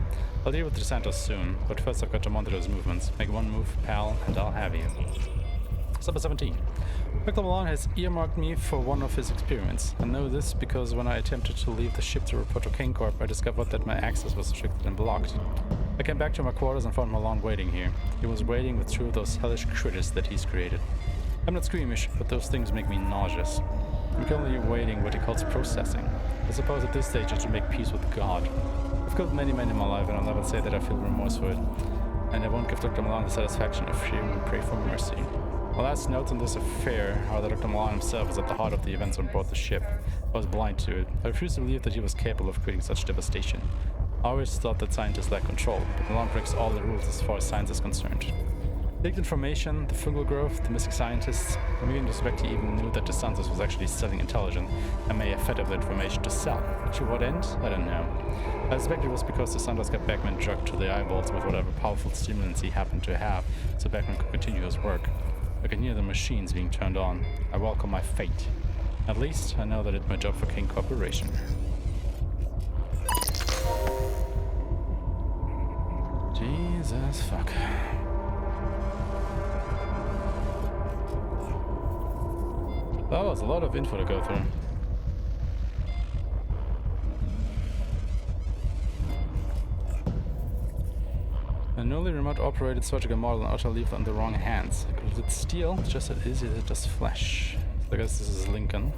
I'll deal with DeSantos soon, but first I've got to monitor his movements. Make one move, pal, and I'll have you. December 17. Dr. Malan has earmarked me for one of his experiments. I know this because when I attempted to leave the ship to report to Kane Corp, I discovered that my access was restricted and blocked. I came back to my quarters and found Malan waiting here. He was waiting with 2 of those hellish critters that he's created. I'm not squeamish, but those things make me nauseous. I'm currently awaiting what he calls processing. I suppose at this stage I should make peace with God. I've killed many men in my life, and I'll never say that I feel remorse for it. And I won't give Dr. Malan the satisfaction of hearing him pray for mercy. My last notes on this affair are that Dr. Malan himself is at the heart of the events on board the ship. I was blind to it. I refused to believe that he was capable of creating such devastation. I always thought that scientists lack control, but the law breaks all the rules as far as science is concerned. Leaked information, the fungal growth, the missing scientists. I'm beginning to suspect he even knew that the Census was actually selling intelligence and may have fed up the information to sell. To what end? I don't know. I suspect it was because the Santos got Beckman drugged to the eyeballs with whatever powerful stimulants he happened to have, so Beckman could continue his work. I can hear the machines being turned on. I welcome my fate. At least, I know that it's my job for King Corporation. Jesus fuck. That was a lot of info to go through. A newly remote operated surgical model and utterly left in the wrong hands. Because it's steel, it's just as easy as it does flesh. So I guess this is Lincoln.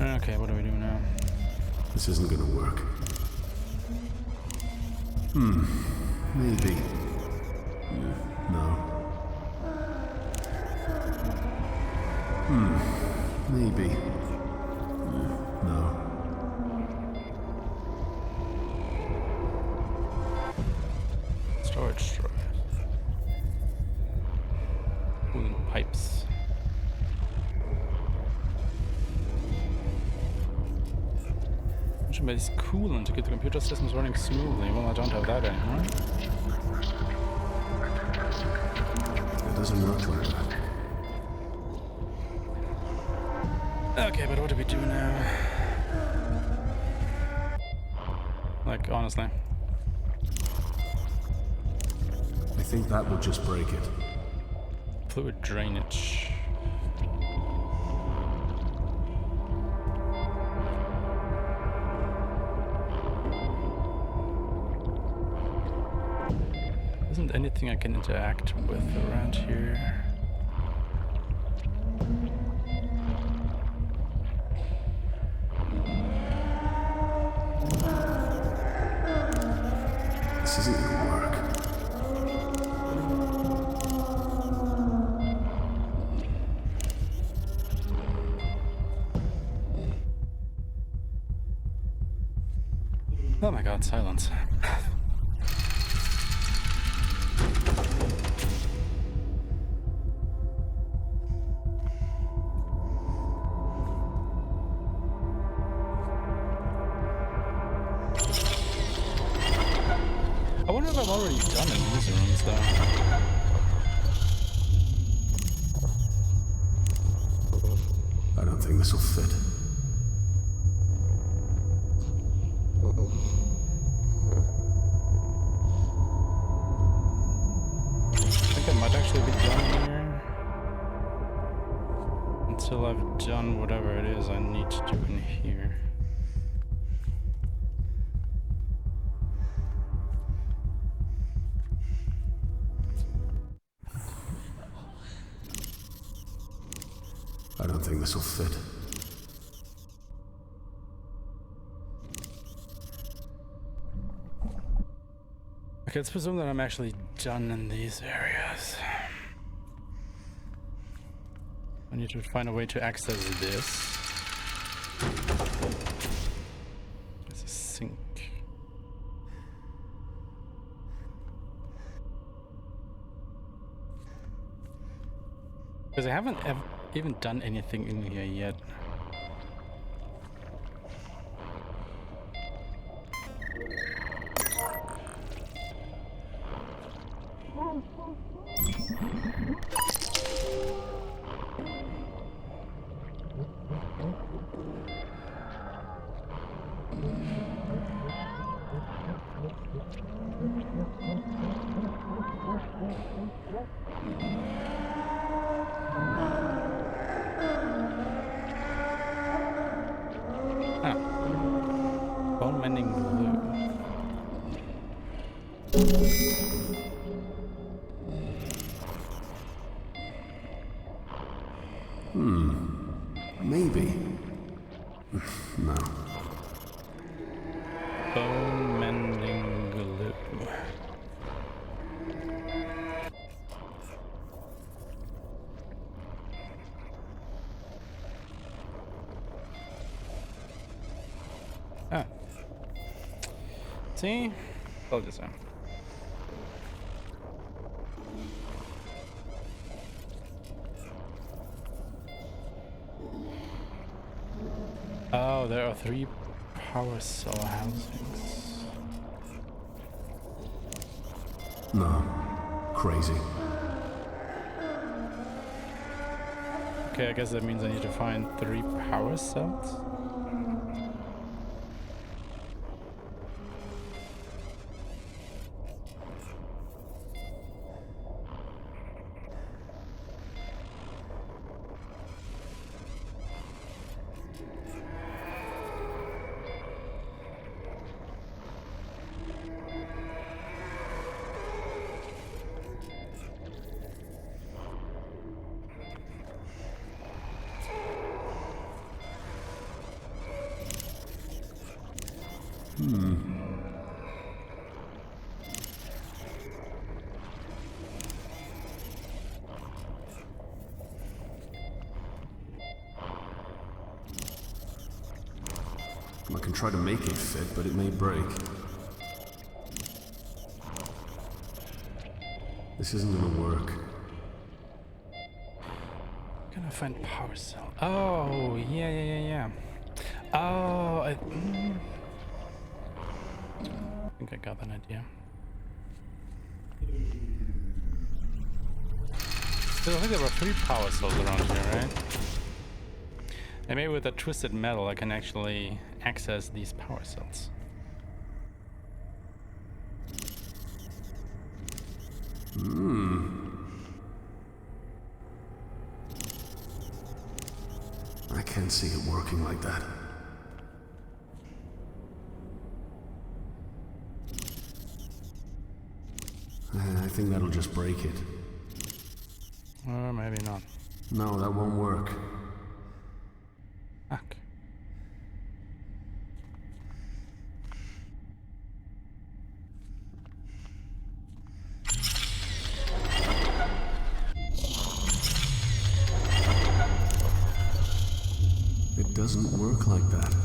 Okay, what do we do now? This isn't gonna work. Maybe. No. Maybe. No. Storage. Cooling pipes. Should make this coolant to get the computer systems running smoothly. Well, I don't have that anymore. It doesn't work like that. Okay, but what do we do now? Like, honestly. I think that will just break it. Fluid drainage. Isn't anything I can interact with around here? This isn't gonna work. Oh my god, silence. I wonder if I've already done in these rooms though. I don't think this will fit. I think I might actually be done here. Until I've done whatever it is I need to do in here. I don't think this will fit. Okay, let's presume that I'm actually done in these areas. I need to find a way to access this. There's a sink. Because I haven't even done anything in here yet. Bone mending glue. Maybe. No. Bone mending glue. Ah. See? Told you so. Oh, there are 3 power cell housings. No. Crazy. Okay, I guess that means I need to find 3 power cells. I can try to make it fit, but it may break. This isn't gonna work. Gonna find power cell. Oh, yeah. Oh, I think I got an idea. So I think there were 3 power cells around here, right? And maybe with the twisted metal, I can actually access these power cells. I can't see it working like that. I think that'll just break it. Or maybe not. No, that won't work. Fuck. It doesn't work like that.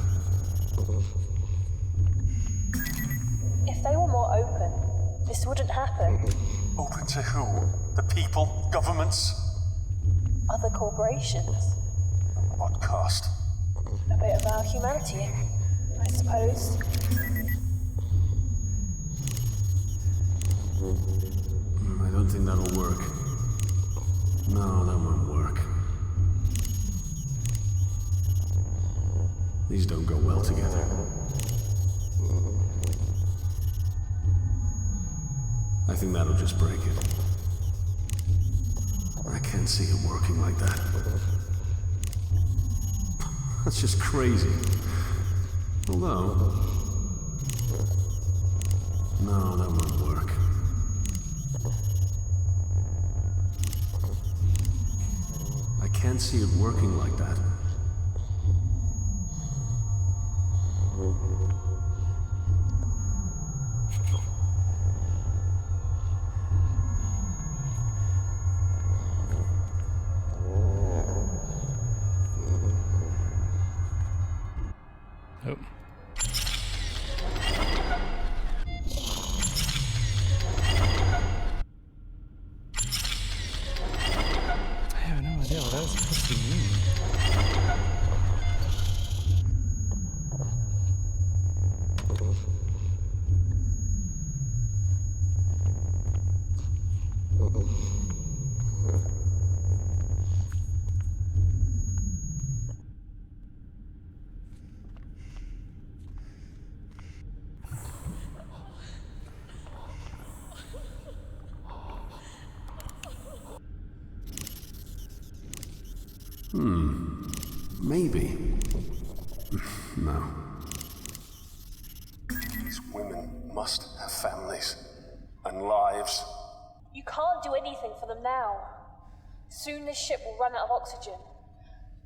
If they were more open, this wouldn't happen. Open to who? The people? Governments? Other corporations. What cost? A bit of our humanity, I suppose. I don't think that'll work. No, that won't work. These don't go well together. I think that'll just break it. I can't see it working like that. That's just crazy. Although... No, that won't work. I can't see it working like that. Oh. I have no idea what that is supposed to mean. Maybe. No. These women must have families and lives. You can't do anything for them now. Soon this ship will run out of oxygen.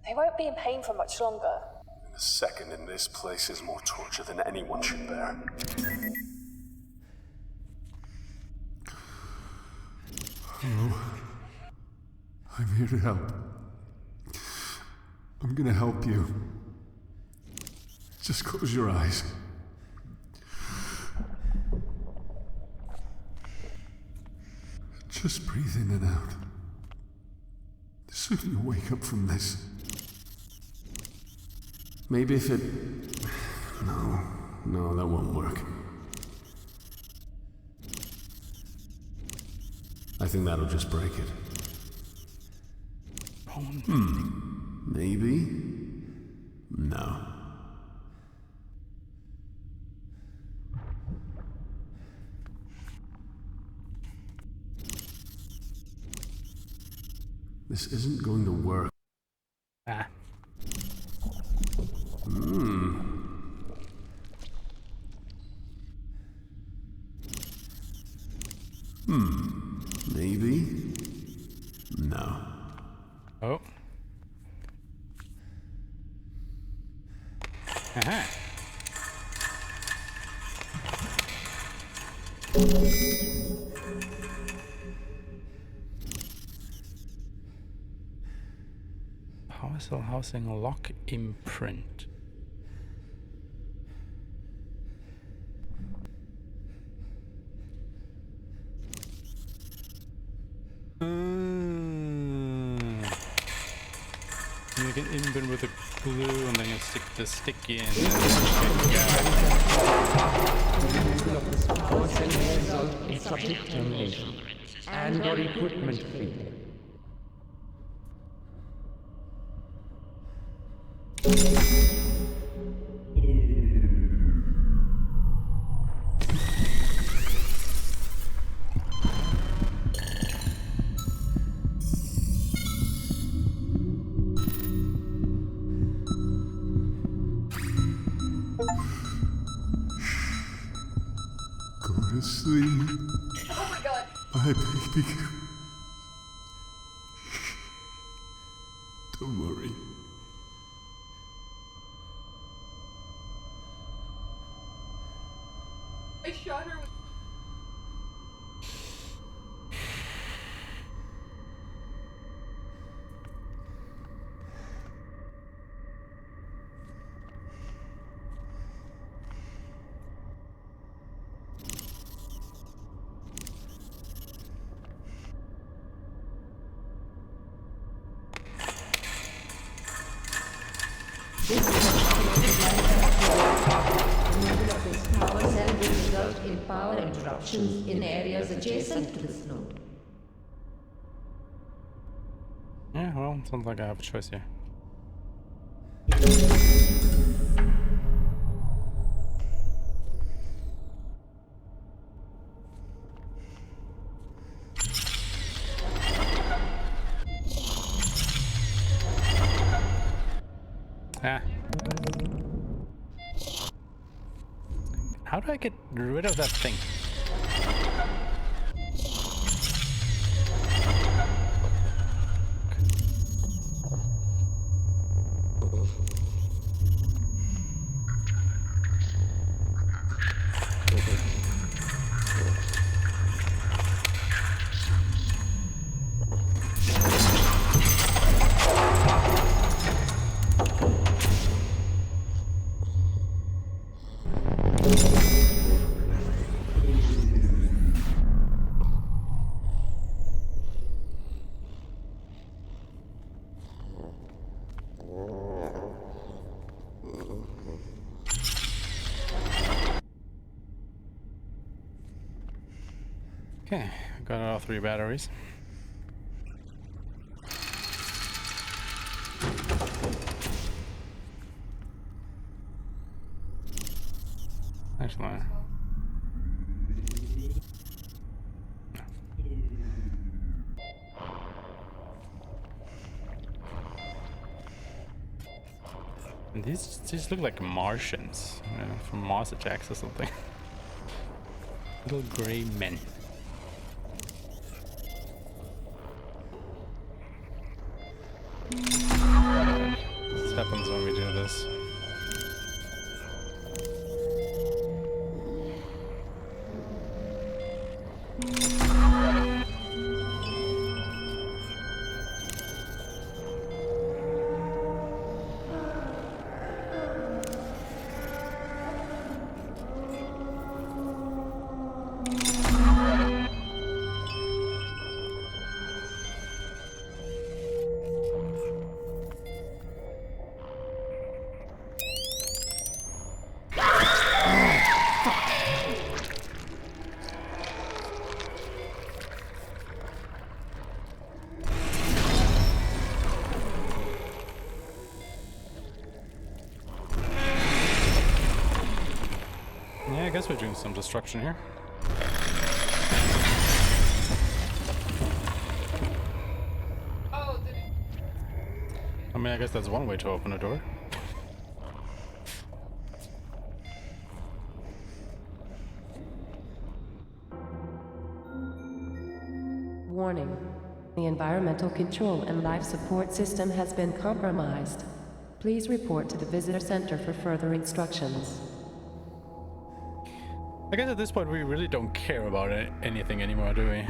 They won't be in pain for much longer. A second in this place is more torture than anyone should bear. Hello. I'm here to help. I'm gonna help you. Just close your eyes. Just breathe in and out. The sooner you wake up from this. Maybe if it... No, that won't work. I think that'll just break it. Maybe? No. This isn't going to work. Ah. Maybe? No. Oh. Aha. Parcel housing lock imprint. You can imprint with a glue and then you stick the stick in and then Power cell may result in subject termination and/or equipment failure. Go to sleep. Oh my god. My baby. Don't worry. I shot her with... Power cell will result in power interruptions in areas adjacent to this node. yeah, well, sounds like I have a choice here. Ah. How do I get rid of that thing? Okay, got all 3 batteries. Actually, these look like Martians, you know, from Maracheck or something. Little gray men. What happens when we do this? guess we're doing some destruction here. I mean, I guess that's one way to open a door. Warning. The environmental control and life support system has been compromised. Please report to the visitor center for further instructions. I guess at this point we really don't care about anything anymore, do we?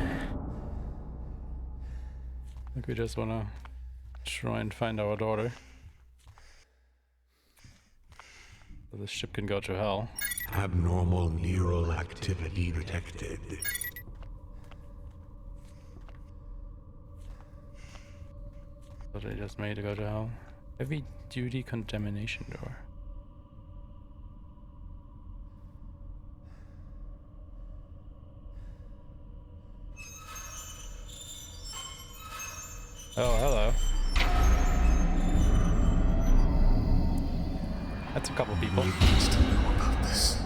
Like we just wanna try and find our daughter. So the ship can go to hell. Abnormal neural activity detected. What they just made to go to hell. Heavy duty contamination door. Oh, hello. That's a couple people. He needs to know about this.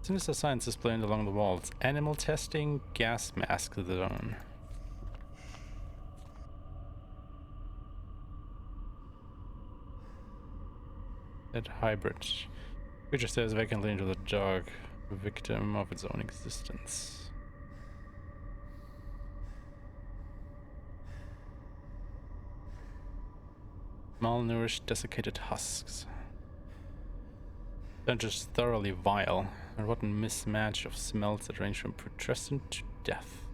Sinister signs displayed along the walls. Animal testing, gas mask zone. That hybrid. Creature stares vacantly into the dark, a victim of its own existence. Malnourished, desiccated husks. They're just thoroughly vile. A rotten mismatch of smells that range from putrescent to death.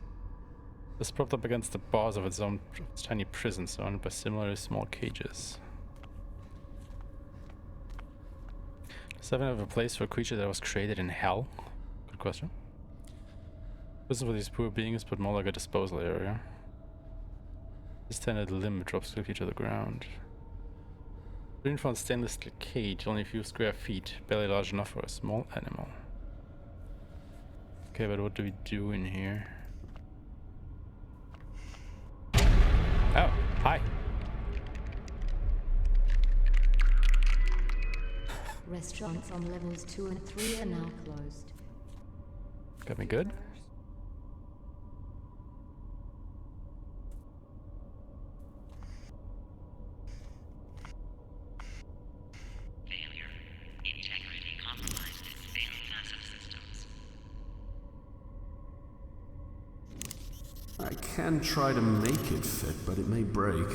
This propped up against the bars of its own tiny prison, surrounded by similarly small cages. Does heaven have a place for a creature that was created in hell? Good question. Prison for these poor beings, but more like a disposal area. This tenured limb drops quickly to the ground. Green found stainless steel cage, only a few square feet, barely large enough for a small animal. Okay, but what do we do in here? Oh, hi. Restaurants on levels 2 and 3 are now closed. Got me good? Failure. Integrity compromised in failing massive systems. I can try to make it fit, but it may break.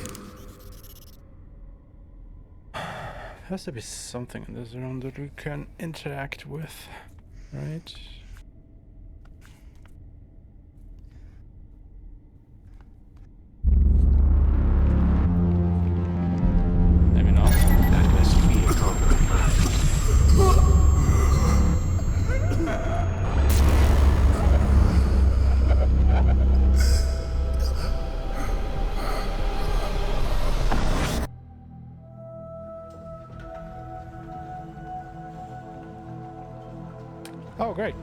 There has to be something in this room that we can interact with, right? Maybe not. Atmosphere Oh, great.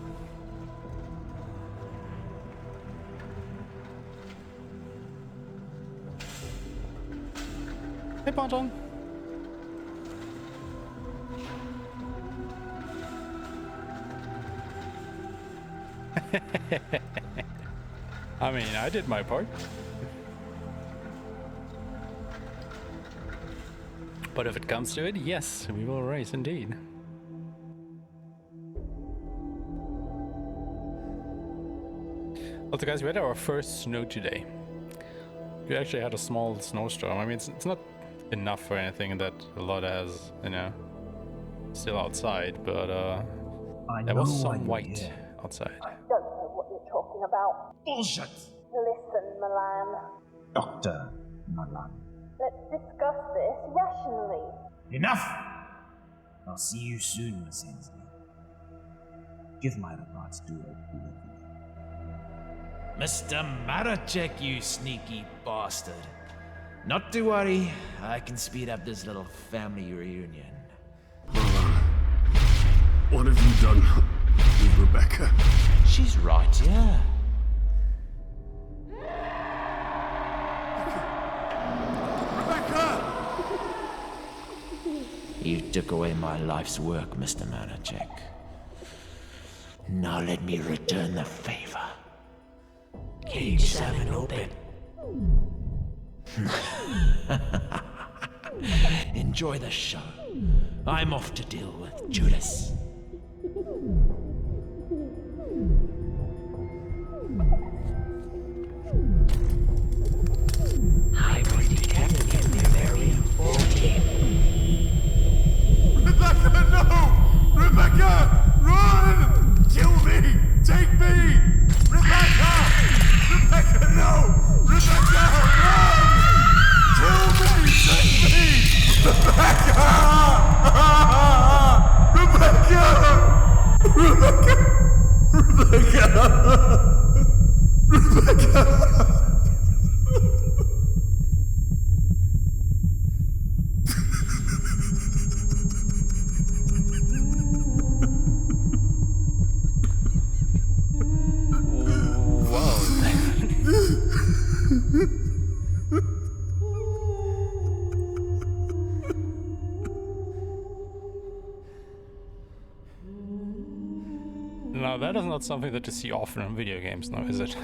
Hey, Ponton. I mean, I did my part. But if it comes to it, yes, we will race indeed. Also, guys, we had our first snow today. We actually had a small snowstorm. I mean, it's not enough for anything that a lot has, you know, still outside, but there was some white outside. I don't know what you're talking about. Bullshit! Listen, Milan. Dr. Malan. Let's discuss this rationally. Enough! I'll see you soon, Sensei. Give my regards to Oku. Mr. Maracheck, you sneaky bastard. Not to worry, I can speed up this little family reunion. What have you done with Rebecca? She's right here. Rebecca! You took away my life's work, Mr. Maracheck. Now let me return the favor. Cage 7 open. Enjoy the show. I'm off to deal with Judas. I will detect in the very 14. Rebecca, no! Rebecca, run! Kill me! Take me! Rebecca! Rebecca, no! Rebecca, run! Kill me! Take me! Rebecca! Rebecca! Rebecca! Rebecca! Rebecca! Now that is not something that you see often in video games now, is it?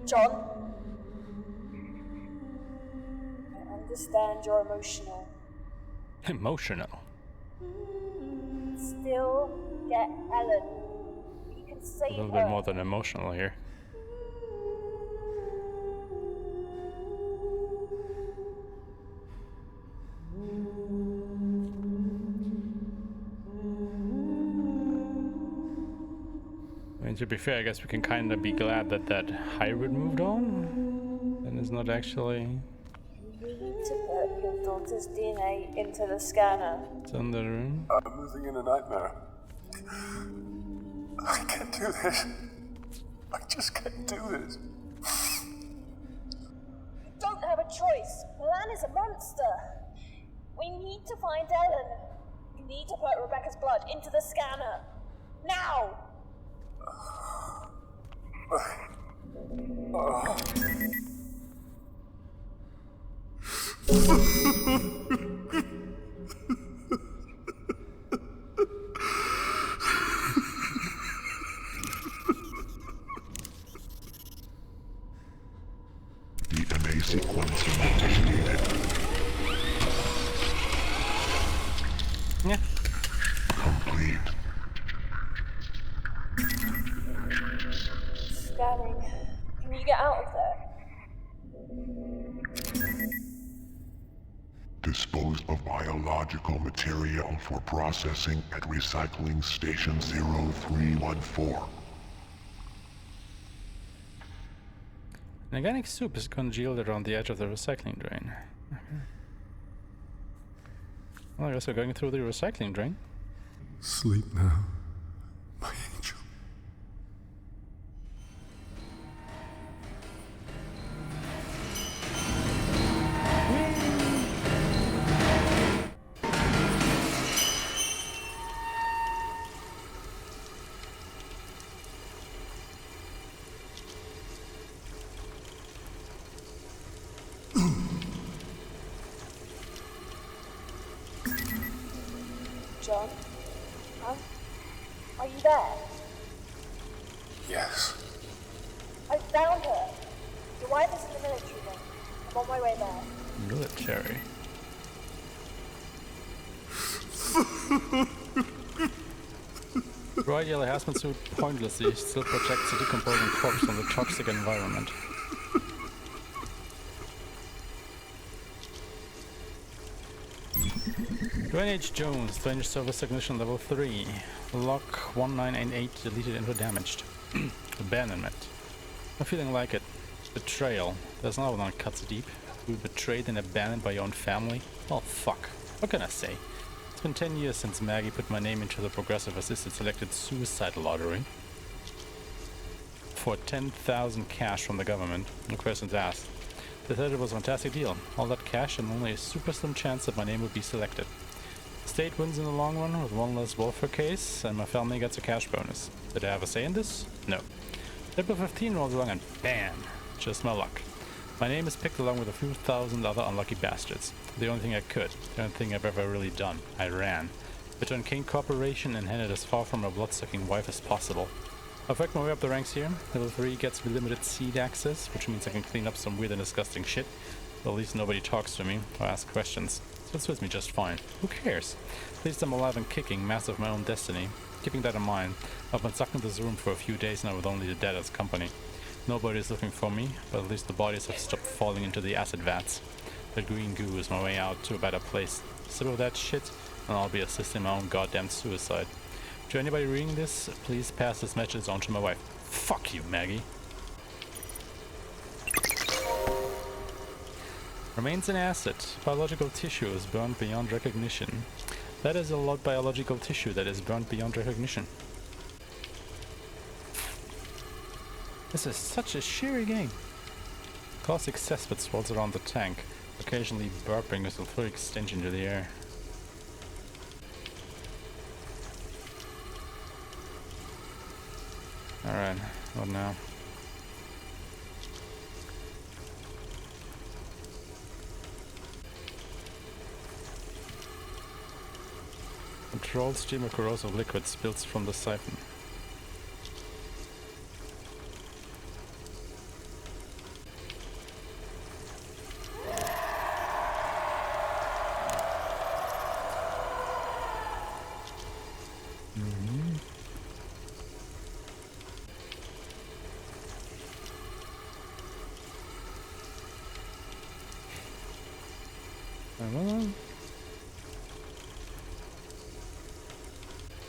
John, I understand you're emotional. Emotional? Still get Ellen. We can A save little her. bit more than emotional here. I mean, to be fair, I guess we can kind of be glad that that hybrid moved on, and is not actually. You need to put your daughter's DNA into the scanner. It's in the room. I'm living in a nightmare. I can't do this. I just can't do this. You don't have a choice. Milan is a monster. We need to find Ellen. You need to put Rebecca's blood into the scanner. Now! DNA sequencing initiated. Yeah. Complete. Scanning. Can you get out of there? Dispose of biological material for processing at recycling station 0314. Organic soup is congealed around the edge of the recycling drain. Okay. Well, I guess we're going through the recycling drain. Sleep now, my angel. John? Huh? Are you there? Yes. I found her. Your wife is in the military wing. I'm on my way there. Military. Bright yellow hazmat suit pointlessly still protects the decomposing corpse from the toxic environment. Dwayne H. Jones, Dwayne service ignition level 3. Lock 1988 deleted into damaged. Abandonment. I'm feeling like it. Betrayal. There's another one that cuts deep. We were betrayed and abandoned by your own family? Well, fuck. What can I say? It's been 10 years since Maggie put my name into the Progressive Assisted Selected Suicide Lottery. For 10,000 cash from the government. No questions asked. They said it was a fantastic deal. All that cash and only a super slim chance that my name would be selected. The state wins in the long run with one less welfare case, and my family gets a cash bonus. Did I have a say in this? No. April 15 rolls along and bam! Just my luck. My name is picked along with a few thousand other unlucky bastards. The only thing I could, the only thing I've ever really done. I ran. I joined Kane Corporation and headed as far from my blood-sucking wife as possible. I've worked my way up the ranks here. Level 3 gets me limited seed access, which means I can clean up some weird and disgusting shit. But at least nobody talks to me or asks questions. So it suits me just fine. Who cares? At least I'm alive and kicking, master of my own destiny. Keeping that in mind, I've been stuck in this room for a few days now with only the dead as company. Nobody's looking for me, but at least the bodies have stopped falling into the acid vats. The green goo is my way out to a better place. Sip of that shit, and I'll be assisting my own goddamn suicide. To anybody reading this, please pass this message on to my wife. Fuck you, Maggie. Remains in acid. Biological tissue is burned beyond recognition. That is a lot biological tissue that is burned beyond recognition. This is such a sheer game. Caustic cesspit swirls around the tank, occasionally burping a sulfuric stench into the air. Alright, what now? Controlled stream of corrosive liquid spills from the siphon.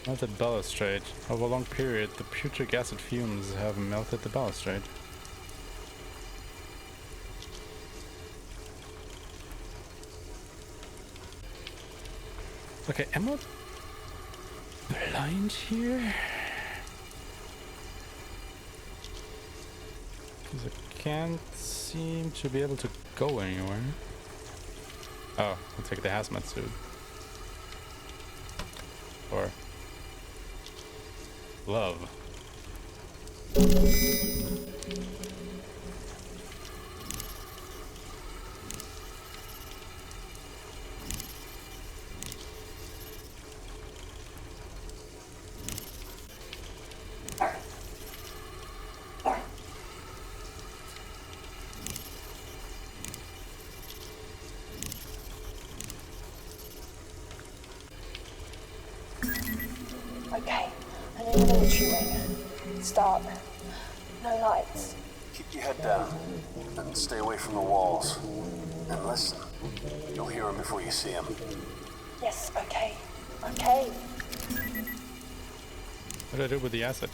Melted balustrade. Over a long period, the putric acid fumes have melted the balustrade. Okay, am I blind here? Because I can't seem to be able to go anywhere. Oh, I'll take the hazmat suit. Or love. Okay, I'm in the military wing. Start. No lights. Keep your head down and stay away from the walls. And listen, you'll hear him before you see him. Yes, okay. Okay. What do I do with the acid?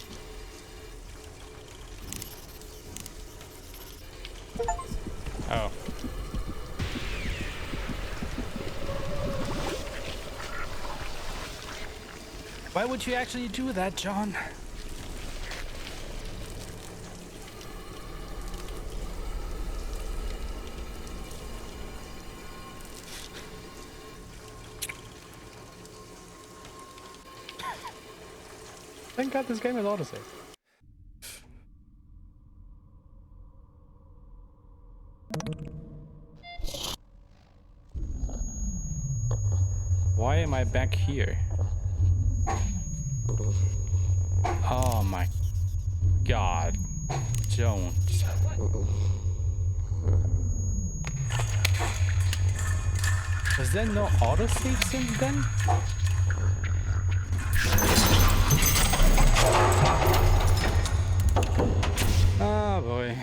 Oh. Why would you actually do that, John? Thank God this game is autosave. Why am I back here? Oh my God. Don't. Was there no autosave since then? Oh boy.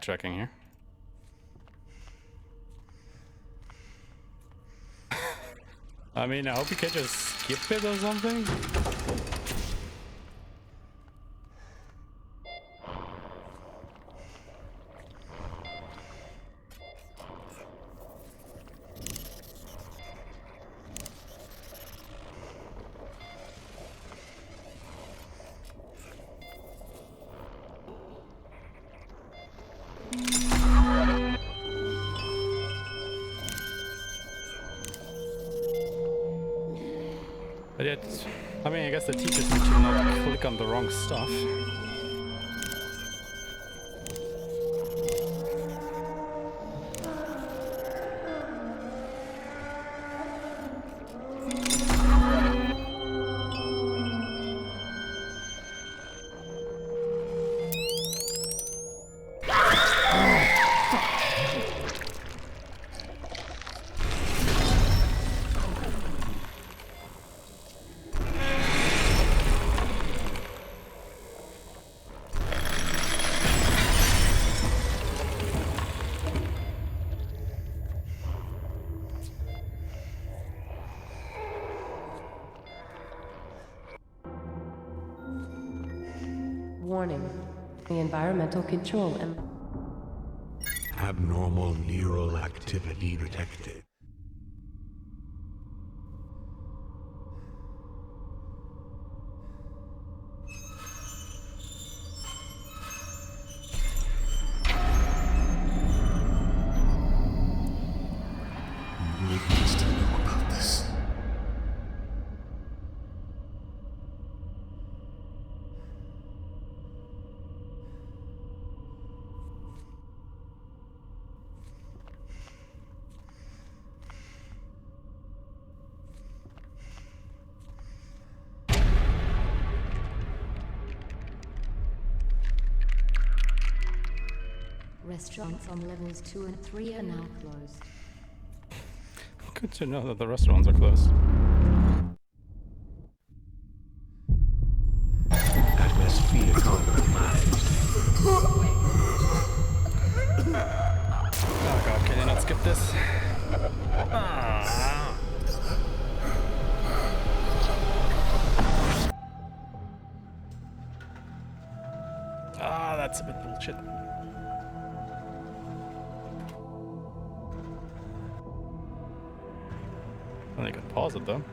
backtracking here. I mean, I hope you can just skip it or something. But yet, I mean, I guess the teachers need to not click on the wrong stuff. Warning. The environmental control and Abnormal neural activity detected. You really needs to know about this. Restaurants on levels 2 and 3 are now closed. Good to know that the restaurants are closed. Atmosphere compromised. Oh god, can you not skip this? That's a bit bullshit. Well, you can pause it though.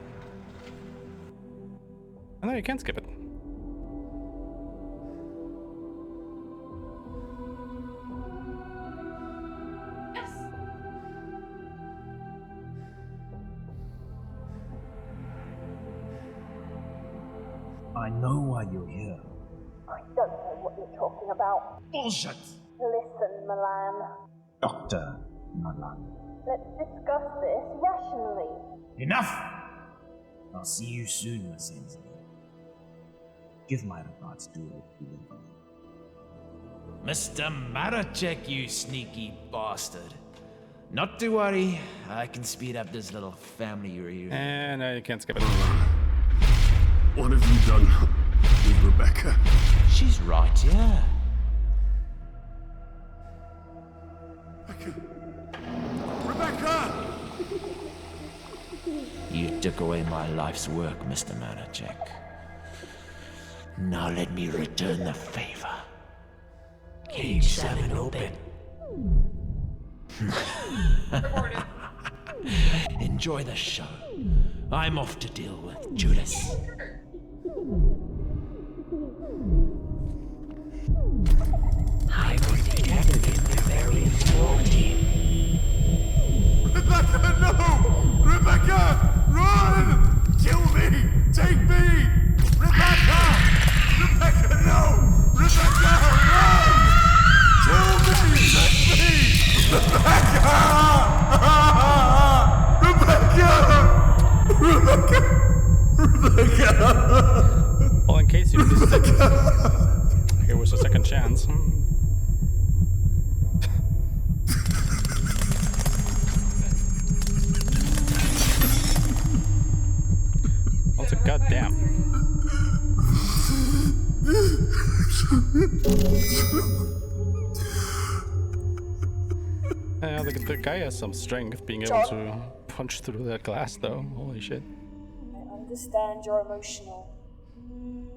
And then you can skip it. I know why you're here. I don't know what you're talking about. Bullshit! Listen, Milan. Dr. Milan. Let's discuss this rationally. Enough! I'll see you soon, my sensei. Give my regards to it. Mr. Maracheck, you sneaky bastard. Not to worry, I can speed up this little family reunion. And you can't skip it. What have you done with Rebecca? She's right, yeah. Rebecca! You took away my life's work, Mr. Maracheck. Now let me return the favor. Cage 7 open. Enjoy the show. I'm off to deal with Judas. I will deactivate the various war team. Rebecca, no! Rebecca, run! Kill me! Take me! Rebecca! Rebecca, no! Rebecca, run! Kill me! Take me! Rebecca! Rebecca! Rebecca! Rebecca! Well, in case you missed it, here was a second chance. Also, goddamn. Yeah, the guy has some strength being able to punch through that glass, though. Holy shit. I understand you're emotional. You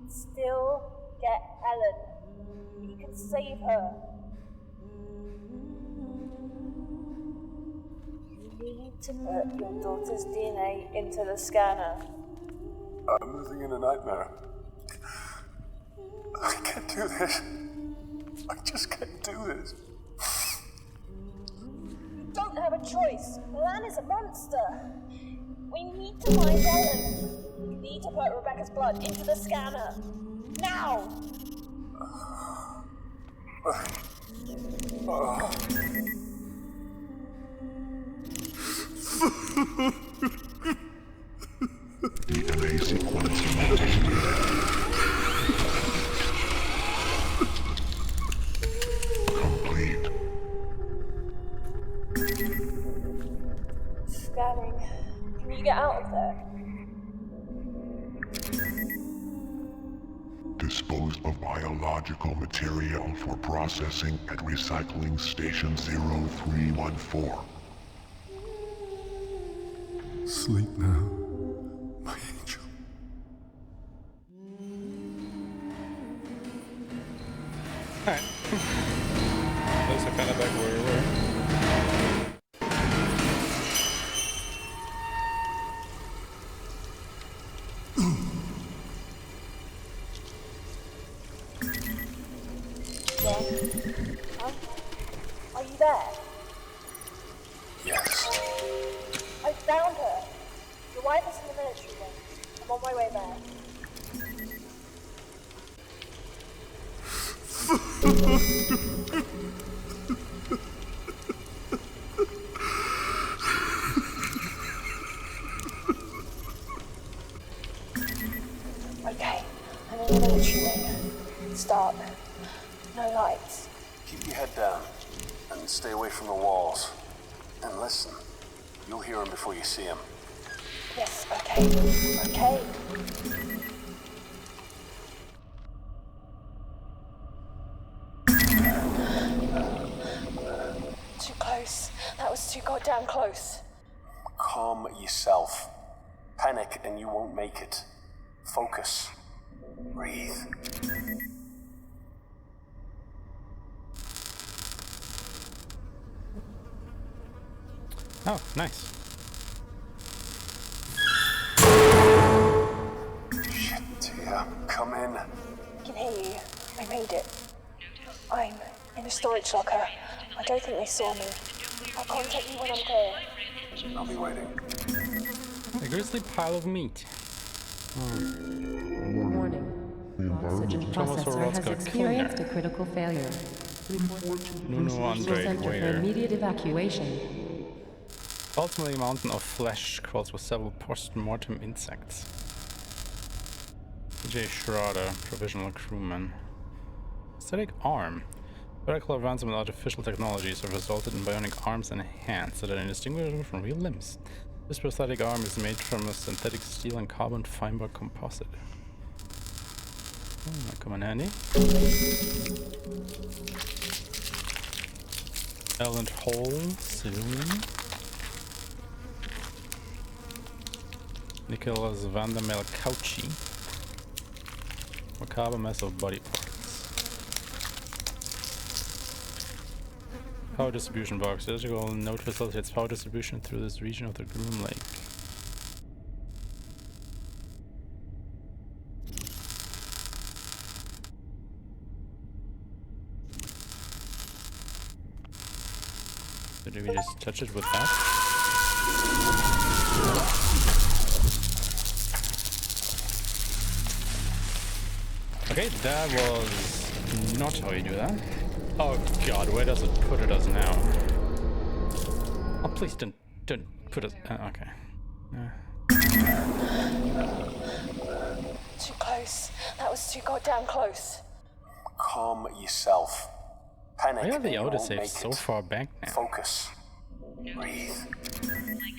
can still get Ellen. You can save her. You need to put your daughter's DNA into the scanner. I'm living in a nightmare. I can't do this. I just can't do this. You don't have a choice. Milan is a monster. We need to find Ellen. You need to put Rebecca's blood into the scanner. Now! DNA sequencing initiated. Complete. Scanning. Can you get out of there? Dispose of biological material for processing at recycling station 0314. Sleep now, my angel. Alright. Those are kind of back where we were. Are you there? Yes. I found her. Your wife is in the military wing. I'm on my way there. Okay, I'm in the military wing. It's dark. No lights. Keep your head down and stay away from the walls. And listen, you'll hear him before you see him. Yes, okay. Okay. Too close. That was too goddamn close. Calm yourself. Panic and you won't make it. Focus. Breathe. Oh, nice. Shit, Tia. Come in. I can hear you. I made it. I'm in a storage locker. I don't think they saw me. I'll contact you when I'm clear. I'll be waiting. A grisly pile of meat. Warning. Oxygen processor has experienced a critical failure. Report to Nuno Andre Center for Waiter. immediate evacuation. Ultimately, a mountain of flesh crawls with several post-mortem insects. PJ Schroeder, provisional crewman. Aesthetic arm. Radical advancement in artificial technologies have resulted in bionic arms and hands that are indistinguishable from real limbs. This prosthetic arm is made from a synthetic steel and carbon fiber composite. Oh, might come in handy. Ellen Hall, civilian. Nicholas Vandermeer Couchy. Macabre mess of body parts. Power distribution box. The electrical node facilitates power distribution through this region of the Groom Lake. So do we just touch it with that? Okay, that was not how you do that. Oh god, where does it put us now? Oh, please don't put us... okay. Too close. That was too goddamn close. Calm yourself. Panic. Why are the and you auto won't saves make so it. far back now? Focus. Breathe. Link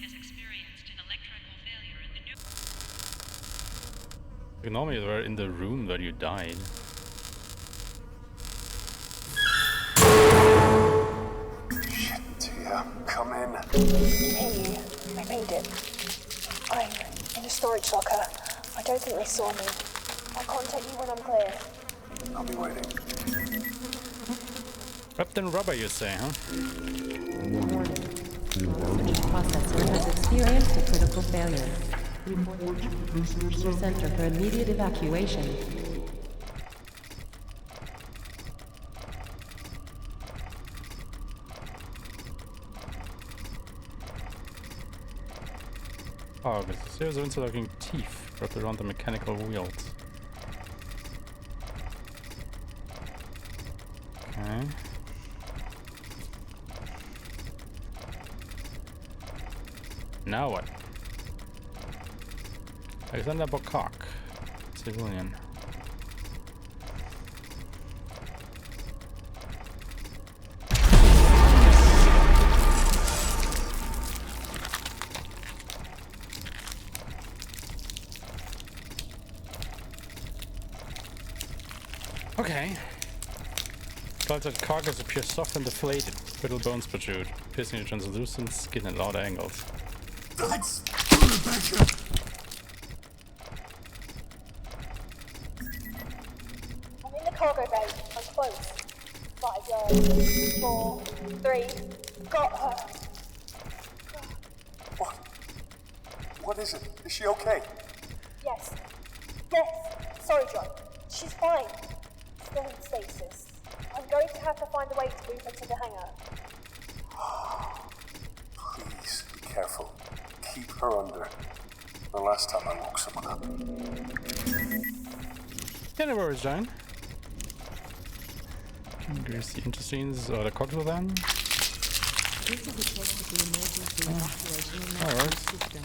has experienced an electrical failure in the new... Normally you were in the room where you died. ship. I'm in a storage locker. I don't think they saw me. I'll contact you when I'm clear. I'll be waiting. Wrapped in rubber, you say, huh? Warning. Each processor has experienced a critical failure. Report to the center for immediate evacuation. Oh, there's a series of interlocking teeth wrapped around the mechanical wheels. Okay. Now what? Alexander Bokak, civilian. Okay. Sculpted carcass appears soft and deflated. Brittle bones protrude, piercing the translucent skin at odd angles. That's I'm in the cargo bay. I'm close. 5 yards. 4, 3. Got her. What? What is it? Is she okay? Yes. Yes. Sorry, John. She's fine. Still in stasis. I'm going to have to find a way to move her to the hangar. Please be careful. Keep her under. The last time I woke someone up. Yeah, no worries, John. Can we see intestines or the cocktail then? This is a test of the emergency evacuation and Alright. management system.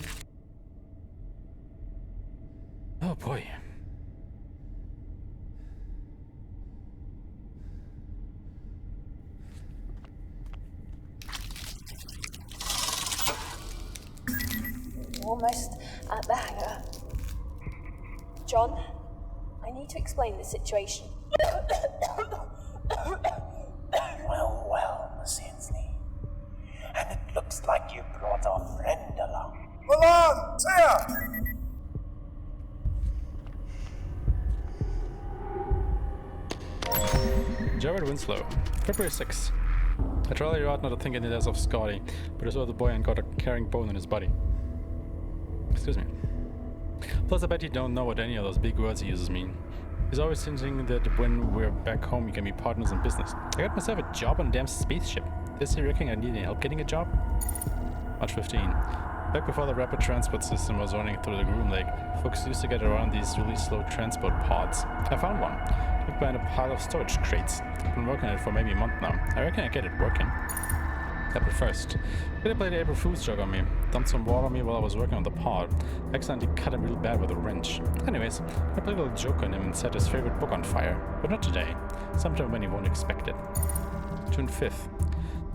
Oh boy. Almost at the hangar. John, I need to explain the situation. Well, Miss Hensley. And it looks like you brought a friend along. Milan! Taya! Jared Winslow, February 6th. I tried really ought not to think any less of Scotty, but I saw the boy and got a carrying bone in his body. Excuse me. Plus, I bet you don't know what any of those big words he uses mean. He's always hinting that when we're back home, we can be partners in business. I got myself a job on a damn spaceship. Does he reckon I need any help getting a job? March 15. Back before the rapid transport system was running through the Groom Lake, folks used to get around these really slow transport pods. I found one. Tucked behind a pile of storage crates. I've been working on it for maybe a month now. I reckon I get it working. April 1st. They played the April Fool's joke on me. Dumped some water on me while I was working on the pod. Accidentally cut him real bad with a wrench. Anyways, I played a little joke on him and set his favorite book on fire. But not today. Sometime when he won't expect it. June 5th.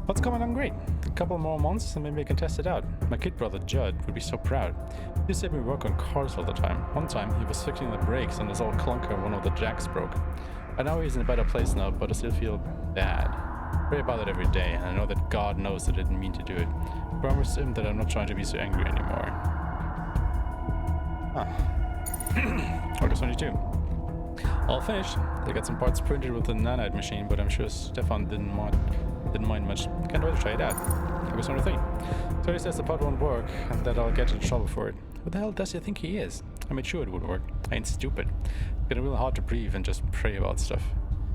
What's coming on great? A couple more months and maybe I can test it out. My kid brother Judd would be so proud. He used to have me work on cars all the time. One time he was fixing the brakes and his old clunker one of the jacks broke. I know he's in a better place now, but I still feel bad. Pray about it every day, and I know that God knows that I didn't mean to do it. Promise him that I'm not trying to be so angry anymore. August 22. All finished. I got some parts printed with the nanite machine, but I'm sure Stefan didn't mind much. Can't wait to try it out. August 23. So he says the pod won't work, and that I'll get in trouble for it. What the hell does he think he is? I made sure it would work. I ain't stupid. It's getting real hard to breathe and just pray about stuff.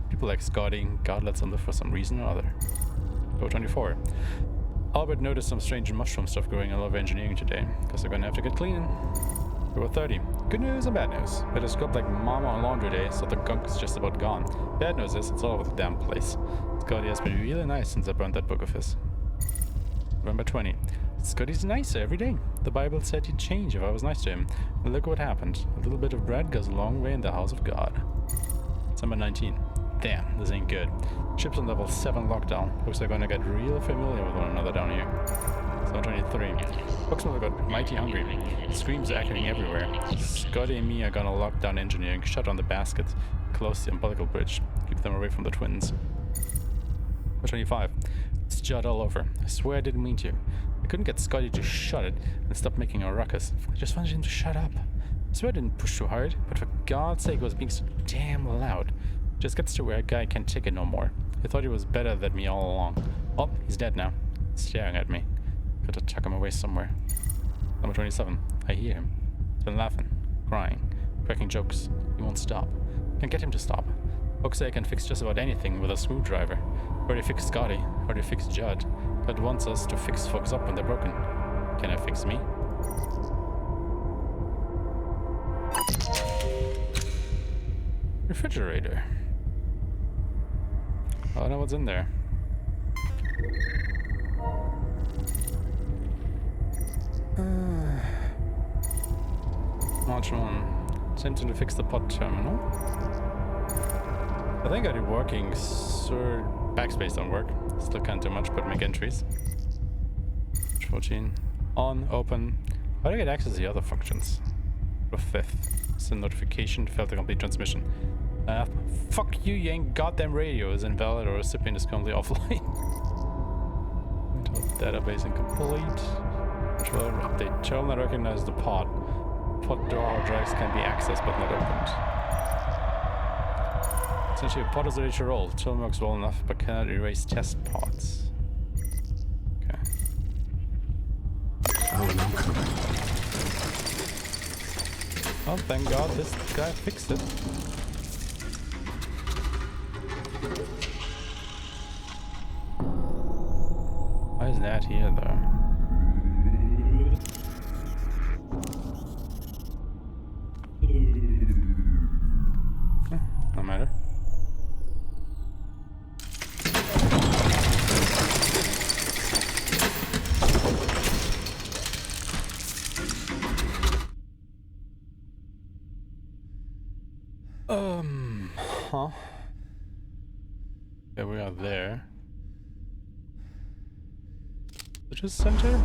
People like Scotty, God lets them live for some reason or other. Go 24. Albert noticed some strange mushroom stuff growing all over engineering today, because they're gonna have to get cleaning. Go 30. Good news and bad news. I just got like mama on laundry day, so the gunk is just about gone. Bad news is it's all over the damn place. Scotty has been really nice since I burned that book of his. November 20. Scotty's nicer every day. The Bible said he'd change if I was nice to him. And look what happened. A little bit of bread goes a long way in the house of God. December 19. Damn, this ain't good. Ship's on level 7 lockdown. Looks like we're gonna get real familiar with one another down here. Zone 23. Oxmiller got mighty hungry. Screams are echoing everywhere. Scotty and me are gonna lock down engineering, shut down the baskets, close the umbilical bridge, keep them away from the twins. 25. It's Judd all over. I swear I didn't mean to. I couldn't get Scotty to shut it and stop making a ruckus. I just wanted him to shut up. I swear I didn't push too hard, but for God's sake, it was being so damn loud. Just gets to where a guy can't take it no more. He thought he was better than me all along. Oh, he's dead now. Staring at me. Got to tuck him away somewhere. Number 27. I hear him. He's been laughing, crying, cracking jokes. He won't stop. Can't get him to stop. Folks say I can fix just about anything with a screwdriver. Already fixed Scotty. Already fixed Judd. God wants us to fix folks up when they're broken. Can I fix me? Refrigerator. I don't know what's in there. March 1. Attempting to fix the pod terminal. I think I did working, sir. Backspace don't work. Still can't do much but make entries. 14. On, open. How do I get access to the other functions? The 5th. Send notification, failed to complete transmission. Fuck you, you ain't goddamn radio is invalid or recipient is currently offline. Database incomplete. Controller update. Terminal recognizes the pod. Pod door hard drives can be accessed but not opened. Essentially, a pod is ready to roll. Terminal works well enough but cannot erase test pods. Okay. Oh, and I'm coming. Oh, thank God this guy fixed it. Why is that here, though? No matter. Huh? Okay, we are there. Just center? Like,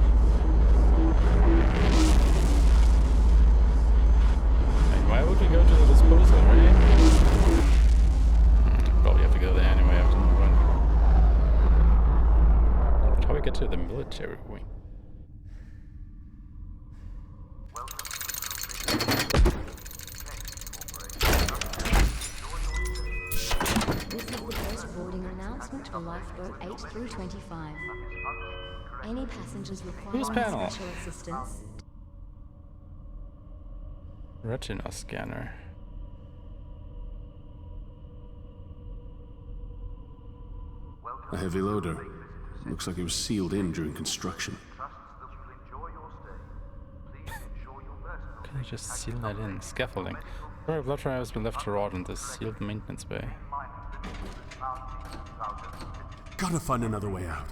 why would we go to the disposal, right? Probably have to go there anyway after the run. How do we get to the military wing? This is the first boarding announcement for lifeboat 8 through 25. Any passengers requiring special assistance? Retina scanner. A heavy loader. Looks like it was sealed in during construction. Can I just seal that in? Scaffolding. Our blood trial has been left to rot in this sealed maintenance bay. Gotta find another way out.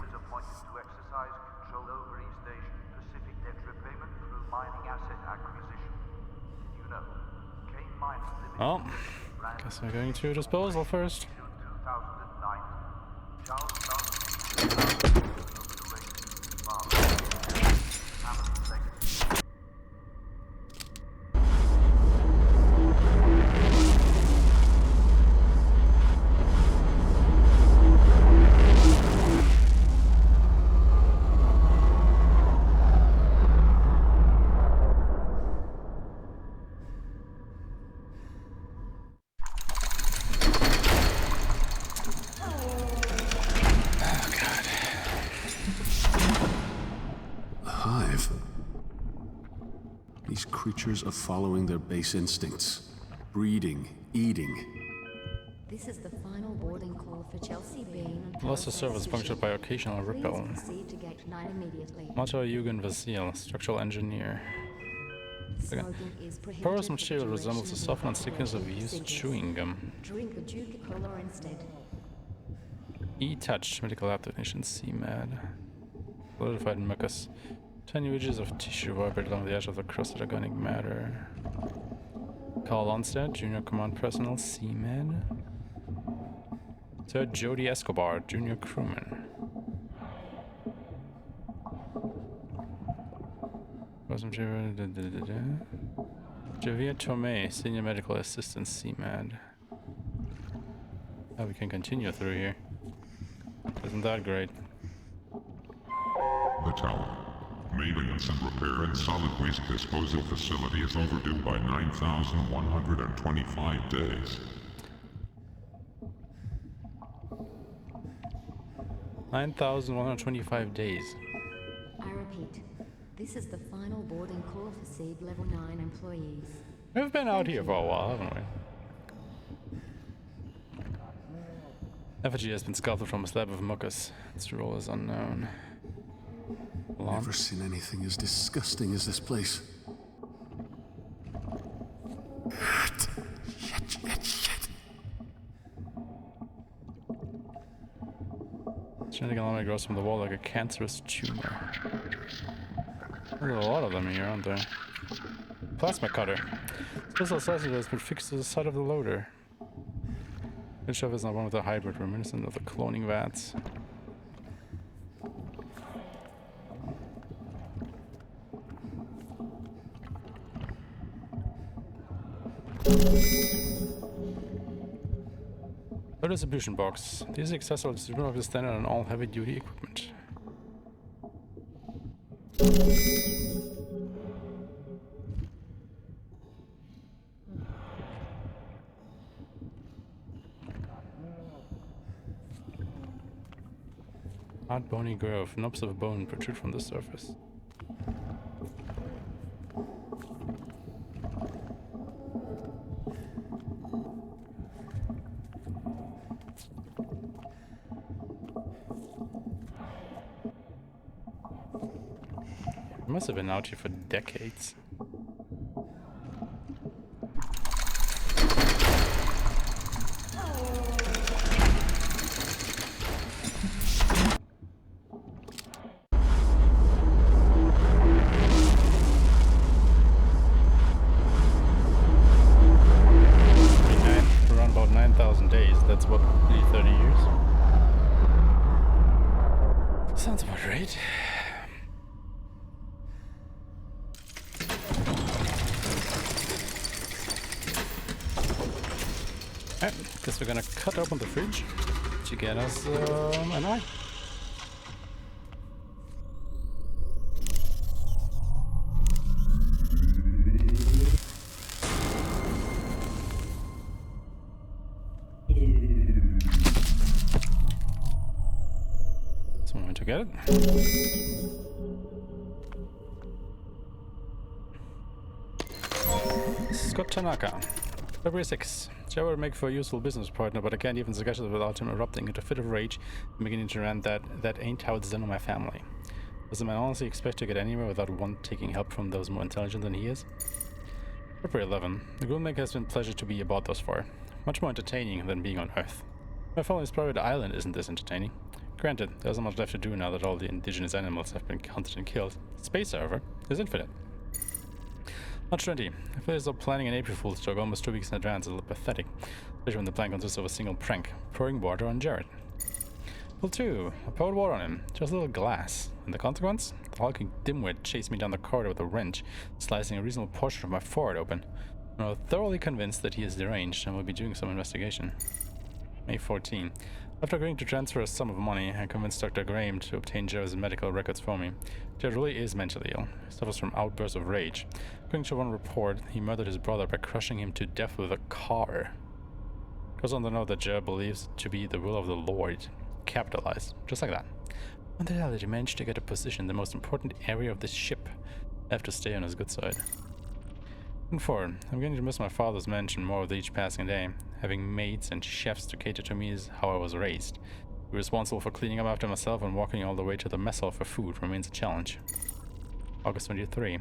Oh, guess we're going to disposal first. Creatures are following their base instincts. Breeding, eating. This is the final boarding call for Chelsea Bean. Loss of service punctured by occasional ripple. Motto Yugen Vasil, structural engineer. Porous material resembles the soft and thickness of used chewing gum. Drink a Duke Cola instead. E-touch, medical lab technician, CMAD. Solidified mucus. Tiny ridges of tissue vibrate along the edge of the crusted organic matter. Carl Onstead, junior command personnel, CMAD. Sir Jody Escobar, junior crewman. Javier Tomei, senior medical assistant, CMAD. Oh, we can continue through here. Isn't that great? The tower. Maintenance and repair and solid waste disposal facility is overdue by 9,125 days. 9,125 days. I repeat, this is the final boarding call for SEEB Level 9 employees. We've been out here for a while, haven't we? Effigy has been sculpted from a slab of mucus. Its role is unknown. Never seen anything as disgusting as this place. Shit. Genetic element grows from the wall like a cancerous tumor. There's a lot of them here, aren't there? Plasma cutter. Special slicer has been fixed to the side of the loader. This shove is not one of the hybrid, reminiscent of the cloning vats. Low distribution box. These are accessible distribution boxes standard on all heavy-duty equipment. Hard bony growth. Knobs of bone protrude from the surface. I must have been out here for decades. Around about 9,000 days. That's what, maybe 30 years? Sounds about right. Guess we're gonna cut open the fridge to get us an eye. Someone went to get it. Scott Tanaka. February 6th. Joe would make for a useful business partner, but I can't even suggest it without him erupting into a fit of rage and beginning to rant that ain't how it's done in my family. Does a man honestly expect to get anywhere without one taking help from those more intelligent than he is? February 11. The Groommaker has been a pleasure to be aboard thus far. Much more entertaining than being on Earth. My family's private island isn't this entertaining. Granted, there isn't much left to do now that all the indigenous animals have been hunted and killed. Space, however, is infinite. March 20. If they stop planning an April Fool's joke almost 2 weeks in advance, it's a little pathetic, especially when the plan consists of a single prank, pouring water on Jared. Pull 2. I poured water on him, just a little glass. And the consequence? The hulking dimwit chased me down the corridor with a wrench, slicing a reasonable portion of my forehead open. I'm thoroughly convinced that he is deranged and will be doing some investigation. May 14. After agreeing to transfer a sum of money, I convinced Dr. Graham to obtain Jared's medical records for me. Jared really is mentally ill. He suffers from outbursts of rage. According to one report, he murdered his brother by crushing him to death with a car. Goes on to note that Jared believes it to be the will of the Lord. Capitalized. Just like that. When the hell did he manage to get a position in the most important area of this ship? I have to stay on his good side. And 4. I'm beginning to miss my father's mansion more with each passing day. Having maids and chefs to cater to me is how I was raised. Be responsible for cleaning up after myself and walking all the way to the mess hall for food remains a challenge. August 23.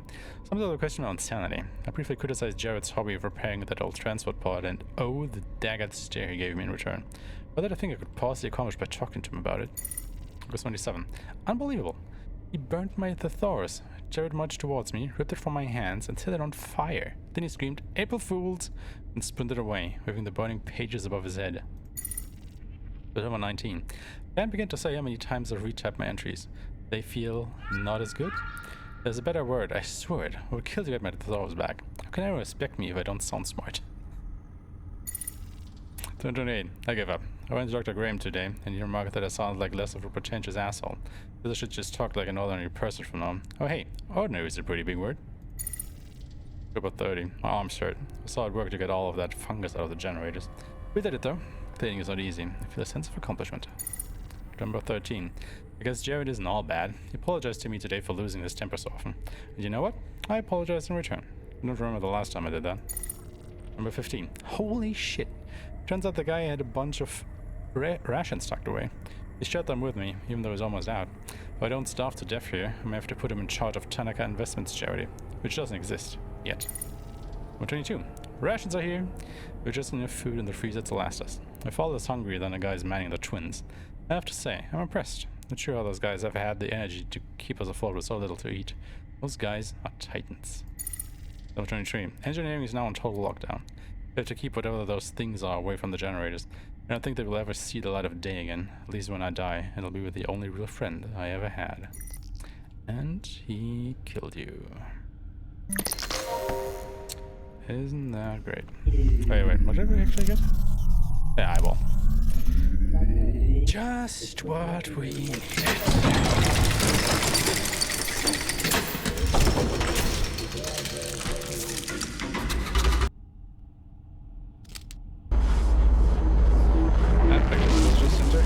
Some other question on sanity. I briefly criticized Jared's hobby of repairing that old transport pod, and oh, the daggered stare he gave me in return. What did I think I could possibly accomplish by talking to him about it? August 27. Unbelievable. He burnt my thesaurus. Jared marched towards me, ripped it from my hands, and set it on fire. Then he screamed, "April Fools!" and sprinted away, waving the burning pages above his head. September 19. Can't begin to say how many times I've retapped my entries. They feel not as good? There's a better word, I swear it. I would kill to get my thesaurus back. How can anyone respect me if I don't sound smart? 28. I give up. I went to Dr. Graham today, and he remarked that I sounded like less of a pretentious asshole. Because I should just talk like an ordinary person from now on. Oh hey, ordinary is a pretty big word. About 30. My arm's hurt. I saw it work to get all of that fungus out of the generators. We did it though. Cleaning is not easy. I feel a sense of accomplishment. Number 13. I guess Jared isn't all bad. He apologized to me today for losing his temper so often. And you know what? I apologized in return. I don't remember the last time I did that. Number 15. Holy shit. Turns out the guy had a bunch of rations tucked away. He shared them with me, even though he's almost out. If I don't starve to death here, I may have to put him in charge of Tanaka Investments charity, which doesn't exist yet. Number 22. Rations are here. There's just enough food in the freezer to last us. I far less hungry than the guys manning the twins. I have to say, I'm impressed. Not sure how those guys ever had the energy to keep us afloat with so little to eat. Those guys are titans. Number 23. Engineering is now on total lockdown. We have to keep whatever those things are away from the generators. I don't think they will ever see the light of day again. At least when I die, it'll be with the only real friend I ever had. And he killed you. Isn't that great? Wait, what did we actually get? Yeah, eyeball. Just what we needed. That picture was just enter.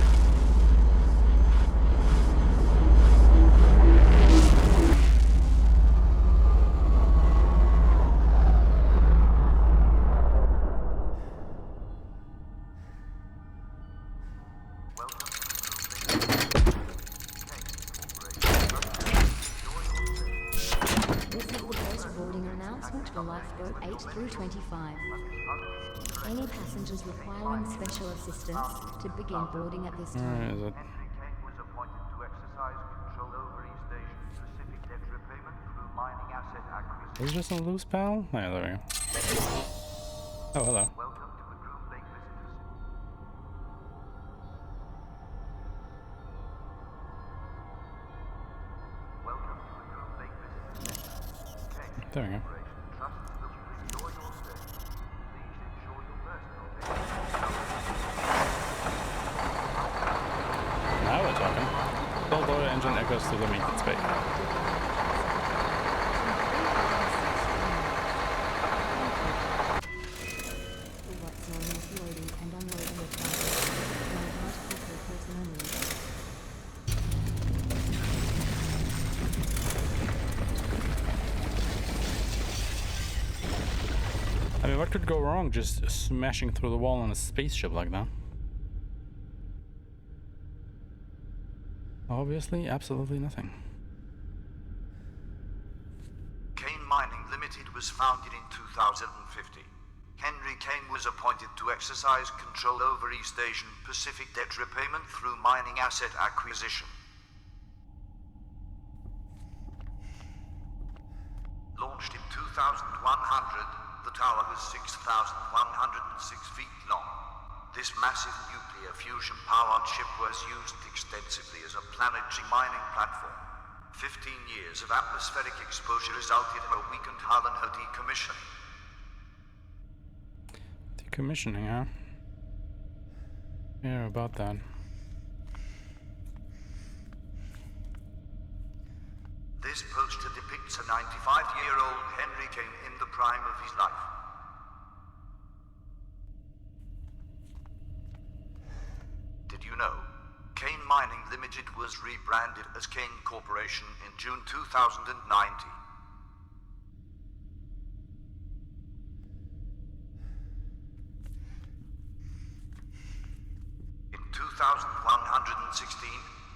For lifeboat 8 through 25. Any passengers requiring special assistance to begin boarding at this time. Is it? Is it just a loose pal? Yeah, there we go. Oh, hello. There we go. Now we're talking. Full loader engine echoes through the maintenance bay. I mean, what could go wrong just smashing through the wall on a spaceship like that? Obviously, absolutely nothing. Kane Mining Limited was founded in 2050. Henry Kane was appointed to exercise control over East Asian Pacific debt repayment through mining asset acquisition. Launched in 2100, the tower was 6,106 feet long. This massive nuclear fusion-powered ship was used extensively as a planetary mining platform. 15 years of atmospheric exposure resulted in a weakened hull and her decommissioning. Decommissioning, huh? Yeah, about that. This poster depicts a 95-year-old Henry Kane in the prime of his life. Did you know? Kane Mining Limited was rebranded as Kane Corporation in June 2019. In 2116,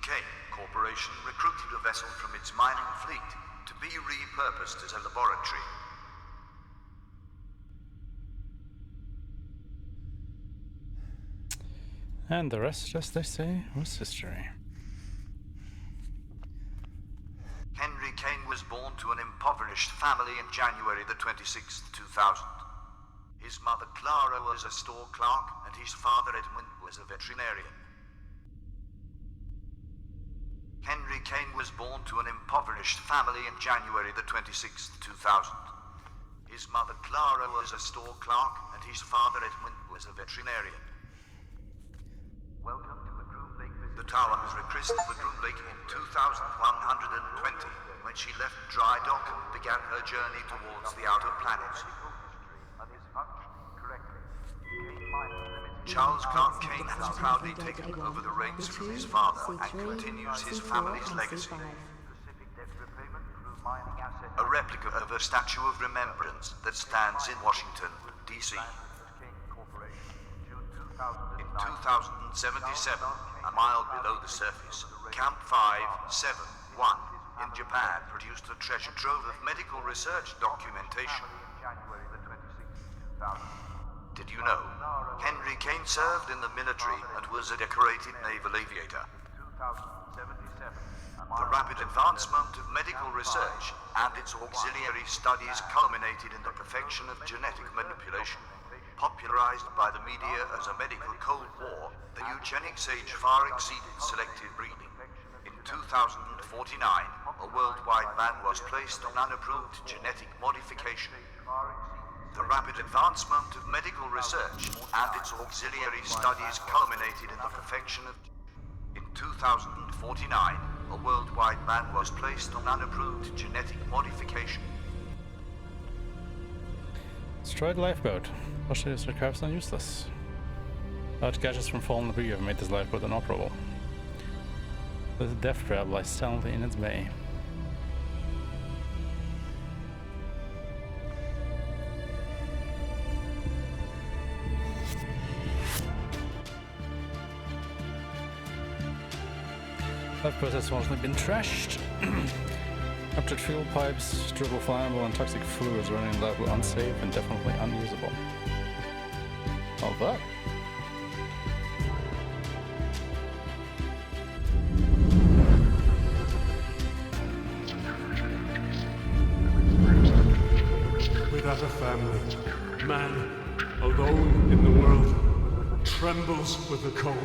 Kane Corporation recruited a vessel from its mining fleet to be repurposed as a laboratory. And the rest, as they say, was history. Henry Kane was born to an impoverished family in January the 26th, 2000. His mother Clara was a store clerk, and his father Edmund was a veterinarian. Henry Kane was born to an impoverished family in January the 26th, 2000. His mother Clara was a store clerk, and his father Edmund was a veterinarian. The tower was rechristened the Groom Lake in 2120 when she left dry dock and began her journey towards the outer planets. Charles Clark Kane has proudly taken over the reins from his father and continues his family's legacy. A replica of a statue of remembrance that stands in Washington, D.C. In 2077, a mile below the surface, Camp 571 in Japan produced a treasure trove of medical research documentation. Did you know? Henry Kane served in the military and was a decorated naval aviator. The rapid advancement of medical research and its auxiliary studies culminated in the perfection of genetic manipulation. Popularized by the media as a medical Cold War, the eugenics age far exceeded selective breeding. In 2049, a worldwide ban was placed on unapproved genetic modification. The rapid advancement of medical research and its auxiliary studies culminated in the perfection of... In 2049, a worldwide ban was placed on unapproved genetic modification. Destroyed lifeboat. Partially destroyed crafts and useless. Large gadgets from fallen debris have made this lifeboat inoperable. The death trap lies silently in its bay. Lifeboat has mostly been trashed. Ruptured fuel pipes, durable flammable and toxic fluids running in lab were unsafe and definitely unusable. All that. Without a family, man, alone in the world, trembles with the cold.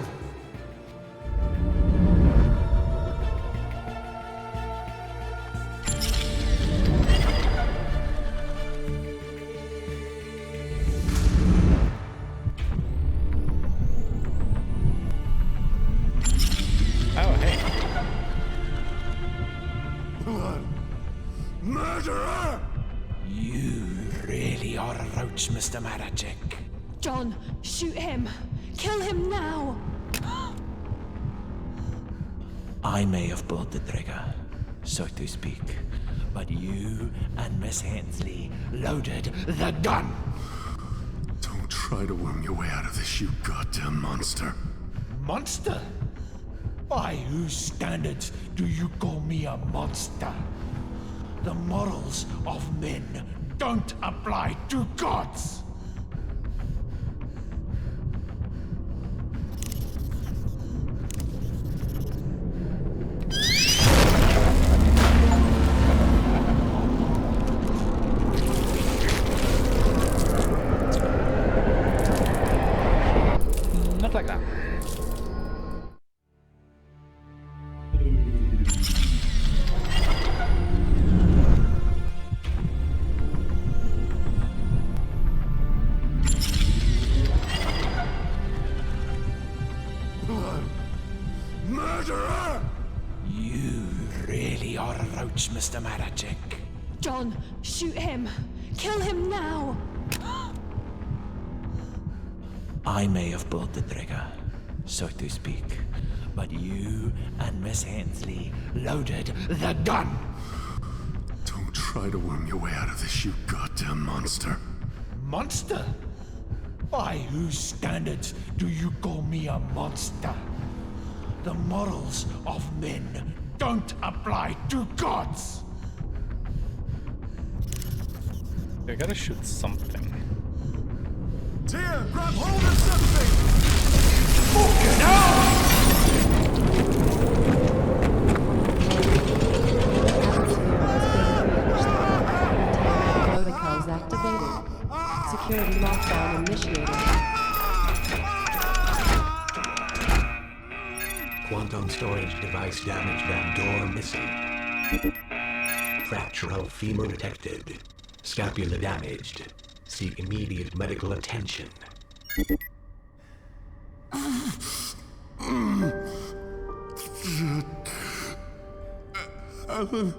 Murderer! You really are a roach, Mr. Maracheck. John, shoot him! Kill him now! I may have pulled the trigger, so to speak, but you and Miss Hensley loaded the gun! Don't try to worm your way out of this, you goddamn monster. Monster? By whose standards do you call me a monster? The morals of men don't apply to gods! Not like that. Murderer! You really are a roach, Mr. Maracheck. John, shoot him! Kill him now! I may have pulled the trigger, so to speak, but you and Miss Hensley loaded the gun! Don't try to worm your way out of this, you goddamn monster. Monster? By whose standards do you call me a monster? The morals of men don't apply to gods! I gotta shoot something. Tia, grab hold of something! Fucking hell! Protocols activated. Security lockdown initiated. Quantum storage device damaged and door missing. Fracture of femur detected. Scapula damaged. Seek immediate medical attention. Ellen?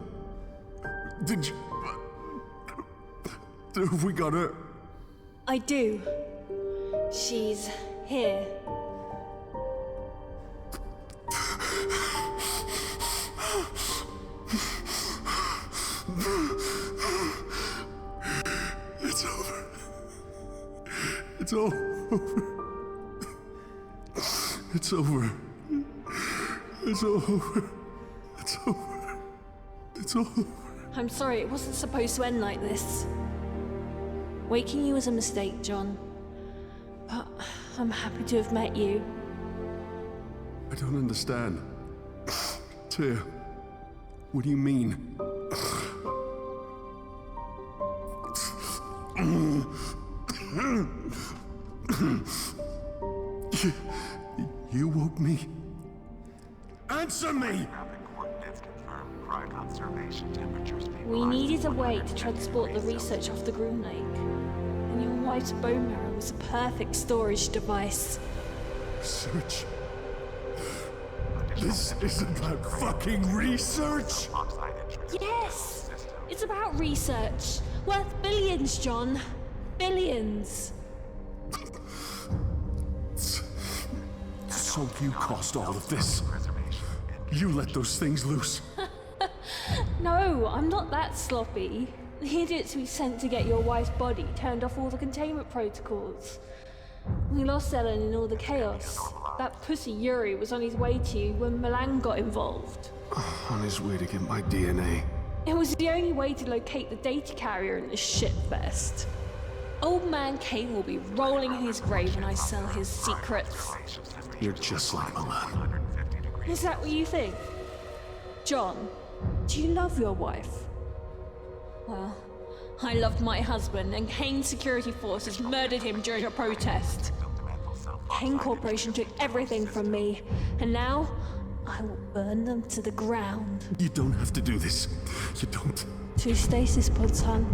Did you... Have we got her? I do. She's here. It's over. It's all over. It's over. It's all over. It's over. It's all over. I'm sorry, it wasn't supposed to end like this. Waking you was a mistake, John. But I'm happy to have met you. I don't understand. Tyr, what do you mean? You woke me. Answer me! We needed a way to transport the research off the Groom Lake. And your wife's bone marrow was a perfect storage device. Research? This isn't about fucking research! Yes! It's about research. Worth billions, John. Billions. So you caused all of this? You let those things loose? No, I'm not that sloppy. The idiots we sent to get your wife's body turned off all the containment protocols. We lost Ellen in all the chaos. That pussy Yuri was on his way to you when Milan got involved. On his way to get my DNA. It was the only way to locate the data carrier in this shitfest. Old man Kane will be rolling in his grave when I sell his secrets. You're just like Milan. Is that what you think? John, do you love your wife? Well, I loved my husband, and Kane's security forces murdered him during a protest. Kane Corporation took everything from me, and now I will burn them to the ground. You don't have to do this. You don't. To Stasis pods, son.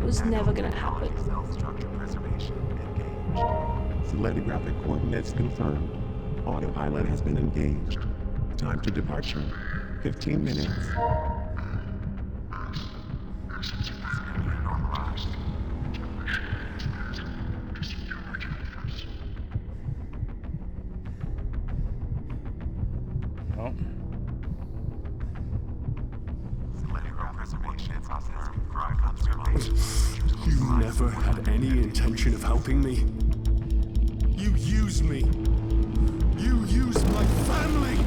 It was never gonna happen. Celestigraphic coordinates confirmed. Autopilot has been engaged. Time to departure. 15 minutes. Oh. You never had any intention of helping me. You used me. You used my family.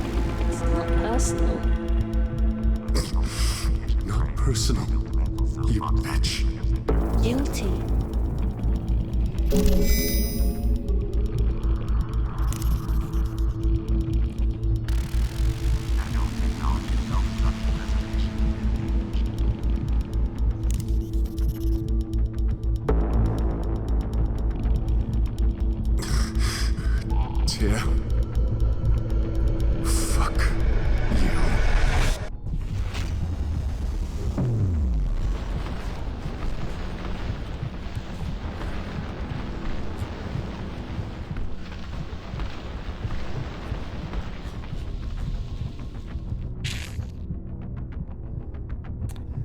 It's not personal. Not personal. You bitch. Guilty. Tyr. Fuck you.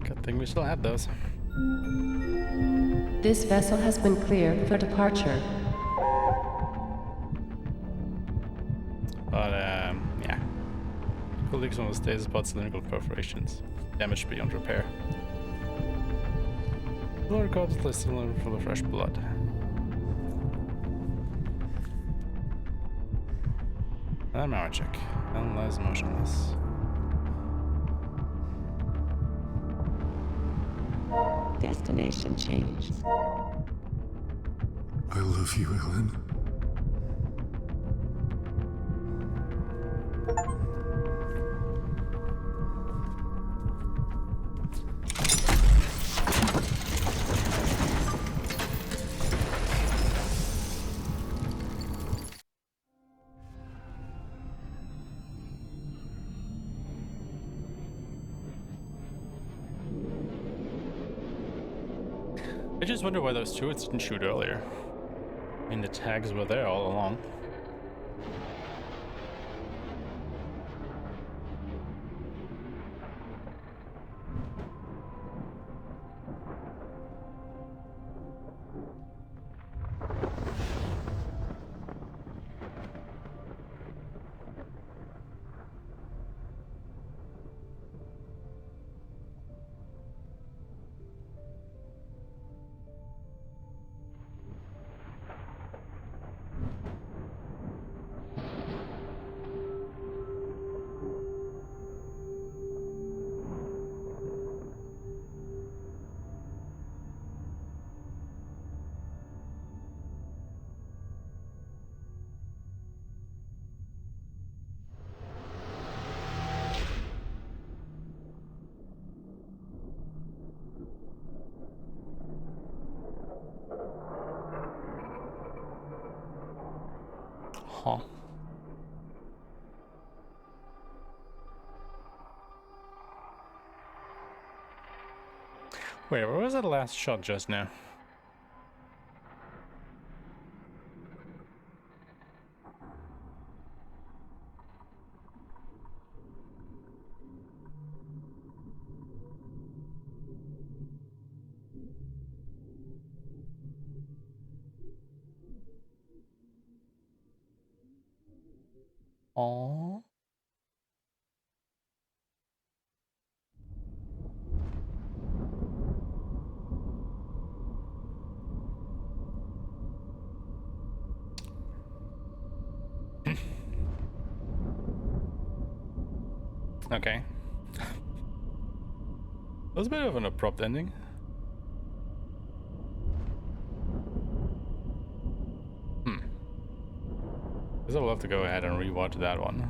Good thing we still had those. This vessel has been cleared for departure. But, yeah. Colleagues on the Stasis pod cylindrical perforations. Damage beyond repair. Blood causes less cylinder full of fresh blood. And Maracheck. And lies motionless. Destination changed. I love you, Ellen. I just wonder why those turrets didn't shoot earlier. I mean, the tags were there all along. Huh. Wait, where was that last shot just now? Oh. Okay. That was a bit of an abrupt ending. Guess I will have to go ahead and rewatch that one.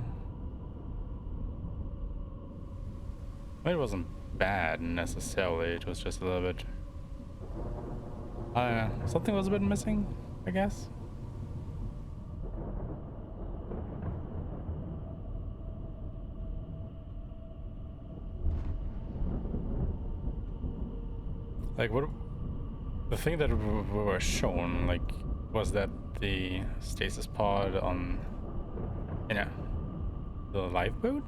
It wasn't bad necessarily, it was just a little bit... something was a bit missing, I guess. Like, what... The thing that we were shown, like, was that the stasis pod on... You know, the lifeboat?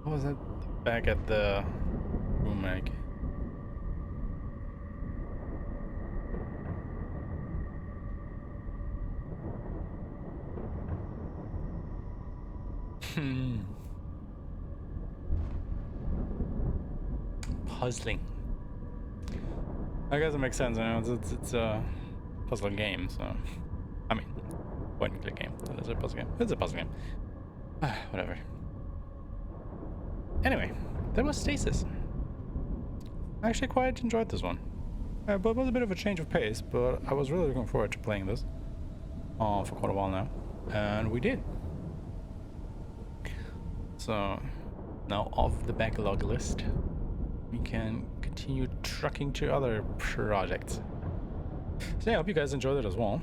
What was that back at the room, like? Puzzling. I guess it makes sense, you know, it's a puzzle game, so... I mean, point and click game. It is a puzzle game. It's a puzzle game. Whatever. Anyway, that was Stasis. I actually quite enjoyed this one. But it was a bit of a change of pace, but I was really looking forward to playing this for quite a while now. And we did. So, now off the backlog list, we can continue trucking to other projects. So yeah, I hope you guys enjoyed it as well.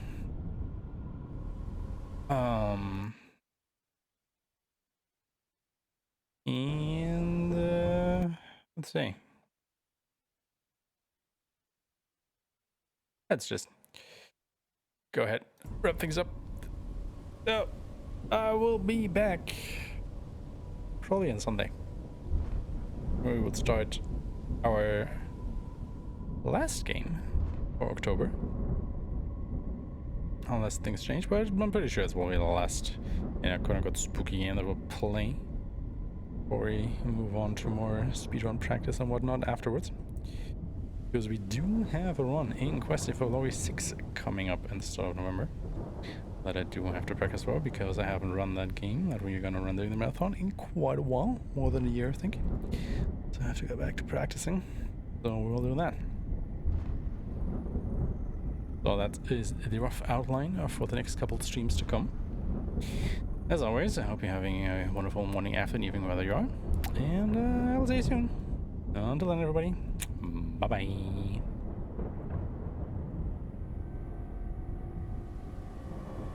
Let's see. Let's just go ahead, wrap things up. So, I will be back probably on Sunday. We will start our last game for October. Unless things change, but I'm pretty sure it's will be the last, you know, quote-unquote spooky game that we'll play before we move on to more speedrun practice and whatnot afterwards. Because we do have a run in Quest for Glory 6 coming up in the start of November that I do have to practice for, because I haven't run that game that we're gonna run during the marathon in quite a while, more than a year I think. So I have to go back to practicing, so we'll do that. So that is the rough outline for the next couple of streams to come. As always, I hope you're having a wonderful morning, afternoon, evening, wherever you are. And I will see you soon. Until then, everybody, bye-bye.